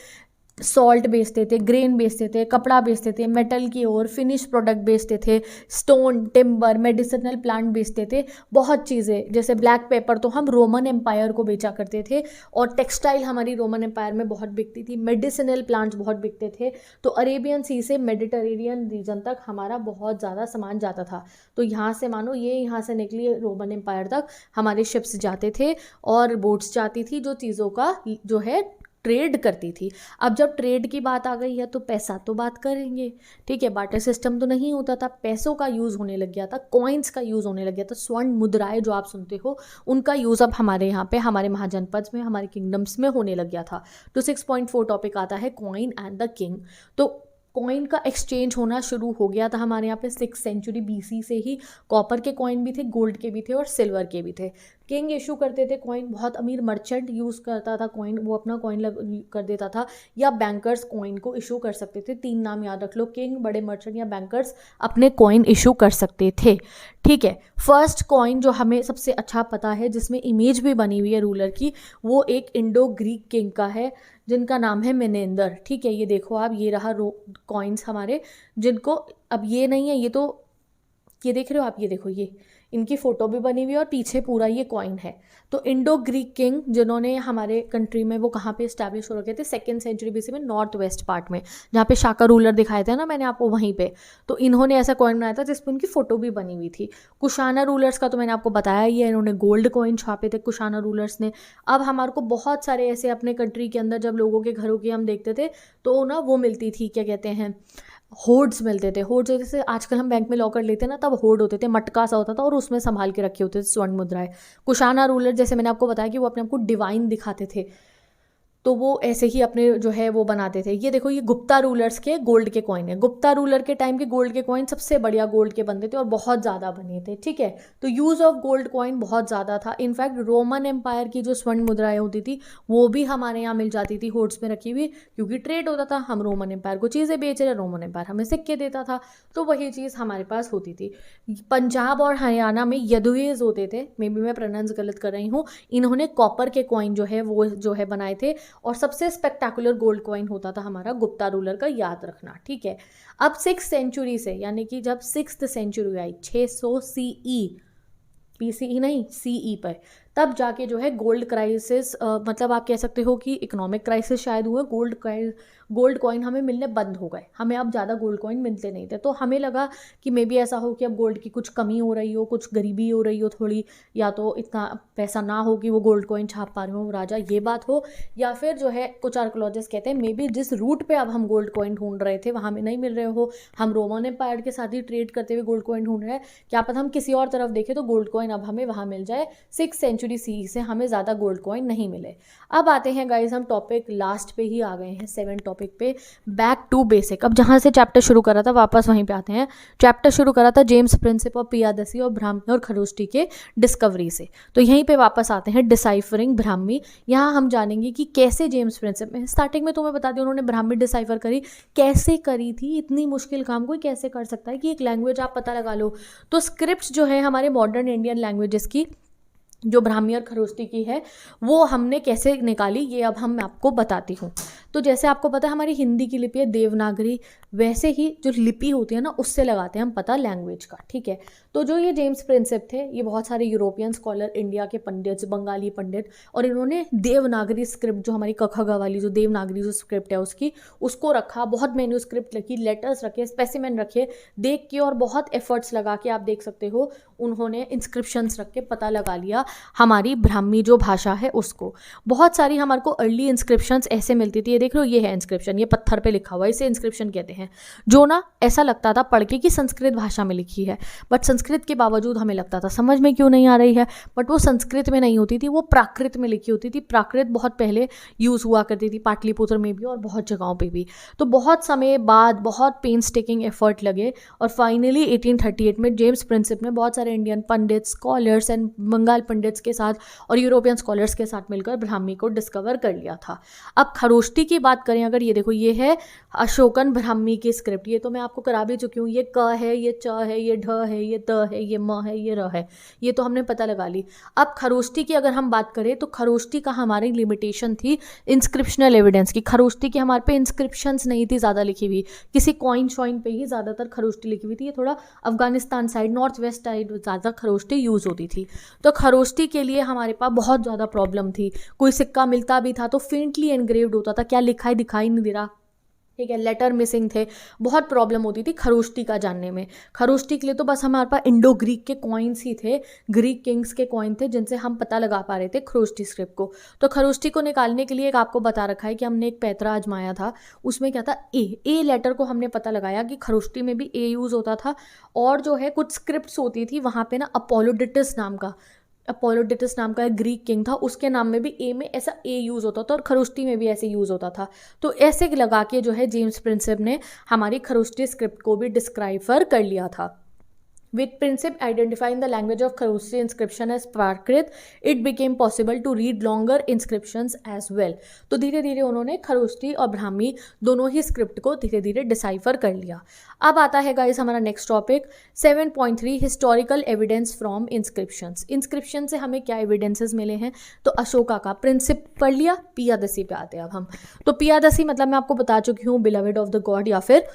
सॉल्ट बेचते थे, ग्रेन बेचते थे, कपड़ा बेचते थे, मेटल की और फिनिश प्रोडक्ट बेचते थे, स्टोन, टिम्बर, मेडिसिनल प्लांट बेचते थे, बहुत चीज़ें। जैसे ब्लैक पेपर तो हम रोमन एम्पायर को बेचा करते थे, और टेक्सटाइल हमारी रोमन एम्पायर में बहुत बिकती थी, मेडिसिनल प्लांट्स बहुत बिकते थे। तो अरेबियन सी से मेडिटेरेनियन रीजन तक हमारा बहुत ज़्यादा सामान जाता था। तो यहाँ से मानो ये यहाँ से निकली रोमन एम्पायर तक हमारे शिप्स जाते थे और बोट्स जाती थी, जो चीज़ों का जो है ट्रेड करती थी। अब जब ट्रेड की बात आ गई है तो पैसा तो बात करेंगे, ठीक है। बार्टर सिस्टम तो नहीं होता था, पैसों का यूज़ होने लग गया था, कॉइन्स का यूज़ होने लग गया था। स्वर्ण मुद्राएं जो आप सुनते हो, उनका यूज़ अब हमारे यहाँ पे, हमारे महाजनपद में, हमारे किंगडम्स में होने लग गया था। तो 6.4 टॉपिक आता है कॉइन एंड द किंग। तो कॉइन का एक्सचेंज होना शुरू हो गया था हमारे यहाँ पे 6th सेंचुरी BC से ही। कॉपर के कॉइन भी थे, गोल्ड के भी थे और सिल्वर के भी थे। किंग इशू करते थे कॉइन, बहुत अमीर मर्चेंट यूज़ करता था कॉइन, वो अपना कॉइन कर देता था, या बैंकर्स कॉइन को इशू कर सकते थे। 3 नाम याद रख लो, किंग, बड़े मर्चेंट या बैंकर्स अपने कॉइन इशू कर सकते थे, ठीक है। फर्स्ट कॉइन जो हमें सबसे अच्छा पता है, जिसमें इमेज भी बनी हुई है रूलर की, वो एक इंडो ग्रीक किंग का है, जिनका नाम है मेनेंदर, ठीक है। ये देखो आप, ये रहा कॉइन्स हमारे, जिनको अब ये नहीं है, ये तो ये देख रहे हो आप, ये देखो, ये इनकी फ़ोटो भी बनी हुई है और पीछे पूरा ये कॉइन है। तो इंडो ग्रीक किंग जिन्होंने हमारे कंट्री में, वो कहाँ पे इस्टेब्लिश हो रखे थे, 2nd सेंचुरी BC में, नॉर्थ वेस्ट पार्ट में, जहाँ पे शाका रूलर दिखाए थे ना मैंने आपको, वहीं पे। तो इन्होंने ऐसा कॉइन बनाया था जिसपे उनकी फ़ोटो भी बनी हुई थी। कुशाना रूलर्स का तो मैंने आपको बताया ही है, इन्होंने गोल्ड कॉइन छापे थे कुशाना रूलर्स ने। अब हमारे को बहुत सारे ऐसे अपने कंट्री के अंदर, जब लोगों के घरों की हम देखते थे, तो ना वो मिलती थी, क्या कहते हैं, होर्ड्स मिलते थे। होर्ड्स जैसे आजकल हम बैंक में लॉकर लेते हैं ना, तब होर्ड होते थे, मटका सा होता था और उसमें संभाल के रखे होते थे स्वर्ण मुद्राएं। कुशाना रूलर, जैसे मैंने आपको बताया कि वो अपने आप को डिवाइन दिखाते थे, तो वो ऐसे ही अपने जो है वो बनाते थे। ये देखो, ये गुप्ता रूलर्स के गोल्ड के कॉइन है। गुप्ता रूलर के टाइम के गोल्ड के कॉइन सबसे बढ़िया गोल्ड के बनते थे और बहुत ज़्यादा बने थे, ठीक है। तो यूज़ ऑफ गोल्ड कॉइन बहुत ज़्यादा था। इनफैक्ट रोमन एम्पायर की जो स्वर्ण मुद्राएं होती थी, वो भी हमारे यहाँ मिल जाती थी होर्ड्स में रखी हुई, क्योंकि ट्रेड होता था। हम रोमन एम्पायर को चीज़ें बेच रहे, रोमन एम्पायर हमें सिक्के देता था, तो वही चीज़ हमारे पास होती थी। पंजाब और हरियाणा में यदुएज होते थे, मे बी मैं प्रोनाउंस गलत कर रही हूँ, इन्होंने कॉपर के कॉइन जो है वो जो है बनाए थे, और सबसे स्पेक्टाकुलर गोल्ड कॉइन होता था हमारा गुप्ता रूलर का, याद रखना, ठीक है। अब 6th सेंचुरी से, यानी कि जब 6th सेंचुरी आई, 600 CE, BCE नहीं, CE पर, तब जाके जो है गोल्ड क्राइसिस, मतलब आप कह सकते हो कि इकोनॉमिक क्राइसिस शायद हुआ। गोल्ड कॉइन हमें मिलने बंद हो गए, हमें अब ज़्यादा गोल्ड कॉइन मिलते नहीं थे। तो हमें लगा कि मे बी ऐसा हो कि अब गोल्ड की कुछ कमी हो रही हो, कुछ गरीबी हो रही हो थोड़ी, या तो इतना पैसा ना हो कि वो गोल्ड कॉइन छाप पा रहे हो राजा, ये बात हो, या फिर जो है कुछ आर्कोलॉजिस्ट कहते हैं मे बी जिस रूट पे अब हम गोल्ड कॉइन ढूंढ रहे थे वहाँ में नहीं मिल रहे हो, हम रोमन एम्पायर के साथ ही ट्रेड करते हुए गोल्ड कॉइन ढूंढ रहे हैं, क्या पता हम किसी और तरफ देखें तो गोल्ड कॉइन अब हमें वहाँ मिल जाए। 6th सेंचुरी CE से हमें ज़्यादा गोल्ड कॉइन नहीं मिले। अब आते हैं गाइज, हम टॉपिक लास्ट पे ही आ गए हैं, 7 टॉपिक पे, बैक टू बेसिक। अब जहाँ से चैप्टर शुरू करा था वापस वहीं पे आते हैं। चैप्टर शुरू करा था जेम्स प्रिंसिप और पियादसी और ब्राह्मी और खरोष्टी के डिस्कवरी से, तो यहीं पे वापस आते हैं डिसाइफरिंग ब्राह्मी। यहाँ हम जानेंगे कि कैसे जेम्स प्रिंसिप, में स्टार्टिंग में तुम्हें बता दिया उन्होंने ब्राह्मी डिसाइफर करी, कैसे करी थी, इतनी मुश्किल काम कोई कैसे कर सकता है कि एक लैंग्वेज आप पता लगा लो। तो स्क्रिप्ट जो है हमारे मॉडर्न इंडियन लैंग्वेजेस की, जो ब्राह्मी और खरोष्टी की है, वो हमने कैसे निकाली, ये अब मैं आपको बताती हूँ। तो जैसे आपको पता है हमारी हिंदी की लिपि है देवनागरी, वैसे ही जो लिपि होती है ना, उससे लगाते हैं हम पता लैंग्वेज का, ठीक है। तो जो ये जेम्स प्रिंसिप थे, ये बहुत सारे यूरोपियन स्कॉलर, इंडिया के पंडित, बंगाली पंडित, और इन्होंने देवनागरी स्क्रिप्ट, जो हमारी कखगा वाली जो देवनागरी जो स्क्रिप्ट है उसको रखा, बहुत मैन्यूस्क्रिप्ट लिखी, लेटर्स रखे, स्पेसिमेन रखे, देख के और बहुत एफर्ट्स लगा के, आप देख सकते हो उन्होंने इंस्क्रिप्शंस रख के पता लगा लिया हमारी ब्राह्मी जो भाषा है उसको। बहुत सारी हमारे को अर्ली इंस्क्रिप्शंस ऐसे मिलती थी, ये देख लो ये है इंस्क्रिप्शन, ये पत्थर पे लिखा हुआ है, इसे इंस्क्रिप्शन कहते हैं, जो ना ऐसा लगता था पढ़ के कि संस्कृत भाषा में लिखी है, बट संस्कृत के बावजूद हमें लगता था समझ में क्यों नहीं आ रही है, बट वो संस्कृत में नहीं होती थी, वो प्राकृत में लिखी होती थी। प्राकृत बहुत पहले यूज़ हुआ करती थी, पाटलिपुत्र में भी और बहुत जगहों पे भी। तो बहुत समय बाद बहुत पेन्स टेकिंग एफर्ट लगे और फाइनली 1838 में जेम्स प्रिंसिप ने बहुत सारे Indian pandits, scholars and Bengal pandits के साथ और यूरोपियन स्कॉलर्स के साथ मिलकर ब्राह्मी को डिस्कवर कर लिया था। अब खरोष्टी की बात करें अगर, ये देखो ये है अशोकन ब्राह्मी की स्क्रिप्ट, ये तो मैं आपको करा भी चुकी हूँ। ये क है, ये च है, ये ढ है, ये त है, ये म है, ये र है, ये तो हमने पता लगा ली। अब खरोष्टी की अगर हम बात करें तो खरोष्टी का हमारी लिमिटेशन थी इंस्क्रिप्शनल एविडेंस की। खरोष्टी की हमारे पे इंस्क्रिप्शंस नहीं थी ज़्यादा लिखी हुई, किसी कॉइन शॉइन पे ही ज़्यादातर खरोष्टी लिखी हुई थी। ये थोड़ा Afghanistan side, north west side ज़्यादा खरोष्टी यूज़ होती थी। तो खरोष्टी के लिए हमारे पास बहुत ज़्यादा प्रॉब्लम थी। कोई सिक्का मिलता भी था तो फेंटली एनग्रेव्ड होता था, क्या लिखा है दिखाई नहीं दे रहा, ठीक है, लेटर मिसिंग थे, बहुत प्रॉब्लम होती थी खरोष्टी का जानने में। खरोष्टी के लिए तो बस हमारे पास इंडो ग्रीक के कॉइन्स ही थे, ग्रीक किंग्स के कॉइन थे जिनसे हम पता लगा पा रहे थे खरोष्टी स्क्रिप्ट को। तो खरोष्टी को निकालने के लिए एक आपको बता रखा है कि हमने एक पैतरा आजमाया था, उसमें क्या था, ए लेटर को हमने पता लगाया कि खरोष्टी में भी ए यूज़ होता था। और जो है कुछ स्क्रिप्ट्स होती थी वहाँ पे ना अपोलोडिटस नाम का एक ग्रीक किंग था, उसके नाम में भी ए में ऐसा ए यूज़ होता था और खरोष्टी में भी ऐसे यूज़ होता था। तो ऐसे लगा के जो है जेम्स प्रिंसिप ने हमारी खरोष्टी स्क्रिप्ट को भी डिस्क्राइबर कर लिया था। With Princip identifying the language of Kharoshti inscription as Prakrit, it became possible to read longer inscriptions as well. तो धीरे धीरे उन्होंने खरोष्टी और ब्राह्मी दोनों ही स्क्रिप्ट को धीरे धीरे डिसाइफर कर लिया। अब आता है गाइस हमारा next topic 7.3 historical evidence from inscriptions. Inscription से हमें क्या एविडेंसेस मिले हैं, तो अशोका का प्रिंसिप पढ़ लिया, पियादसी पे आते हैं अब हम। तो पियादसी मतलब मैं आपको बता चुकी हूँ, बिलवेड ऑफ द गॉड या फिर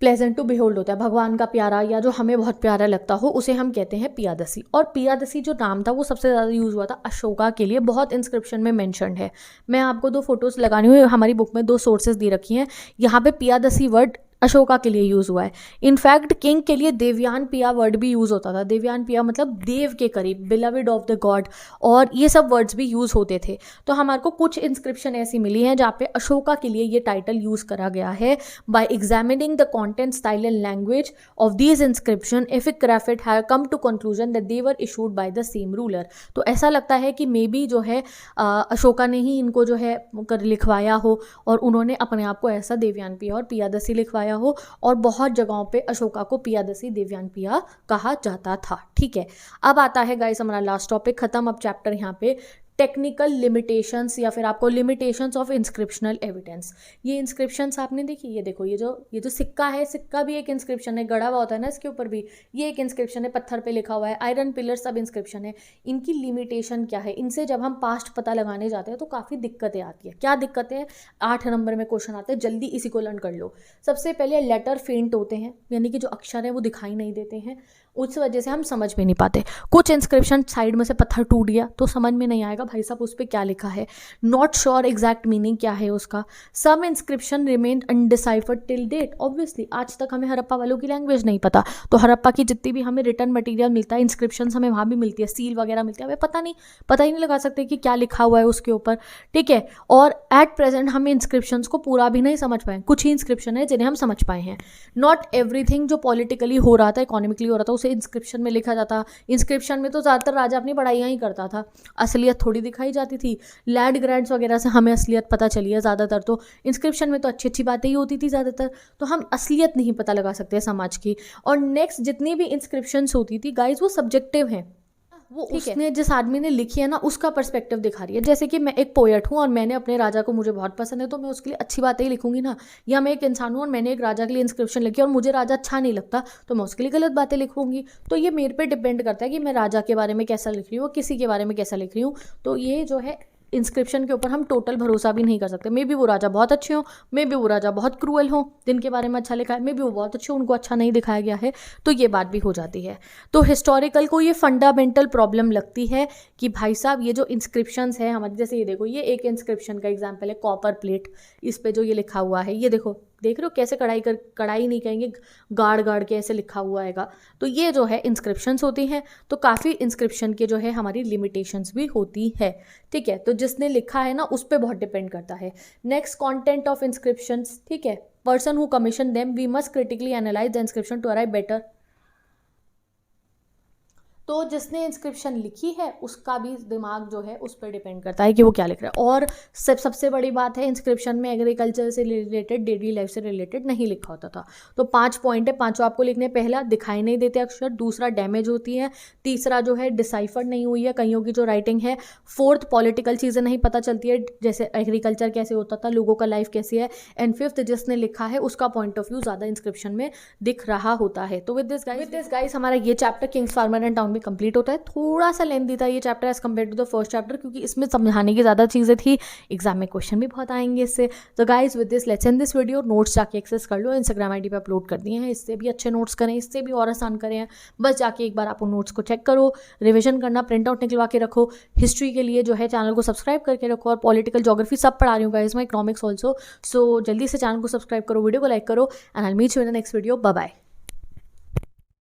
प्लेजेंट टू बिहोल्ड होता है, भगवान का प्यारा या जो हमें बहुत प्यारा लगता हो उसे हम कहते हैं पियादसी। और पियादसी जो नाम था वो सबसे ज़्यादा यूज़ हुआ था अशोका के लिए, बहुत इंस्क्रिप्शन में मेंशन्ड है। मैं आपको 2 फोटोज़ लगानी हुई, हमारी बुक में 2 सोर्सेज दी रखी हैं, यहाँ पे पियादसी वर्ड अशोका के लिए यूज़ हुआ है। इनफैक्ट किंग के लिए देवयान पिया वर्ड भी यूज़ होता था। देवयान पिया मतलब देव के करीब, बिलवेड ऑफ द गॉड, और ये सब वर्ड्स भी यूज़ होते थे। तो हमारे को कुछ इंस्क्रिप्शन ऐसी मिली हैं जहाँ पे अशोका के लिए ये टाइटल यूज़ करा गया है। By examining the content, style and language of these inscription, epigraphists have come to conclusion that they were issued by the same ruler. तो ऐसा लगता है कि मे बी जो है अशोका ने ही इनको जो है लिखवाया हो और उन्होंने अपने आप को ऐसा देवयान पिया और पियादसी लिखवाया हो, और बहुत जगहों पे अशोका को पियादसी, देवयान पिया कहा जाता था। ठीक है, अब आता है गाइस हमारा लास्ट टॉपिक खत्म। अब चैप्टर यहाँ पे टेक्निकल लिमिटेशंस या फिर आपको लिमिटेशंस ऑफ इंस्क्रिप्शनल एविडेंस। ये इंस्क्रिप्शंस आपने देखी, ये देखो ये जो सिक्का है, सिक्का भी एक इंस्क्रिप्शन है, गड़ा हुआ होता है ना इसके ऊपर भी, ये एक इंस्क्रिप्शन है, पत्थर पे लिखा हुआ है, आयरन पिलर सब इंस्क्रिप्शन है। इनकी लिमिटेशन क्या है, इनसे जब हम पास्ट पता लगाने जाते हैं तो काफ़ी दिक्कतें आती है। क्या दिक्कतें हैं, 8 नंबर में क्वेश्चन आते हैं, जल्दी इसी को लर्न कर लो। सबसे पहले लेटर फेंट होते हैं, यानी कि जो अक्षर है वो दिखाई नहीं देते हैं, उस वजह से हम समझ में नहीं पाते। कुछ इंस्क्रिप्शन साइड में से पत्थर टूट गया तो समझ में नहीं आएगा भाई साहब उस पर क्या लिखा है, नॉट श्योर एग्जैक्ट मीनिंग क्या है उसका। Some inscription remained undeciphered till date, obviously आज तक हमें हड़प्पा वालों की लैंग्वेज नहीं पता, तो हड़प्पा की जितनी भी हमें रिटर्न मटेरियल मिलता है, इंस्क्रिप्शन हमें वहाँ भी मिलती है, सील वगैरह मिलती है, हमें पता ही नहीं लगा सकते कि क्या लिखा हुआ है उसके ऊपर। ठीक है, और एट प्रेजेंट हम इंस्क्रिप्शन को पूरा भी नहीं समझ पाए, कुछ ही इंस्क्रिप्शन है जिन्हें हम समझ पाए हैं। नॉट एवरीथिंग जो पॉलिटिकली हो रहा था, इकोनॉमिकली हो रहा था, उसे इंस्क्रिप्शन में लिखा जाता। इंस्क्रिप्शन में तो ज़्यादातर राजा अपनी पढ़ाइयाँ ही करता था, असलियत थोड़ी दिखाई जाती थी। लैंड ग्रांट्स वगैरह से हमें असलियत पता चली है ज़्यादातर, तो इंस्क्रिप्शन में तो अच्छी अच्छी बातें ही होती थी ज़्यादातर, तो हम असलियत नहीं पता लगा सकते समाज की। और नेक्स्ट जितनी भी इंस्क्रिप्शंस होती थी गाइज वो सब्जेक्टिव हैं, वो उसने जिस आदमी ने लिखी है ना उसका पर्सपेक्टिव दिखा रही है। जैसे कि मैं एक पोएट हूँ और मैंने अपने राजा को मुझे बहुत पसंद है तो मैं उसके लिए अच्छी बातें ही लिखूंगी ना, या मैं एक इंसान हूँ और मैंने एक राजा के लिए इंस्क्रिप्शन लिखी और मुझे राजा अच्छा नहीं लगता तो मैं उसके लिए गलत बातें लिखूंगी। तो ये मेरे पे डिपेंड करता है कि मैं राजा के बारे में कैसा लिख रही हूँ, किसी के बारे में कैसा लिख रही हूँ। तो ये जो है इंस्क्रिप्शन के ऊपर हम टोटल भरोसा भी नहीं कर सकते। मे बी वो राजा बहुत अच्छे हो, मे बी वो राजा बहुत क्रूअल हो, जिनके बारे में अच्छा लिखा है, मे बी वो बहुत अच्छे हो, उनको अच्छा नहीं दिखाया गया है, तो ये बात भी हो जाती है। तो हिस्टोरिकल को ये फंडामेंटल प्रॉब्लम लगती है कि भाई साहब ये जो इंस्क्रिप्शंस है हमारे, जैसे ये देखो ये एक इंस्क्रिप्शन का एग्जाम्पल है, कॉपर प्लेट, इस पे जो ये लिखा हुआ है, ये देखो देख रहे हो कैसे कढ़ाई नहीं कहेंगे, गाड़ के ऐसे लिखा हुआ आएगा। तो ये जो है इंस्क्रिप्शंस होती हैं। तो काफ़ी इंस्क्रिप्शन के जो है हमारी लिमिटेशंस भी होती है, ठीक है। तो जिसने लिखा है ना उस पर बहुत डिपेंड करता है। नेक्स्ट, कंटेंट ऑफ इंस्क्रिप्शंस, ठीक है। Person who commission them, we must critically analyse the inscription to arrive better. तो जिसने इंस्क्रिप्शन लिखी है उसका भी दिमाग जो है उस पर डिपेंड करता है कि वो क्या लिख रहा है। और सबसे बड़ी बात है, इंस्क्रिप्शन में एग्रीकल्चर से रिलेटेड, डेली लाइफ से रिलेटेड नहीं लिखा होता था। तो 5 पॉइंट है, 5 आपको लिखने। पहला, दिखाई नहीं देते अक्षर। दूसरा, डैमेज होती है। तीसरा जो है, डिसाइफर नहीं हुई है कईयों की जो राइटिंग है। फोर्थ, पॉलिटिकल चीज़ें नहीं पता चलती है, जैसे एग्रीकल्चर कैसे होता था, लोगों का लाइफ कैसी है। एंड फिफ्थ, जिसने लिखा है उसका पॉइंट ऑफ व्यू ज़्यादा इंस्क्रिप्शन में दिख रहा होता है। तो विद दिस गाइस हमारा ये chapter kings farmer and town में कंप्लीट होता है। थोड़ा सा लेंथी था ये chapter as compare to the first chapter, क्योंकि इसमें समझाने की ज़्यादा चीज़ें थी। एग्जाम में क्वेश्चन भी बहुत आएंगे इससे। तो guys with this let's end this video. Notes जाके एक्सेस कर लो, इंस्टाग्राम आईडी पे अपलोड कर दिए हैं। इससे भी अच्छे नोट्स करें, इससे भी और आसान करें। बस जाके एक बार आप उन नोट्स को चेक करो, रिविजन करना, प्रिंट आउट निकलवा के रखो। हिस्ट्री के लिए जो है चैनल को सब्सक्राइब करके रखो, और पॉलिटिकल ज्योग्राफी सब पढ़ा रही हूँ गाइस मैं, इकोनॉमिक्स ऑल्सो। सो जल्दी से चैनल को सब्सक्राइब करो, वीडियो को लाइक करो, and I will meet you in the next video. Bye bye.